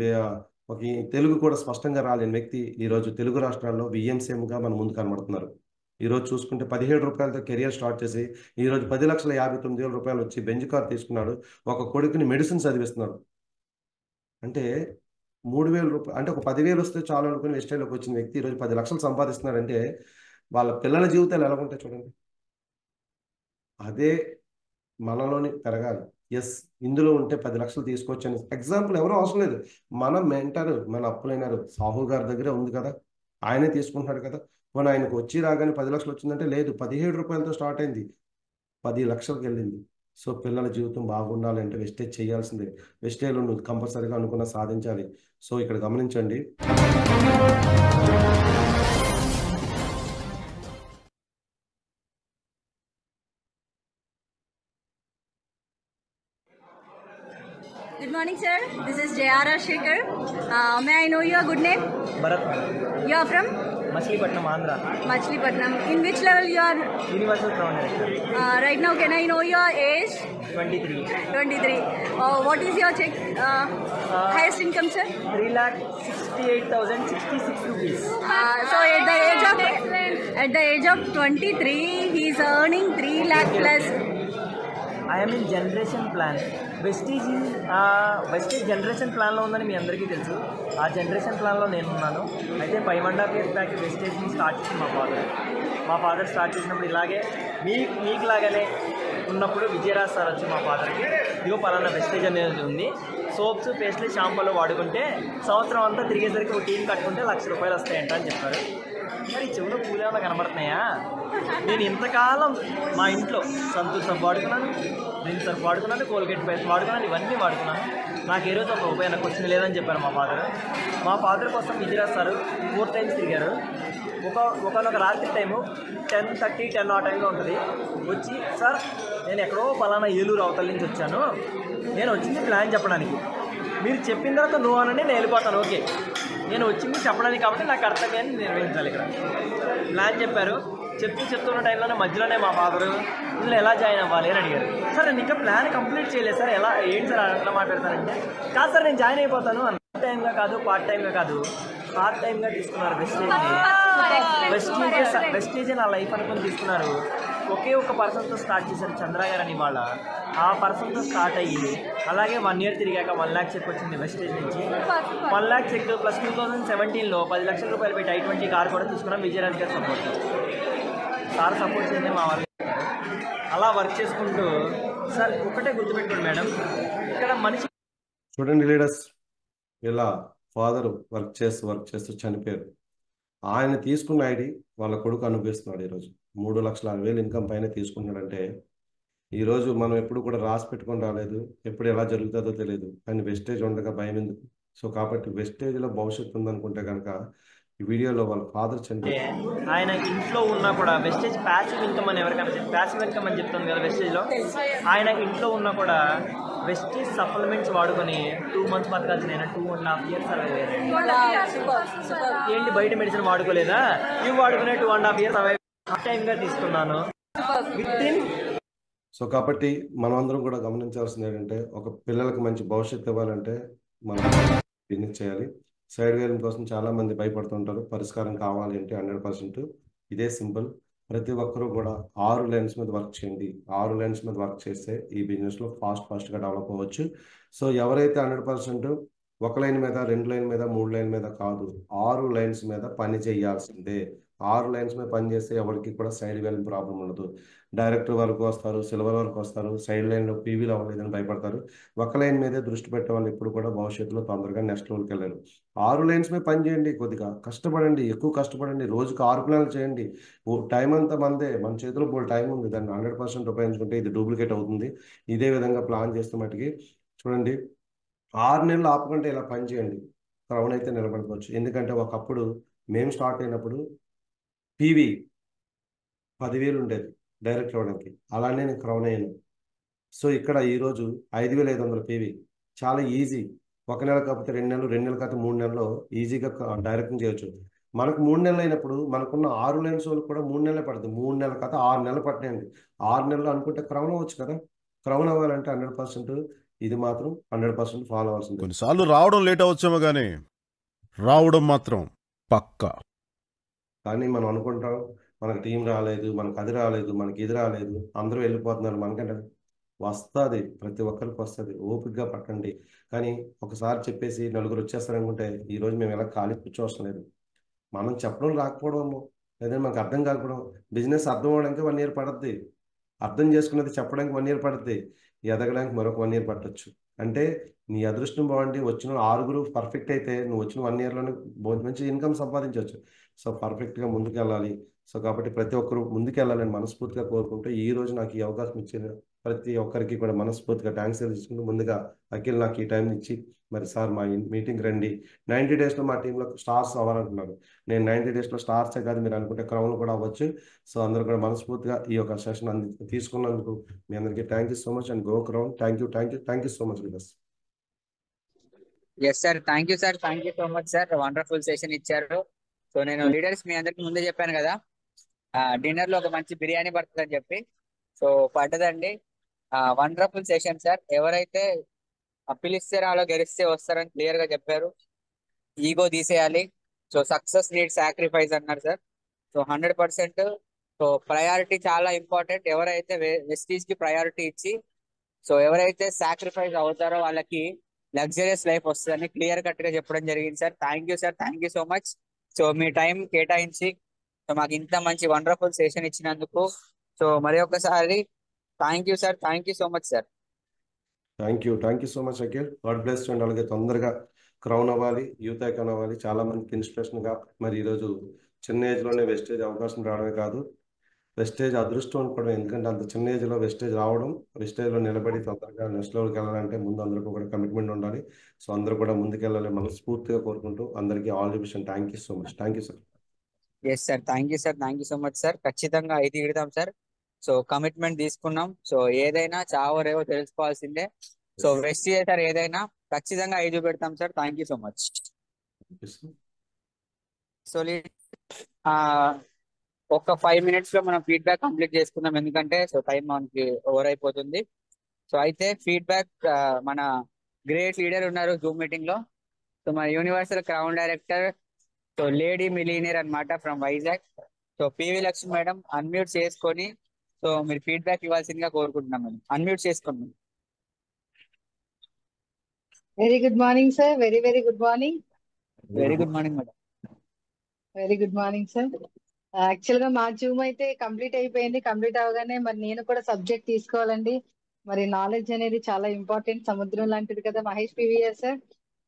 ఒక తెలుగు కూడా స్పష్టంగా రాలేని వ్యక్తి ఈరోజు తెలుగు రాష్ట్రాల్లో విఎంసీఎంగా మన ముందు కనబడుతున్నారు. ఈరోజు చూసుకుంటే 17 రూపాయలతో కెరియర్ స్టార్ట్ చేసి ఈరోజు 10,59,000 రూపాయలు వచ్చి బెంజ్ కార్ తీసుకున్నాడు. ఒక కొడుకుని మెడిసిన్ చదివిస్తున్నాడు. అంటే 3,000 రూపాయలు, అంటే ఒక 10,000 వస్తే చాలు అనుకుని వెస్టైల్లోకి వచ్చిన వ్యక్తి ఈరోజు 10 లక్షలు సంపాదిస్తున్నాడు. అంటే వాళ్ళ పిల్లల జీవితాలు ఎలా ఉంటాయి చూడండి. అదే మనలోని పెరగాలి. ఎస్, ఇందులో ఉంటే 10 లక్షలు తీసుకోవచ్చని ఎగ్జాంపుల్ ఎవరో అవసరం లేదు. మన మెంటర్, మన అప్పులైనారు సాహు గారి దగ్గరే ఉంది కదా, ఆయనే తీసుకుంటున్నాడు కదా. పోనీ ఆయనకు వచ్చి రాగానే 10 లక్షలు వచ్చిందంటే లేదు, 17 రూపాయలతో స్టార్ట్ అయింది, 10 లక్షలకు వెళ్ళింది. సో పిల్లల జీవితం బాగుండాలి అంటే వెస్టేజ్ చేయాల్సిందే. వెస్టేజ్లో నువ్వు కంపల్సరీగా అనుకున్న సాధించాలి. సో ఇక్కడ గమనించండి. Good morning, sir. This is J.R. Shekhar. May I know your good name? Bharat. You are from? Machilipatnam, Andhra. Machilipatnam. In which level you are? Universal Crown Director. Right now, can I know your age? 23. 23. What is your highest income, sir? 3,68,066 rupees. So at the age of 23, he is earning 3 lakh plus. I'm in generation plan. Vestige generation ప్లాన్లో ఉందని మీ అందరికీ తెలుసు. ఆ జనరేషన్ ప్లాన్లో నేను ఉన్నాను. అయితే 5.5 years బ్యాక్ వెస్టేజ్ని స్టార్ట్ చేసింది మా ఫాదర్ స్టార్ట్ చేసినప్పుడు ఇలాగే మీకులాగానే ఉన్నప్పుడు విజయరాజ్ సార్ వచ్చి మా ఫాదర్కి ఇదిగో పలానా వెస్టేజ్ అనేది ఉంది, సోప్స్ పేస్ట్లు షాంపూలు వాడుకుంటే సంవత్సరం అంతా తిరిగేసరికి ఒక టీం కట్టుకుంటే ₹1,00,000 వస్తాయంట అని చెప్పారు. మరి చెవులో పూలేమన్నా కనబడుతున్నాయా? నేను ఇంతకాలం మా ఇంట్లో సంతూర్ సబ్బు వాడుకున్నాను, రిన్ సర్ఫ్ వాడుకున్నాను, కోల్గేట్ పేస్ట్ వాడుకున్నాను, ఇవన్నీ వాడుకున్నాను. నాకు ఏ రోజు ఒక రూపాయి నాకు వచ్చింది లేదని చెప్పారు మా ఫాదర్ కోసం విజయరాజ్ సార్ 4 times తిరిగారు. ఒకనొక రాత్రి టైము 10:30, 10 ఆ టైంలో ఉంటుంది. వచ్చి సార్ నేను ఎక్కడో పలానా ఏలూరు అవతల నుంచి వచ్చాను, నేను వచ్చింది ప్లాన్ చెప్పడానికి, మీరు చెప్పిన తర్వాత నువ్వు అనండి నేను వెళ్ళిపోతాను, ఓకే, నేను వచ్చింది చెప్పడానికి కాబట్టి నా కర్తవ్యాన్ని నిర్వహించాలి. ఇక్కడ ప్లాన్ చెప్పారు. చెప్తున్న టైంలోనే మధ్యలోనే మా ఫాదరు ఇందులో ఎలా జాయిన్ అవ్వాలి అని అడిగారు. సార్ నేను ఇంకా ప్లాన్ కంప్లీట్ చేయలేదు సార్, ఎలా ఏంటి సార్ అట్లా మాట్లాడతారంటే, కాదు సార్ నేను జాయిన్ అయిపోతాను. ఫుల్ టైమ్గా కాదు, పార్ట్ టైమ్గా తీసుకున్నారు వెస్టీజ్ నా లైఫ్ అనుకుని తీసుకున్నారు. ఒకే ఒక పర్సన్తో స్టార్ట్ చేశారు, చంద్ర గారు అని. వాళ్ళ ఆ పర్సన్తో స్టార్ట్ అయ్యి అలాగే 1 year తిరిగాక 1 lakh చెక్ వచ్చింది వెస్టేజ్ నుంచి. 1 lakh చెక్ ప్లస్ 2017లో ₹10,00,000 పెట్టి i20 కార్ కూడా తీసుకున్నాం విజయరాజ్ గారి సపోర్ట్. సార్ సపోర్ట్ చేస్తే మా వాళ్ళు అలా వర్క్ చేసుకుంటూ. సార్ ఒకటే గుర్తుపెట్టుకోండి మేడం, ఇక్కడ మనిషి చూడండి లీడర్స్, ఇలా ఫాదర్ వర్క్ చేస్తూ చనిపోయారు. ఆయన తీసుకున్న ఐడి వాళ్ళ కొడుకు అనుభవిస్తున్నాడు. ఈరోజు 3,60,000 ఇన్కమ్ పైన తీసుకుంటున్నాడంటే, ఈరోజు మనం ఎప్పుడు కూడా రాసి పెట్టుకొని రాలేదు, ఎప్పుడు ఎలా జరుగుతుందో తెలియదు. కానీ వెస్టేజ్ ఉండగా భయం ఎందుకు? సో కాబట్టి వెస్టేజ్లో భవిష్యత్తు ఉందనుకుంటే కనుక ఈ వీడియోలో వాళ్ళ ఫాదర్ చనిపోయారు. ఆయన ఇంట్లో ఉన్నా కూడా వెస్టేజ్ ప్యాసివ్ ఇన్కమ్ అని ఎవరికైనా ప్యాసివ్ ఇన్కమ్ అని చెప్తాను కదా వెస్టేజ్లో. ఆయన ఇంట్లో ఉన్నా కూడా వెస్టేజ్ సప్లిమెంట్స్ వాడుకొని 2 months బతకాల్సిన ఆయన 2.5 years సర్వైవ్ అయ్యారు. ఏంటి బయట మెడిసిన్ వాడుకోలేదా? ఇవి వాడుకునే 2.5 years సర్వైవ్ టైమ్గా తీసుకున్నాను విత్ ఇన్. సో కాబట్టి మనం అందరం కూడా గమనించాల్సింది ఏంటంటే, ఒక పిల్లలకు మంచి భవిష్యత్తు ఇవ్వాలంటే మనం బిజినెస్ చేయాలి. సైడ్ వేలింగ్ కోసం చాలా మంది భయపడుతుంటారు. పరిష్కారం కావాలి అంటే 100% ఇదే సింపుల్. ప్రతి ఒక్కరూ కూడా 6 lines మీద వర్క్ చేయండి. 6 lines మీద వర్క్ చేస్తే ఈ బిజినెస్లో ఫాస్ట్గా డెవలప్ అవ్వచ్చు. సో ఎవరైతే 100% 1 line మీద 2 line మీద 3 line మీద కాదు, 6 lines మీద పని చేయాల్సిందే. 6 lines మీద పని చేస్తే ఎవరికి కూడా సైడ్ వేలింగ్ ప్రాబ్లం ఉండదు. డైరెక్టర్ వరకు వస్తారు, సిల్వర్ వరకు వస్తారు, సైడ్ లైన్లో పీవీలు అవ్వలేదని భయపడతారు. 1 line మీదే దృష్టి పెట్టే వాళ్ళు ఎప్పుడు కూడా భవిష్యత్తులో తొందరగా నెక్స్ట్ లెవెల్కి వెళ్ళారు. 6 lines మీద పని చేయండి, కొద్దిగా కష్టపడండి, ఎక్కువ కష్టపడండి. రోజుకు 6 plans చేయండి. టైం అంతా మందే, మన చేతిలో బోల్ టైం ఉంది. దాన్ని 100% ఉపయోగించుకుంటే ఇది డూప్లికేట్ అవుతుంది. ఇదే విధంగా ప్లాన్ చేస్తే మటుకి చూడండి, 6 నెలలు ఆపకుండా ఇలా పని చేయండి, క్రౌన్ అయితే నిలబడుకోవచ్చు. ఎందుకంటే ఒకప్పుడు మేము స్టార్ట్ అయినప్పుడు పీవీ 10,000 ఉండేది డైరెక్ట్ అవ్వడానికి, అలానే నేను క్రౌన్ అయ్యాను. సో ఇక్కడ ఈరోజు 5,500 పీవీ చాలా ఈజీ. 1 నెల కాకపోతే 2 నెలలు, 2 నెలలు కాకపోతే 3 నెలల్లో ఈజీగా డైరెక్టింగ్ చేయొచ్చు. మనకు 3 నెలలు అయినప్పుడు మనకున్న 6 lines వాళ్ళకి కూడా 3 నెలలే పడుతుంది. 3 నెలలు కాకపోతే 6 నెలలు పట్టినాయండి. 6 నెలలు అనుకుంటే క్రౌన్ అవ్వచ్చు కదా. క్రౌన్ అవ్వాలంటే 100% ఇది మాత్రం 100% ఫాలో అవ్వాల్సింది. కొన్నిసార్లు రావడం లేట్ అవచ్చేమో కానీ రావడం మాత్రం పక్కా. కానీ మనం అనుకుంటాం మనకు టీం రాలేదు, మనకు అది రాలేదు, మనకి ఇది రాలేదు, అందరూ వెళ్ళిపోతున్నారు. మనకంటే వస్తుంది, ప్రతి ఒక్కరికి వస్తుంది. ఓపికగా పట్టండి. కానీ ఒకసారి చెప్పేసి నలుగురు వచ్చేస్తారనుకుంటే ఈరోజు మేము ఎలా ఖాళీ కూర్చోవసం లేదు. మనం చెప్పడం రాకపోవడము, లేదంటే మనకు అర్థం కాకపోవడం. బిజినెస్ అర్థం అవ్వడానికి 1 year పడుతుంది. అర్థం చేసుకున్నది చెప్పడానికి 1 year పడుతుంది. ఎదగడానికి మరొక 1 year పట్టొచ్చు. అంటే నీ అదృష్టం బాగుండి వచ్చిన 6 పర్ఫెక్ట్ అయితే నువ్వు వచ్చిన 1 yearలోనే మంచి ఇన్కమ్ సంపాదించవచ్చు. సో పర్ఫెక్ట్గా ముందుకు వెళ్ళాలి. సో కాబట్టి ప్రతి ఒక్కరు ముందుకు వెళ్ళాలని మనస్ఫూర్తిగా కోరుకుంటూ ఈ రోజు నాకు ఈ అవకాశం ఇచ్చిన ప్రతి ఒక్కరికి కూడా మనస్ఫూర్తిగా థ్యాంక్స్ తెలుసుకుంటూ, ముందుగా అఖిల్ నాకు ఈ టైం ఇచ్చి, మరి సార్ మా మీటింగ్ రండి, 90 daysలో మా టీంలో స్టార్స్ అవ్వాలంటున్నారు. నేను 90 daysలో స్టార్సే కాదు, మీరు అనుకుంటే క్రౌన్ కూడా అవ్వచ్చు. సో అందరూ కూడా మనస్ఫూర్తిగా ఈ యొక్క సెషన్ తీసుకున్నందుకు మీ అందరికీ thank you so much and go crown. Thank you so much with us. Yes sir, thank you sir, thank you so much sir. Wonderful session ఇచ్చారు. సో నేను లీడర్స్ మీ అందరికి ముందే చెప్పాను కదా, డిన్నర్ లో ఒక మంచి బిర్యానీ పడుతుందని చెప్పి. సో పడ్డదండి. Wonderful session sir. ఎవరైతే పిలిస్తే రాలో గెలిస్తే వస్తారని క్లియర్ గా చెప్పారు. ఈగో తీసేయాలి. సో సక్సెస్ నీడ్ సాక్రిఫైస్ అన్నారు సార్. సో 100%. సో ప్రయారిటీ చాలా ఇంపార్టెంట్. ఎవరైతే వెస్టీజ్ కి ప్రయారిటీ ఇచ్చి సో ఎవరైతే సాక్రిఫైస్ అవుతారో వాళ్ళకి లగ్జరియస్ లైఫ్ వస్తుందని క్లియర్ కట్ గా చెప్పడం జరిగింది sir. Thank you sir, thank you so much. So me time కేటాయించి సో మాకు ఇంత మంచి వండర్ఫుల్ సెషన్ ఇచ్చినందుకు సో మరి ఒకసారి thank you sir, thank you so much sir. Thank you so much Akhil. God bless and అలాగే తొందరగా క్రౌన్ అవ్వాలి, యూత్ ఐకాన్ అవ్వాలి. చాలా మందికి ఇన్స్పిరేషన్ గా మరి ఈరోజు చిన్న ఏజ్ లోనే వెస్టేజ్ అవకాశం రావడమే కాదు, వెస్టేజ్ అదృష్టం అనుకోవడం. ఎందుకంటే అంత చిన్న ఏజ్ లో వెస్టేజ్ రావడం, వెస్టేజ్ లో నిలబడి తొందరగా నెక్స్ట్ లెవెల్కి వెళ్ళాలంటే ముందు అందరికీ కూడా కమిట్మెంట్ ఉండాలి. సో అందరూ కూడా ముందుకెళ్ళాలి మనస్ఫూర్తిగా కోరుకుంటూ అందరికీ all the best. Thank you so much. Thank you sir. Yes sir, thank you sir, thank you so much sir. ఖచ్చితంగా అయితే ఇడతాం సార్. సో కమిట్మెంట్ తీసుకున్నాం. సో ఏదైనా చావో రేవో తెలుసుకోవాల్సిందే. సో వెస్టేజ్ సార్ ఏదైనా ఖచ్చితంగా ఐదు పెడతాం sir. Thank you so much. So ఒక 5 minutes లో మనం ఫీడ్బ్యాక్ కంప్లీట్ చేసుకుందాం, ఎందుకంటే సో టైం మనకి ఓవర్ అయిపోతుంది. సో అయితే ఫీడ్బ్యాక్ మన గ్రేట్ లీడర్ ఉన్నారు జూమ్ మీటింగ్ లో. సో మన universal crown director so lady millionaire అన్నమాట from Vizag. So PV Lakshmi madam unmute చేసుకొని సో మీరు ఫీడ్బ్యాక్ ఇవ్వాల్సిందిగా కోరుకుంటున్నాం మేడం. అన్మ్యూట్ చేసుకోండి. Very good morning sir. Very very good morning. Very good morning madam. Very good morning sir. Actual గా మా జూమ్ అయితే కంప్లీట్ అయిపోయింది. కంప్లీట్ అవగానే మరి నేను కూడా సబ్జెక్ట్ తీసుకోవాలండి. మరి నాలెడ్జ్ అనేది చాలా ఇంపార్టెంట్, సముద్రం లాంటిది కదా మహేష్ పివిఆర్ సార్.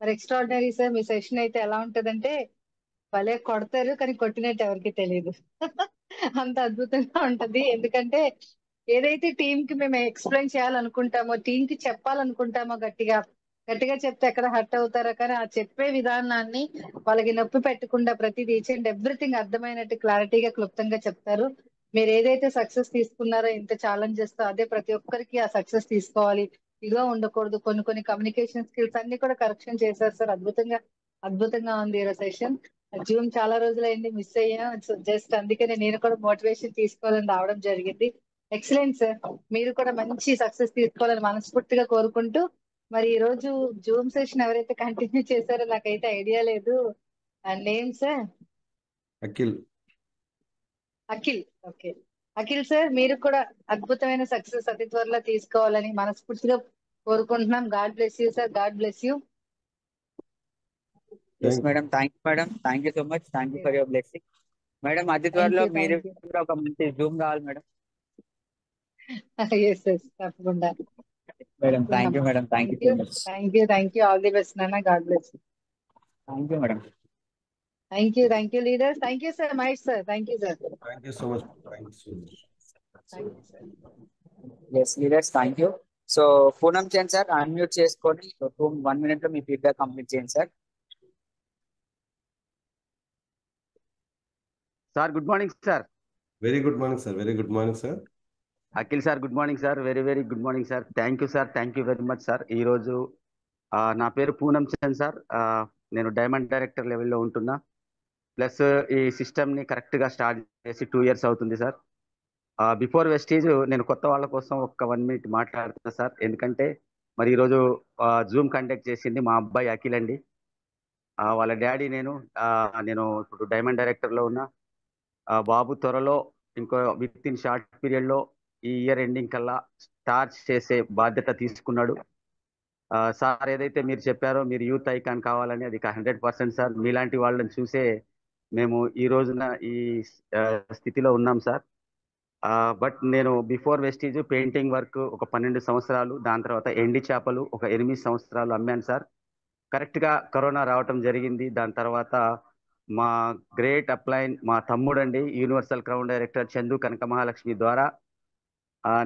మరి ఎక్స్ట్రాడినరీ సార్. మీ సెషన్ అయితే ఎలా ఉంటదంటే భలే కొడతారు, కానీ కొట్టినట్టు ఎవరికి తెలియదు. అంత అద్భుతంగా ఉంటది. ఎందుకంటే ఏదైతే టీమ్ కి మేము ఎక్స్ప్లెయిన్ చేయాలనుకుంటామో, టీమ్ కి చెప్పాలనుకుంటామో గట్టిగా గట్టిగా చెప్తే ఎక్కడ హర్ట్ అవుతారో, కానీ ఆ చెప్పే విధానాన్ని వాళ్ళకి నొప్పి పెట్టకుండా ప్రతిదీ ఈచ్ అండ్ ఎవ్రీథింగ్ అర్థమైనట్టు క్లారిటీగా క్లుప్తంగా చెప్తారు. మీరు ఏదైతే సక్సెస్ తీసుకున్నారో ఇంత ఛాలెంజెస్ తో, అదే ప్రతి ఒక్కరికి ఆ సక్సెస్ తీసుకోవాలి, ఇదిగా ఉండకూడదు. కొన్ని కమ్యూనికేషన్ స్కిల్స్ అన్ని కూడా కరెక్షన్ చేశారు సార్. అద్భుతంగా ఉంది ఈరోజు సెషన్. జూమ్ చాలా రోజులైంది, మిస్ అయ్యాం. సో జస్ట్ అందుకనే నేను కూడా మోటివేషన్ తీసుకోవాలని రావడం జరిగింది. Excellent sir. మీరు కూడా మంచి సక్సెస్ తీసుకోవాలని మనస్ఫూర్తిగా కోరుకుంటూ, మరి ఈ రోజు జూమ్ సెషన్ ఎవరైతే కంటిన్యూ చేశారో నాకైతే ఐడియా లేదు. Name sir Akhil. Okay. Akhil sir, మీరు కూడా అద్భుతమైన సక్సెస్ అతి త్వరలో తీసుకోవాలని మనస్ఫూర్తిగా కోరుకుంటున్నాం. God bless you sir. God bless you. Yes madam, thank you madam. Thank you so much. Thank you for your blessing madam. అతి త్వరలో మీరు కూడా ఒక మంచి జూమ్ కావాలి మేడం. ఎస్ ఎస్, తప్పకుండా madam. Thank you madam. Thank you so much. Thank you. All the best నాన్న. God bless. Thank you madam. Thank you leaders. Thank you sir. Mahesh sir, thank you sir. Thank you so much. Thank you so much. Yes leaders, thank you. So Poonam చేయండి సార్, అన్మ్యూట్ చేసుకొని 1 minute లో మీ ఫీడ్బ్యాక్ కంప్లీట్ చేయండి sir. Sir good morning sir. Very good morning sir. Very good morning sir. Akhil sir good morning sir. Very very good morning sir. Thank you sir. Thank you very much sir. ఈరోజు నా పేరు పూనం చంద్ సార్. నేను డైమండ్ డైరెక్టర్ లెవెల్లో ఉంటున్నా. ప్లస్ ఈ సిస్టమ్ని కరెక్ట్గా స్టార్ట్ చేసి 2 years అవుతుంది సార్. బిఫోర్ వెస్టేజ్ నేను కొత్త వాళ్ళ కోసం ఒక 1 minute మాట్లాడుతున్నా సార్. ఎందుకంటే మరి ఈరోజు జూమ్ కండక్ట్ చేసింది మా అబ్బాయి అఖిల్ అండి. వాళ్ళ డాడీ నేను ఇప్పుడు డైమండ్ డైరెక్టర్లో ఉన్నా. బాబు త్వరలో ఇంకో విత్ ఇన్ షార్ట్ పీరియడ్లో ఈ ఇయర్ ఎండింగ్ కల్లా స్టార్ట్ చేసే బాధ్యత తీసుకున్నాడు. సార్ ఏదైతే మీరు చెప్పారో మీరు యూత్ ఐకాన్ కావాలని, అది 100% సార్. మీలాంటి వాళ్ళని చూసే మేము ఈ రోజున ఈ స్థితిలో ఉన్నాం సార్. బట్ నేను బిఫోర్ వెస్టీజ్ పెయింటింగ్ వర్క్ ఒక 12 సంవత్సరాలు, దాని తర్వాత ఎండి చేపలు ఒక 8 సంవత్సరాలు అమ్మాను సార్. కరెక్ట్గా కరోనా రావటం జరిగింది. దాని తర్వాత మా గ్రేట్ అప్లైన్ మా తమ్ముడండి యూనివర్సల్ క్రౌన్ డైరెక్టర్ చందు కనక మహాలక్ష్మి ద్వారా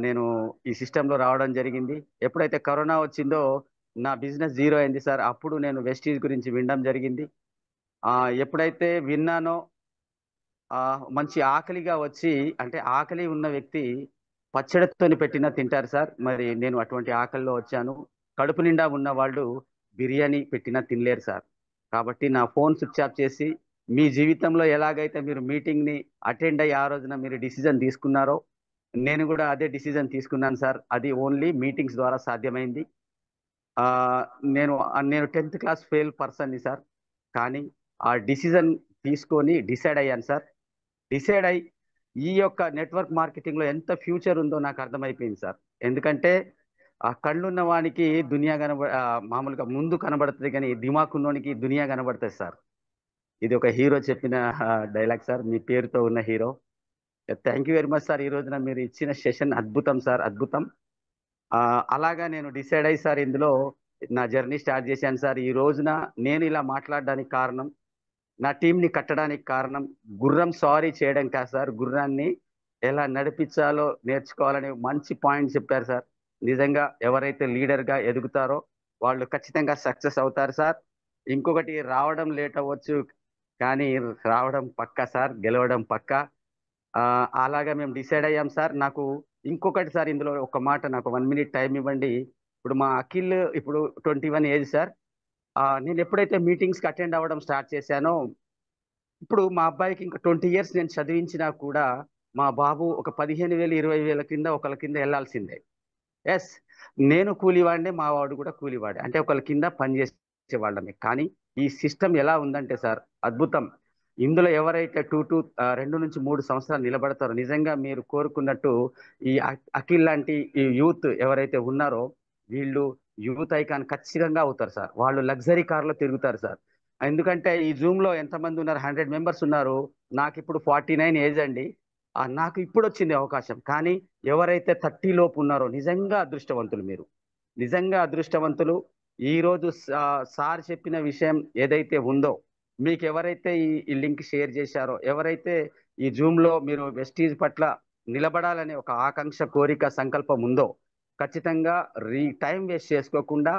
నేను ఈ సిస్టంలో రావడం జరిగింది. ఎప్పుడైతే కరోనా వచ్చిందో నా బిజినెస్ జీరో అయింది సార్. అప్పుడు నేను వెస్టీజ్ గురించి వినడం జరిగింది. ఎప్పుడైతే విన్నానో మంచి ఆకలిగా వచ్చి, అంటే ఆకలి ఉన్న వ్యక్తి పచ్చడితోని పెట్టినా తింటారు సార్. మరి నేను అటువంటి ఆకలిలో వచ్చాను. కడుపు నిండా ఉన్న వాళ్ళు బిర్యానీ పెట్టినా తినలేరు సార్. కాబట్టి నా ఫోన్ స్విచ్ ఆఫ్ చేసి మీ జీవితంలో ఎలాగైతే మీరు మీటింగ్ని అటెండ్ అయ్యి ఆ రోజున మీరు డిసిజన్ తీసుకున్నారో నేను కూడా అదే డిసిజన్ తీసుకున్నాను సార్. అది ఓన్లీ మీటింగ్స్ ద్వారా సాధ్యమైంది. నేను 10th క్లాస్ ఫెయిల్ పర్సన్ని సార్. కానీ ఆ డిసిజన్ తీసుకొని డిసైడ్ అయ్యాను సార్. డిసైడ్ అయ్యి ఈ యొక్క నెట్వర్క్ మార్కెటింగ్లో ఎంత ఫ్యూచర్ ఉందో నాకు అర్థమైపోయింది సార్. ఎందుకంటే ఆ కళ్ళున్న వానికి దునియా మామూలుగా ముందు కనబడుతుంది, కానీ దిమాక్ ఉన్నవానికి దునియా కనబడుతుంది సార్. ఇది ఒక హీరో చెప్పిన డైలాగ్ సార్, మీ పేరుతో ఉన్న hero. Thank you very much sir. ఈ రోజున మీరు ఇచ్చిన సెషన్ అద్భుతం సార్, అద్భుతం. అలాగా నేను డిసైడ్ అయ్యి సార్ ఇందులో నా జర్నీ స్టార్ట్ చేశాను సార్. ఈ రోజున నేను ఇలా మాట్లాడడానికి కారణం, నా టీంని కట్టడానికి కారణం గుర్రం సారీ చేయడం కాదు సార్, గుర్రాన్ని ఎలా నడిపించాలో నేర్చుకోవాలని మంచి పాయింట్ చెప్పారు సార్. నిజంగా ఎవరైతే లీడర్గా ఎదుగుతారో వాళ్ళు ఖచ్చితంగా సక్సెస్ అవుతారు సార్. ఇంకొకటి, రావడం లేట్ అవ్వచ్చు కానీ రావడం పక్కా సార్, గెలవడం పక్కా. అలాగా మేము డిసైడ్ అయ్యాం సార్. నాకు ఇంకొకటి సార్, ఇందులో ఒక మాట, నాకు 1 minute టైం ఇవ్వండి. ఇప్పుడు మా అఖిల్ ఇప్పుడు 21 ఏజ్ సార్. నేను ఎప్పుడైతే మీటింగ్స్కి అటెండ్ అవ్వడం స్టార్ట్ చేశానో, ఇప్పుడు మా అబ్బాయికి ఇంకా 20 years నేను చదివించినా కూడా మా బాబు ఒక 15,000 20,000 కింద ఒకళ్ళ కింద వెళ్ళాల్సిందే. ఎస్, నేను కూలివాడినే, మా వాడు కూడా కూలివాడే, అంటే ఒకళ్ళ కింద పనిచేసే వాళ్ళమే. కానీ ఈ సిస్టమ్ ఎలా ఉందంటే సార్ అద్భుతం. ఇందులో ఎవరైతే 2 నుంచి 3 సంవత్సరాలు నిలబడతారో, నిజంగా మీరు కోరుకున్నట్టు ఈ అఖిల్ లాంటి ఈ యూత్ ఎవరైతే ఉన్నారో వీళ్ళు యూత్ ఐకాన్ ఖచ్చితంగా అవుతారు సార్. వాళ్ళు లగ్జరీ కార్లో తిరుగుతారు సార్. ఎందుకంటే ఈ జూమ్ లో ఎంతమంది ఉన్నారు, 100 members ఉన్నారు. నాకు ఇప్పుడు 49 ఏజ్ అండి. నాకు ఇప్పుడు వచ్చింది అవకాశం. కానీ ఎవరైతే 30 లోపు ఉన్నారో నిజంగా అదృష్టవంతులు, మీరు నిజంగా అదృష్టవంతులు. ఈ రోజు సార్ చెప్పిన విషయం ఏదైతే ఉందో, మీకు ఎవరైతే ఈ లింక్ షేర్ చేశారో, ఎవరైతే ఈ జూమ్ లో మీరు వెస్టీజ్ పట్ల నిలబడాలనే ఒక ఆకాంక్ష, కోరిక, సంకల్పం ఉందో ఖచ్చితంగా టైం వేస్ట్ చేసుకోకుండా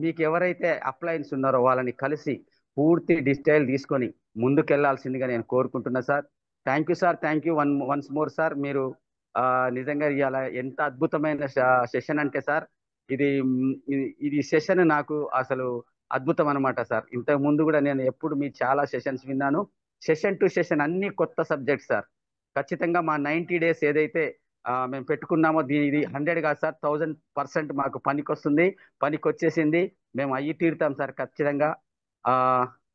మీకు ఎవరైతే అప్లయన్స్ ఉన్నారో వాళ్ళని కలిసి పూర్తి డీటెయిల్ తీసుకొని ముందుకెళ్లాల్సిందిగా నేను కోరుకుంటున్నా sir. Thank you sir, thank you once more sir. మీరు నిజంగా ఇవాళ ఎంత అద్భుతమైన సెషన్ అంటే సార్, ఇది సెషన్ నాకు అసలు అద్భుతం అనమాట సార్. ఇంతకు ముందు కూడా నేను ఎప్పుడు మీ చాలా సెషన్స్ విన్నాను. సెషన్ టు సెషన్ అన్ని కొత్త సబ్జెక్ట్ సార్. ఖచ్చితంగా మా 90 days ఏదైతే మేము పెట్టుకున్నామో ఇది 100 కాదు సార్, 1000% మాకు పనికొస్తుంది, పనికొచ్చేసింది. మేము అయ్యి తీరుతాం సార్ ఖచ్చితంగా.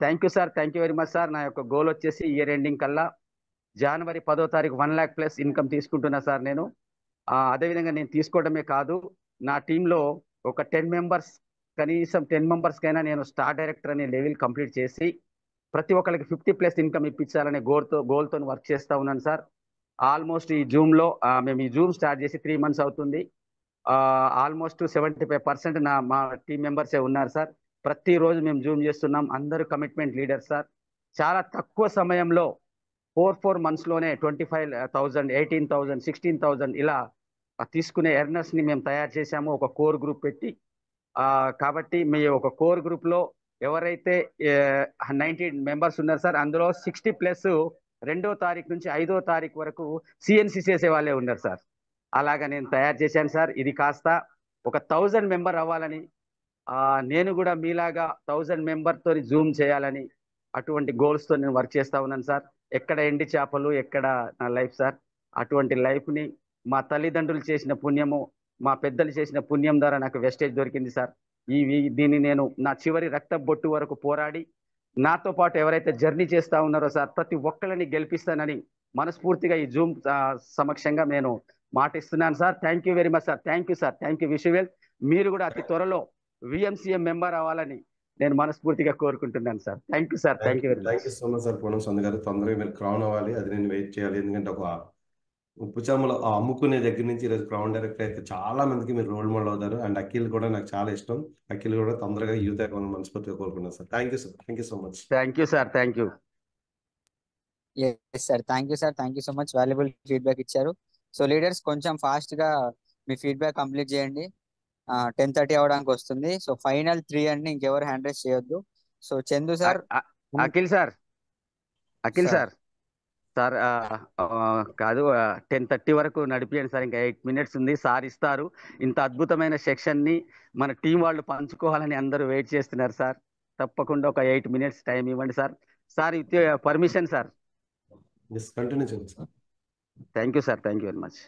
Thank you sir, thank you very much sir. నా యొక్క గోల్ వచ్చేసి ఇయర్ ఎండింగ్ కల్లా January 10వ తారీఖు 1 lakh plus ఇన్కమ్ తీసుకుంటున్నా సార్ నేను. అదేవిధంగా నేను తీసుకోవడమే కాదు, నా టీంలో ఒక 10 members, కనీసం 10 members కైనా నేను స్టార్ డైరెక్టర్ అనే లెవెల్ కంప్లీట్ చేసి ప్రతి ఒక్కరికి 50+ ఇన్కమ్ ఇప్పించాలనే గోల్తో వర్క్ చేస్తూ ఉన్నాను సార్. ఆల్మోస్ట్ ఈ జూమ్లో మేము ఈ జూమ్ స్టార్ట్ చేసి 3 months అవుతుంది. ఆల్మోస్ట్ 75% మా టీం మెంబర్సే ఉన్నారు సార్. ప్రతిరోజు మేము జూమ్ చేస్తున్నాం. అందరూ కమిట్మెంట్ లీడర్స్ సార్. చాలా తక్కువ సమయంలో 4 monthsలోనే 25,000, 18,000, 16,000 ఇలా తీసుకునే ఎర్నర్స్ని మేము తయారు చేశాము, ఒక కోర్ గ్రూప్ పెట్టి. కాబట్టి మీ ఒక కోర్ గ్రూప్లో ఎవరైతే 90 members ఉన్నారు సార్, అందులో 60+ 2వ తారీఖు నుంచి 5వ తారీఖు వరకు సిఎన్సి చేసే వాళ్ళే ఉన్నారు సార్. అలాగా నేను తయారు చేశాను సార్. ఇది కాస్త ఒక 1000 member అవ్వాలని, నేను కూడా మీలాగా 1000 memberతో జూమ్ చేయాలని, అటువంటి గోల్స్తో నేను వర్క్ చేస్తూ ఉన్నాను సార్. ఎక్కడ ఎండి చేపలు, ఎక్కడ నా లైఫ్ సార్. అటువంటి లైఫ్ని మా తల్లిదండ్రులు చేసిన పుణ్యము, మా పెద్దలు చేసిన పుణ్యం ద్వారా నాకు వెస్టేజ్ దొరికింది సార్. దీన్ని నేను నా చివరి రక్త బొట్టు వరకు పోరాడి, నాతో పాటు ఎవరైతే జర్నీ చేస్తూ ఉన్నారో సార్, ప్రతి ఒక్కరిని గెలిపిస్తానని మనస్ఫూర్తిగా ఈ జూమ్ సమక్షంగా నేను మాటిస్తున్నాను sir. Thank you very much sir. Thank you sir, thank you. Wish you well. మీరు కూడా అతి త్వరలో VMCA మెంబర్ అవ్వాలని నేను మనస్ఫూర్తిగా కోరుకుంటున్నాను sir. Thank you sir, thank you very much. Thank you so much sir Poonam సంద్ గారు. తొందరగా మీరు క్రౌన్ అవ్వాలి, అది నేను వెయిట్ చేయాలి. ఎందుకంటే ఒక ఉప్పుచాములు అమ్ముకునే దగ్గర నుంచి ఈరోజు క్రౌన్ డైరెక్టర్ అయితే చాలా మందికి మీరు రోల్ మోడల్ అవుతారు. అండ్ అఖిల్ కూడా నాకు చాలా ఇష్టం. అఖిల్ కూడా తొందరగా యూత్ అకౌంట్ మనస్ఫూర్తిగా కోరుకున్నాను sir. Thank you sir, thank you so much. Thank you sir, thank you. Yes sir, thank you sir, thank you so much. Valuable feedback ఇచ్చారు. సో లీడర్స్ కొంచెం ఫాస్ట్గా మీ ఫీడ్బ్యాక్ కంప్లీట్ చేయండి. 10:30 అవడానికి వస్తుంది. సో ఫైనల్ 3 అండి, ఇంకెవరు హ్యాండ్ రైజ్ చేయొద్దు. So Chandu sir, Akhil sir, Akhil sir sir కాదు, 10:30 వరకు నడిపియండి సార్. ఇంకా 8 minutes ఉంది, సార్ ఇస్తారు. ఇంత అద్భుతమైన సెక్షన్ని మన టీం వాళ్ళు పంచుకోవాలని అందరూ వెయిట్ చేస్తున్నారు సార్. తప్పకుండా ఒక 8 minutes టైం ఇవ్వండి sir. Sir with permission sir. Continue చేయండి sir. Thank you sir, thank you very much.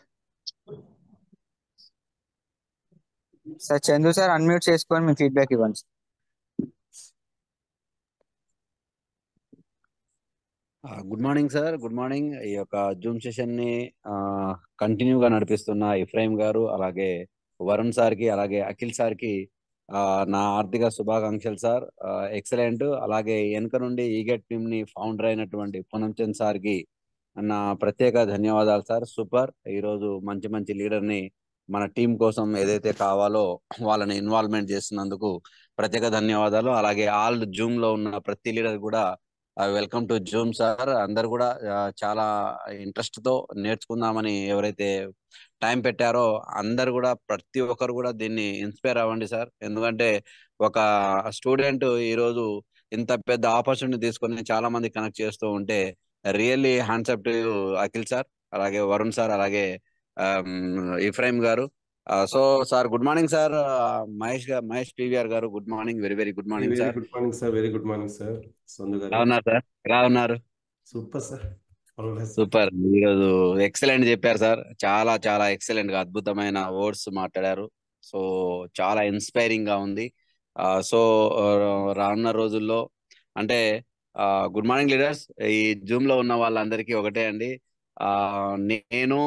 Sir Chandu sir unmute చేసుకొని మీ ఫీడ్బ్యాక్ ఇవ్వండి. Good morning sir, good morning. ఈ యొక్క జూమ్ సెషన్ ని కంటిన్యూగా నడిపిస్తున్న ఇఫ్రాయిం గారు, అలాగే వరుణ్ సార్కి అలాగే అఖిల్ సార్కి నా ఆర్థిక శుభాకాంక్షలు సార్. ఎక్సలెంట్. అలాగే వెనుక నుండి ఈగెట్ టీమ్ ని ఫౌండర్ అయినటువంటి పూనంచంద్ సార్కి నా ప్రత్యేక ధన్యవాదాలు సార్. సూపర్. ఈరోజు మంచి మంచి లీడర్ని మన టీం కోసం ఏదైతే కావాలో వాళ్ళని ఇన్వాల్వ్మెంట్ చేస్తున్నందుకు ప్రత్యేక ధన్యవాదాలు. అలాగే ఆల్ జూమ్ లో ఉన్న ప్రతి లీడర్ కూడా వెల్కమ్ టు జూమ్ సార్. అందరు కూడా చాలా ఇంట్రెస్ట్ తో నేర్చుకుందామని ఎవరైతే టైం పెట్టారో అందరు కూడా ప్రతి ఒక్కరు కూడా దీన్ని ఇన్స్పైర్ అవ్వండి సార్. ఎందుకంటే ఒక స్టూడెంట్ ఈరోజు ఇంత పెద్ద ఆపర్చునిటీ తీసుకొని చాలా మంది కనెక్ట్ చేస్తూ ఉంటే really hands up to Akhil sir, అలాగే వరుణ్ సార్, అలాగే ఇఫ్రాయిం గారు. So sir good morning sir. Mahesh PVR గారు good morning. Very very good morning sir. Good morning sir. Very good morning sir. సందు గారు ఎలా ఉన్నారు సార్? ఎలా ఉన్నారు? Super sir. సూపర్. ఈరోజు ఎక్సలెంట్ చెప్పారు సార్. చాలా చాలా ఎక్సలెంట్ గా అద్భుతమైన వర్డ్స్ మాట్లాడారు. సో చాలా ఇన్స్పైరింగ్ గా ఉంది. సో రానున్న రోజుల్లో అంటే గుడ్ మార్నింగ్ లీడర్స్. ఈ జూమ్ లో ఉన్న వాళ్ళందరికీ ఒకటే అండి, నేను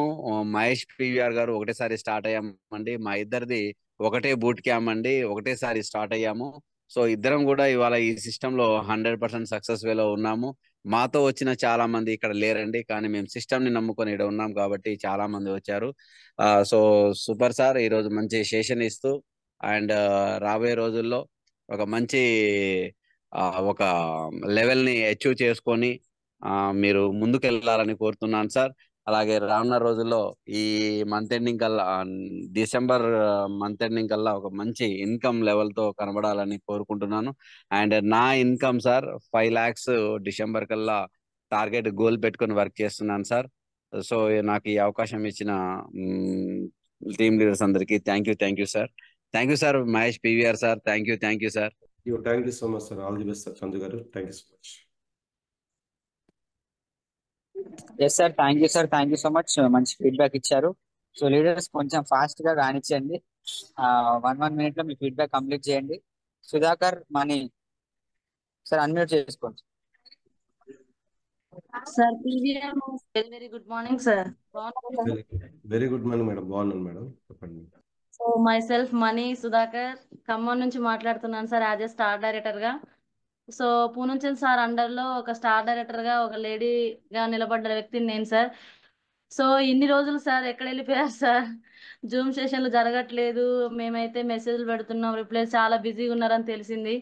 మహేష్ పివిఆర్ గారు ఒకటేసారి స్టార్ట్ అయ్యామండి. మా ఇద్దరిది ఒకటే బూట్ క్యాంప్ అండి, ఒకటేసారి స్టార్ట్ అయ్యాము. సో ఇద్దరం కూడా ఇవాళ ఈ సిస్టమ్ లో 100% సక్సెస్ వేలో ఉన్నాము. మాతో వచ్చిన చాలా మంది ఇక్కడ లేరండి, కానీ మేము సిస్టమ్ ని నమ్ముకొని ఇక్కడ ఉన్నాం కాబట్టి చాలా మంది వచ్చారు. So super sir. ఈరోజు మంచి సెషన్ ఇస్తూ అండ్ రాబోయే రోజుల్లో ఒక మంచి ఒక లెవెల్ ని అచీవ్ చేసుకొని మీరు ముందుకు వెళ్ళాలని కోరుతున్నాను సార్. అలాగే రానున్న రోజుల్లో ఈ మంత్ ఎండింగ్ కల్లా, డిసెంబర్ మంత్ ఎండింగ్ కల్లా ఒక మంచి ఇన్కమ్ లెవెల్ తో కనబడాలని కోరుకుంటున్నాను. అండ్ నా ఇన్కమ్ సార్ 5 lakhs డిసెంబర్ కల్లా టార్గెట్ గోల్ పెట్టుకొని వర్క్ చేస్తున్నాను సార్. సో నాకు ఈ అవకాశం ఇచ్చిన టీమ్ లీడర్స్ అందరికీ thank you sir. Thank you sir Mahesh PVR sir. Thank you sir. Thank you so much sir. All the best sir. Chandu గారు thank you so much. Yes sir. Thank you sir. Thank you so much. మంచి ఫీడ్బ్యాక్ ఇచ్చారు. సో లీడర్స్ కొంచెం ఫాస్ట్ గా రానిచ్చేయండి. 1 minute లో మీ ఫీడ్బ్యాక్ కంప్లీట్ చేయండి. సుధాకర్ మనీ సార్ అన్మ్యూట్ చేసుకోండి. Sir PVR very very good morning sir. Very good morning madam. బాగున్నాను మేడం, చెప్పండి. So my self money Sudhakar, Khammam నుంచి మాట్లాడుతున్నాను sir as a star director గా. సో పూనంచంద్ సార్ అండర్ లో ఒక స్టార్ డైరెక్టర్ గా ఒక లేడీగా నిలబడ్డ వ్యక్తిని నేను సార్. సో ఇన్ని రోజులు సార్ ఎక్కడ వెళ్ళిపోయారు సార్? జూమ్ సెషన్లు జరగట్లేదు, మేమైతే మెసేజ్లు పెడుతున్నాం, రిప్లై చాలా బిజీగా ఉన్నారని తెలిసింది.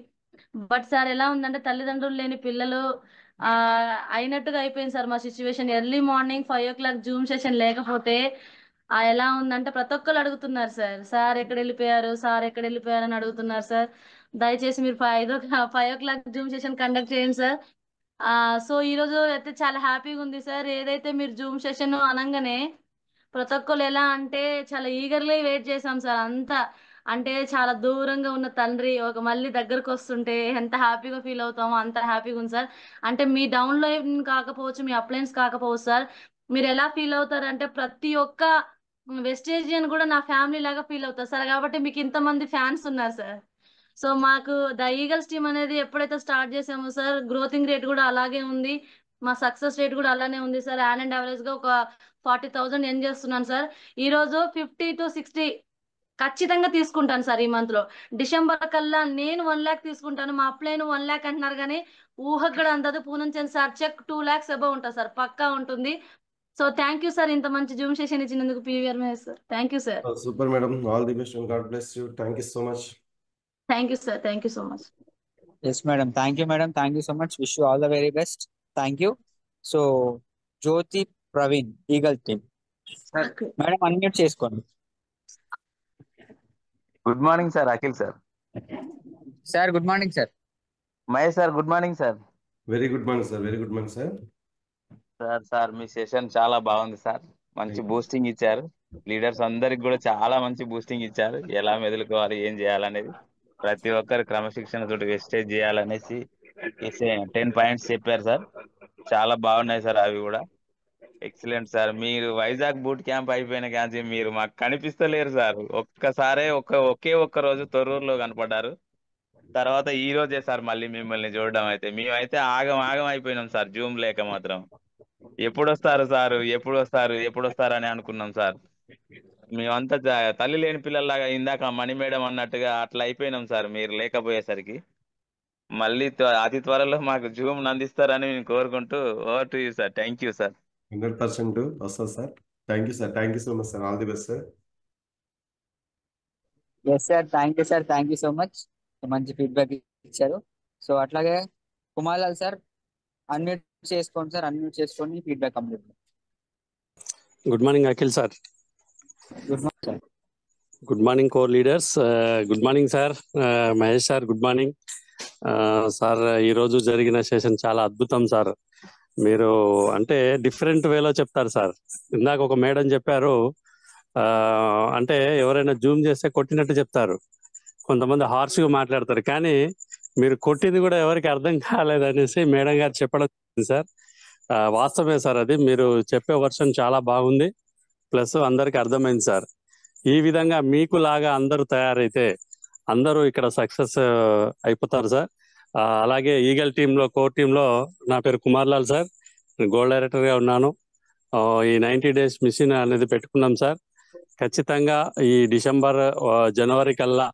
బట్ సార్ ఎలా ఉందంటే తల్లిదండ్రులు లేని పిల్లలు అయినట్టుగా అయిపోయింది సార్ మా situation. Early morning 5 o'clock Zoom session లేకపోతే ఎలా ఉందంటే ప్రతి ఒక్కరు అడుగుతున్నారు సార్, సార్ ఎక్కడ వెళ్ళిపోయారు, సార్ ఎక్కడ వెళ్ళిపోయారు అని అడుగుతున్నారు సార్. దయచేసి మీరు 5 o'clock జూమ్ సెషన్ కండక్ట్ చేయండి సార్. సో ఈ రోజు అయితే చాలా హ్యాపీగా ఉంది సార్. ఏదైతే మీరు జూమ్ సెషన్ అనగానే ప్రతి ఒక్కరు ఎలా అంటే చాలా ఈగర్లీ వెయిట్ చేసాం సార్. అంతా అంటే చాలా దూరంగా ఉన్న తండ్రి ఒక మళ్ళీ దగ్గరకు వస్తుంటే ఎంత హ్యాపీగా ఫీల్ అవుతామో అంత హ్యాపీగా ఉంది సార్. అంటే మీ డౌన్లైన్ కాకపోవచ్చు, మీ అప్లైన్స్ కాకపోవచ్చు సార్, మీరు ఎలా ఫీల్ అవుతారంటే ప్రతి ఒక్క వెస్టేజియన్ కూడా నా ఫ్యామిలీ లాగా ఫీల్ అవుతారు సార్. కాబట్టి మీకు ఇంతమంది ఫ్యాన్స్ ఉన్నారు సార్. సో మాకు ద ఈగల్స్ టీమ్ అనేది ఎప్పుడైతే స్టార్ట్ చేసామో సార్, గ్రోతింగ్ రేట్ కూడా అలాగే ఉంది, మా సక్సెస్ రేట్ కూడా అలానే ఉంది సార్. యాన్ అండ్ యావరేజ్ గా ఒక 40,000 ఎర్న్ చేస్తున్నాను సార్. ఈ రోజు 50 to 60 ఖచ్చితంగా తీసుకుంటాను సార్. ఈ మంత్ లో డిసెంబర్ కల్లా నేను 1 lakh తీసుకుంటాను. మా అప్లైన్ 1 lakh అంటున్నారు కానీ ఊహకు కూడా అందదు. Poonamchand sir check 2 lakhs above ఉంటుంది సార్, పక్కా ఉంటుంది. సో థ్యాంక్ యూ సార్ ఇంత మంచి జూమ్ సెషన్ ఇచ్చినందుకు PVR Mahesh sir. Thank you sir. Super madam. All the best and God bless you. Thank you so much. Thank you sir. Thank you so much. Yes madam. Thank you madam. Thank you so much. Wish you all the very best. Thank you. So Jyoti Praveen eagle team madam unmute చేసుకోండి. Good morning sir. Akhil sir. Sir good morning sir. Mahesh sir good morning sir. Very good morning sir. Very good morning sir. Sir మీ సెషన్ చాలా బాగుంది సార్. మంచి బూస్టింగ్ ఇచ్చారు. లీడర్స్ అందరికి కూడా చాలా మంచి బూస్టింగ్ ఇచ్చారు. ఎలా మెదులుకోవాలి, ఏం చేయాలనేది ప్రతి ఒక్కరు క్రమశిక్షణ తోటి వెస్టేజ్ చేయాలనేసి 10 points చెప్పారు సార్. చాలా బాగున్నాయి సార్ అవి కూడా. Excellent sir. మీరు వైజాగ్ బూట్ క్యాంప్ అయిపోయిన కానీ మీరు మాకు కనిపిస్తలేరు సార్. ఒకే ఒక్క రోజు తొర్రూరులో కనపడ్డారు. తర్వాత ఈ రోజే సార్ మళ్ళీ మిమ్మల్ని చూడడం. అయితే మేమైతే ఆగం అయిపోయినాం సార్ జూమ్ లేక మాత్రం. ఎప్పుడు వస్తారు సార్, ఎప్పుడు వస్తారు అని అనుకున్నాం సార్. మేమంతా తల్లి లేని పిల్లల్లాగా ఇందాక మణి మేడం అన్నట్టుగా అట్లా అయిపోయినాం సార్ మీరు లేకపోయేసరికి. మళ్ళీ అతి త్వరలో మాకు జూమ్ అందిస్తారని నేను కోరుకుంటూ over to you sir. Thank you sir. 100% వస్తుంది sir. Thank you sir. Thank you so much sir. All the best sir. Yes sir, thank you sir, thank you so much. మంచి ఫీడ్బ్యాక్ ఇచ్చారు. సో అట్లాగే కుమార్ లాల్ సార్ అన్మ్యూట్ చేసుకోండి సార్, అన్మ్యూట్ చేసుకొని feedback complete. Good morning Akhil sir. Good morning sir. Good morning core leaders. Good morning sir. Mahesh sir good morning sir. ఈరోజు జరిగిన సెషన్ చాలా అద్భుతం సార్. మీరు అంటే డిఫరెంట్ వేలో చెప్తారు సార్. ఇందాక ఒక మేడం చెప్పారు, అంటే ఎవరైనా జూమ్ చేస్తే కొట్టినట్టు చెప్తారు, కొంతమంది హార్ష్గా మాట్లాడతారు, కానీ మీరు కొట్టింది కూడా ఎవరికి అర్థం కాలేదనేసి మేడం గారు చెప్పడం సార్. వాస్తవమే సార్, అది మీరు చెప్పే వర్షన్ చాలా బాగుంది, ప్లస్ అందరికి అర్థమైంది సార్. ఈ విధంగా మీకు లాగా అందరూ తయారైతే అందరూ ఇక్కడ సక్సెస్ అయిపోతారు సార్. అలాగే ఈగల్ టీంలో, కోర్ టీంలో నా పేరు కుమార్ లాల్ సార్, గోల్డ్ డైరెక్టర్గా ఉన్నాను. ఈ 90 days మిషన్ అనేది పెట్టుకున్నాం సార్. ఖచ్చితంగా ఈ డిసెంబర్ జనవరి కల్లా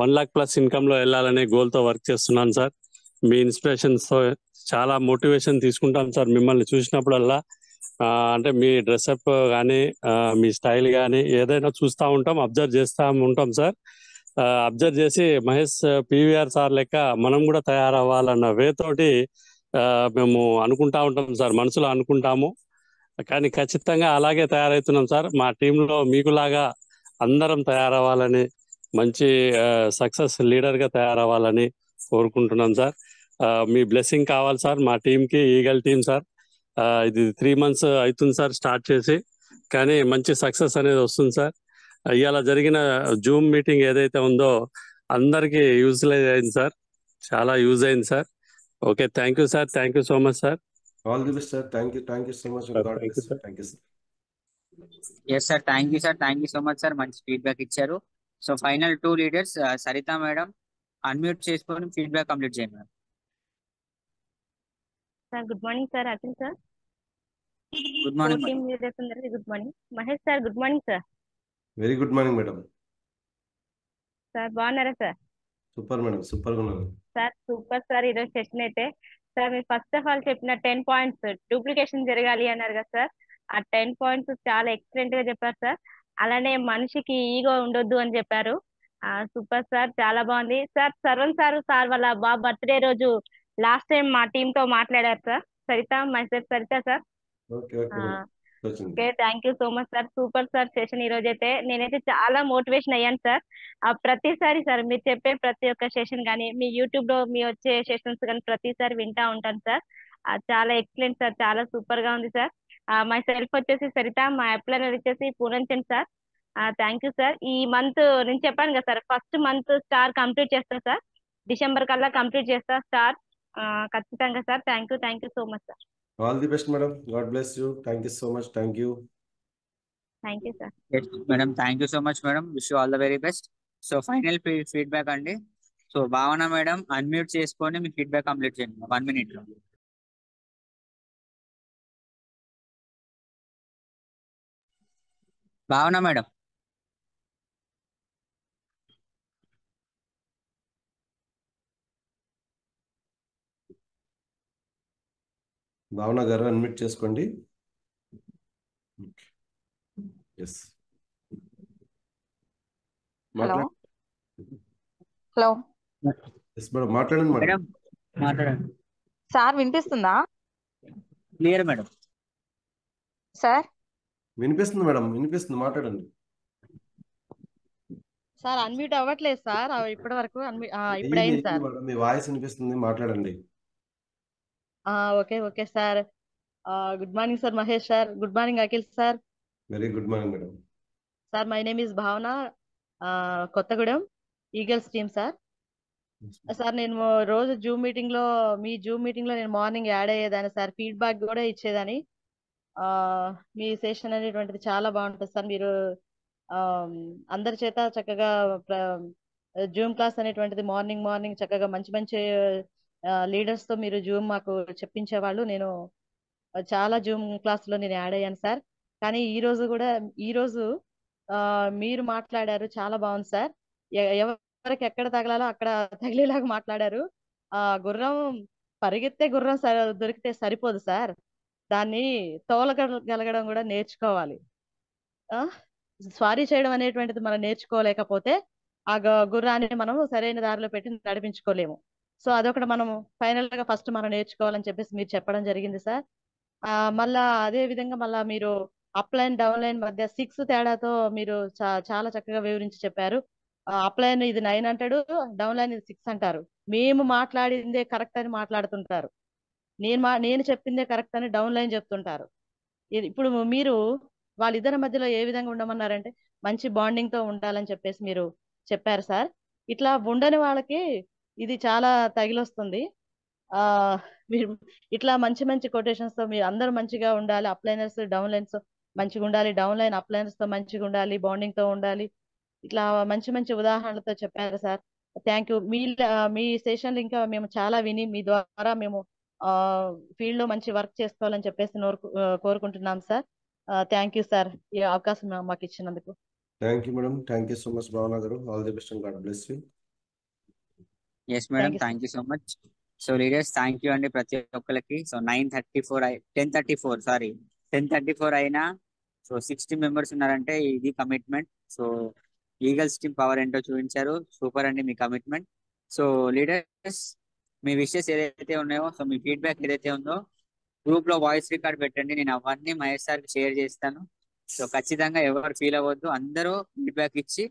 1 lakh+ ఇన్కమ్లో వెళ్ళాలనే గోల్తో వర్క్ చేస్తున్నాను సార్. మీ ఇన్స్పిరేషన్స్తో చాలా మోటివేషన్ తీసుకుంటాం సార్ మిమ్మల్ని చూసినప్పుడల్లా. అంటే మీ డ్రెస్అప్ కానీ మీ స్టైల్ కానీ ఏదైనా చూస్తూ ఉంటాం, అబ్జర్వ్ చేస్తూ ఉంటాం సార్. అబ్జర్వ్ చేసి మహేష్ PVR సార్ లెక్క మనం కూడా తయారవ్వాలన్న తోటి మేము అనుకుంటా ఉంటాం సార్, మనసులో అనుకుంటాము, కానీ ఖచ్చితంగా అలాగే తయారవుతున్నాం సార్. మా టీంలో మీకులాగా అందరం తయారవ్వాలని, మంచి సక్సెస్ లీడర్గా తయారవ్వాలని కోరుకుంటున్నాం సార్. మీ బ్లెస్సింగ్ కావాలి సార్ మా టీంకి, ఈగల్ టీం సార్. ఇది 3 months అవుతుంది సార్ స్టార్ట్ చేసి, కానీ మంచి సక్సెస్ అనేది వస్తుంది సార్. ఇవాళ జరిగిన జూమ్ మీటింగ్ ఏదైతే ఉందో అందరికీ యూజ్లైజ్ అయింది సార్, చాలా యూజ్ అయింది sir. Okay, thank you sir, thank you so much sir. All the best sir. Thank you so much. Thank you sir. Yes sir, thank you sir, thank you so much sir. మంచి ఫీడ్బ్యాక్ ఇచ్చారు. So final 2 leaders, Saritha madam unmute చేసుకొని ఫీడ్బ్యాక్ కంప్లీట్ చేయండి madam. Sir good morning sir. Akhil sir, good morning team leaders అందరికీ good morning. Mahesh sir good morning sir. Very good morning madam. Sir బాగున్నారా సార్? సూపర్ మేడం, సూపర్గా ఉన్నాను సార్. Super sir. ఈరోజు సెషన్ అయితే సార్ మీరు ఫస్ట్ ఆఫ్ ఆల్ చెప్పిన 10 points డూప్లికేషన్ జరగాలి అన్నారు కదా సార్. ఆ 10 points చాలా ఎక్సలెంట్ గా చెప్పారు సార్. అలానే మనిషికి ఈగో ఉండొద్దు అని చెప్పారు. సూపర్ సార్, చాలా బాగుంది సార్. సర్వన్ సార్ వాళ్ళ బాబు బర్త్డే రోజు లాస్ట్ టైం మా టీమ్ తో మాట్లాడారు sir. Saritha, myself Saritha sir. Okay, thank you so much sir. Super sir session ఈ రోజు అయితే. నేనైతే చాలా మోటివేషన్ అయ్యాను సార్. ప్రతిసారి సార్ మీరు చెప్పే ప్రతి ఒక్క సెషన్ కానీ, మీ యూట్యూబ్ లో మీ వచ్చే సెషన్స్ కానీ ప్రతిసారి వింటా ఉంటాను సార్. చాలా ఎక్సలెంట్ సార్, చాలా సూపర్ గా ఉంది సార్. మై సెల్ఫ్ వచ్చేసి సరిత, మా అప్లైనర్ వచ్చేసి పూనంచండి సార్. Thank you sir. ఈ మంత్ నేను చెప్పాను కదా sir, first month star complete చేస్తా సార్. డిసెంబర్ కల్లా కంప్లీట్ చేస్తా స్టార్ ఖచ్చితంగా sir. Thank you so much sir. All the best madam. God bless you. Thank you so much. Thank you sir. Madam thank you so much madam. Wish you all the very best. So final feedback అండి. సో భావన మేడం అన్మ్యూట్ చేసుకొని మీ ఫీడ్బ్యాక్ కంప్లీట్ చేయండి 1 minute లో. భావన మేడం. భావన గారు అన్మ్యూట్ చేసుకోండి. Yes hello hello yes madam, మాట్లాడండి మేడం. మాట్లాడండి సార్. వినిపిస్తుందా? Clear madam. సార్ వినిపిస్తుంది మేడం, వినిపిస్తుంది, మాట్లాడండి. సార్ అన్మ్యూట్ అవ్వట్లేదు సార్ ఇప్పటి వరకు. ఇప్పుడు అయింది సార్. మేడం మీ వాయిస్ వినిపిస్తుంది, మాట్లాడండి. Okay okay sir. Good morning sir Mahesh sir. Good morning Akhil sir. Very good morning madam. Sir my name is Bhavana, Kothagudem eagles team sir. Sir నేను రోజు మీ జూమ్ మీటింగ్ లో నేను మార్నింగ్ యాడ్ అయ్యేదాన్ని సార్. ఫీడ్బ్యాక్ కూడా ఇచ్చేదాన్ని. మీ సెషన్ అనేటువంటిది చాలా బాగుంటుంది సార్. మీరు అందరి చేత చక్కగా జూమ్ క్లాస్ అనేటువంటిది మార్నింగ్ చక్కగా మంచి లీడర్స్ తో మీరు జూమ్ మాకు చెప్పించేవాళ్ళు. నేను చాలా జూమ్ క్లాస్ లో నేను యాడ్ అయ్యాను సార్. కానీ ఈ రోజు మీరు మాట్లాడారు, చాలా బాగుంది సార్. ఎవరికి ఎక్కడ తగలాలో అక్కడ తగిలేలాగా మాట్లాడారు. గుర్రం పరిగెత్తే గుర్రం దొరికితే సరిపోదు సార్, దాన్ని తోలగలగడం కూడా నేర్చుకోవాలి. స్వారీ చేయడం అనేటువంటిది మనం నేర్చుకోలేకపోతే ఆ గుర్రాన్ని మనం సరైన దారిలో పెట్టి నడిపించుకోలేము. సో అదొకటి మనం ఫైనల్ గా ఫస్ట్ మనం నేర్చుకోవాలని చెప్పేసి మీరు చెప్పడం జరిగింది సార్. మళ్ళా అదే విధంగా మళ్ళా మీరు అప్ లైన్ డౌన్ లైన్ మధ్య 6 తేడాతో మీరు చాలా చక్కగా వివరించి చెప్పారు. అప్ లైన్ ఇది 9 అంటాడు, డౌన్ లైన్ ఇది 6 అంటారు. మేము మాట్లాడిందే కరెక్ట్ అని మాట్లాడుతుంటారు, నేను చెప్పిందే కరెక్ట్ అని డౌన్ లైన్ చెప్తుంటారు. ఇప్పుడు మీరు వాళ్ళిద్దరి మధ్యలో ఏ విధంగా ఉండమన్నారంటే మంచి బాండింగ్ తో ఉండాలని చెప్పేసి మీరు చెప్పారు సార్. ఇట్లా ఉండని వాళ్ళకి ఇది చాలా తగిలొస్తుంది. మీరు ఇట్లా మంచి మంచి కొటేషన్స్ తో మీరు అందరూ మంచిగా ఉండాలి, అప్లైనర్స్ డౌన్ లైన్స్ మంచిగా ఉండాలి, డౌన్ లైన్ అప్లైనర్స్ తో మంచిగా ఉండాలి, బాండింగ్ తో ఉండాలి, ఇట్లా మంచి మంచి ఉదాహరణలతో చెప్పారు సార్. Thank you. మీ సెషన్లు ఇంకా మేము చాలా విని మీ ద్వారా మేము ఫీల్డ్ లో మంచి వర్క్ చేసుకోవాలని చెప్పేసి కోరుకుంటున్నాం సార్. థ్యాంక్ యూ సార్, ఈ అవకాశం మాకు ఇచ్చినందుకు. Thank you madam. Thank you so much Bhavana గారు. All the best and God bless you. Yes madam, thank you so much. So leaders thank you అండి ప్రతి ఒక్కరికి. సో 10:34 అయినా సో 60 మెంబర్స్ ఉన్నారంటే ఇది commitment. So eagles team power ఏంటో చూపించారు. సూపర్ అండి మీ కమిట్మెంట్. సో లీడర్స్ మీ విషెస్ ఏదైతే ఉన్నాయో, సో మీ ఫీడ్బ్యాక్ ఏదైతే ఉందో గ్రూప్ లో వాయిస్ రికార్డ్ పెట్టండి. నేను అవన్నీ మహేష్ సార్కి షేర్ చేస్తాను. సో ఖచ్చితంగా ఎవరు ఫీల్ అవ్వద్దు, అందరూ ఫీడ్బ్యాక్ ఇచ్చి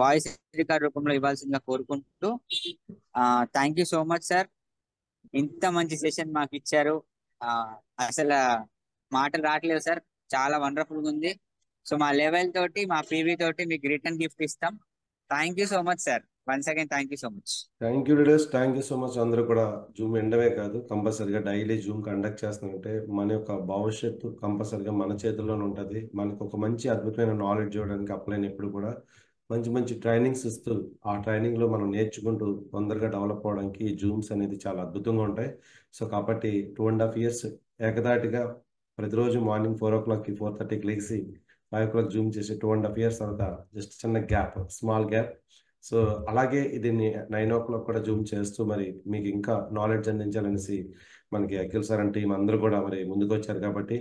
వాయిస్ రికార్డ్ రూపంలో ఇవ్వాల్సిందిగా కోరుకుంటూ thank you so much sir. ఇంత మంచి సెషన్ మాకు ఇచ్చారు. అసలు మాటలు రావట్లేదు సార్, చాలా వండర్ఫుల్ గా ఉంది. సో మా లెవెల్ తోటి మా పీవీ తోటి మీకు రిటర్న్ గిఫ్ట్ ఇస్తాం. Thank you so much sir. Once again thank you so much. Thank you leaders. Thank you so much. అందరూ కూడా జూమ్ ఎండమే కాదు, కంపల్సరిగా డైలీ జూమ్ కండక్ట్ చేస్తున్నారంటే మన యొక్క భవిష్యత్తు కంపల్సరిగా మన చేతుల్లోనే ఉంటుంది. మనకు ఒక మంచి అద్భుతమైన నాలెడ్జ్ ఇవ్వడానికి అప్లైన్ ఎప్పుడు కూడా మంచి మంచి ట్రైనింగ్స్ ఇస్తూ ఆ ట్రైనింగ్లో మనం నేర్చుకుంటూ తొందరగా డెవలప్ అవ్వడానికి జూమ్స్ అనేది చాలా అద్భుతంగా ఉంటాయి. సో కాబట్టి 2.5 years ఏకదాటిగా ప్రతిరోజు మార్నింగ్ 4 o'clockకి 4:30కి లేచి 5 o'clock జూమ్ చేసి 2.5 years తర్వాత జస్ట్ చిన్న గ్యాప్, స్మాల్ గ్యాప్. సో అలాగే దీన్ని 9 o'clock కూడా జూమ్ చేస్తూ మరి మీకు ఇంకా నాలెడ్జ్ అందించాలనేసి మనకి అఖిల్ సార్ అంటే టీం అందరూ కూడా మరి ముందుకు వచ్చారు. కాబట్టి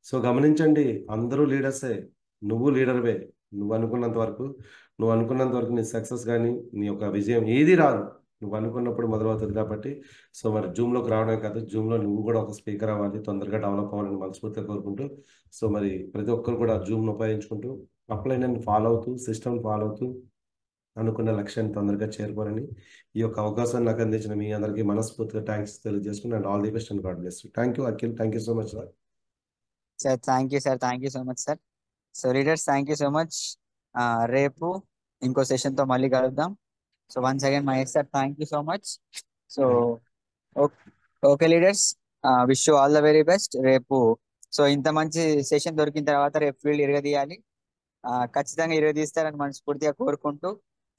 సో గమనించండి, అందరూ లీడర్సే, నువ్వు లీడర్వే. నువ్వు అనుకున్నంత వరకు నీ సక్సెస్ కానీ నీ యొక్క విజయం ఏది రాదు, నువ్వు అనుకున్నప్పుడు మొదలవుతుంది. కాబట్టి సో మరి జూమ్లోకి రావడమే కాదు, జూమ్లో నువ్వు కూడా ఒక స్పీకర్ అవ్వాలి, తొందరగా డెవలప్ అవ్వాలని మనస్ఫూర్తిగా కోరుకుంటూ సో మరి ప్రతి ఒక్కరు కూడా జూమ్ను ఉపయోగించుకుంటూ అప్లైన్ ఫాలో అవుతూ సిస్టమ్ ఫాలో అవుతూ అనుకున్న లక్ష్యాన్ని తొందరగా చేరుకోవాలని ఈ యొక్క అవకాశాన్ని నాకు అందించిన మీ అందరికీ మనస్ఫూర్తిగా థ్యాంక్స్ తెలియజేసుకుని and all the best and God bless you. Thank you Akhil. Thank you so much sir. Sir thank you sir, thank you so much sir. So leaders thank you so much. రేపు ఇంకో సెషన్తో మళ్ళీ కలుద్దాం. So once again Mahesh sir thank you so much. So okay leaders, wish you all the very best. రేపు సో ఇంత మంచి సెషన్ దొరికిన తర్వాత రేపు ఫీల్డ్ ఇరగదీయాలి. ఖచ్చితంగా ఇరగదీస్తారని మనస్ఫూర్తిగా కోరుకుంటూ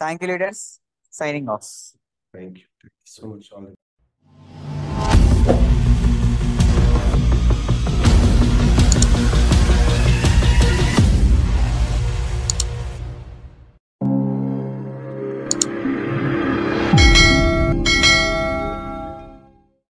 thank you leaders. Signing off. Thank you so much.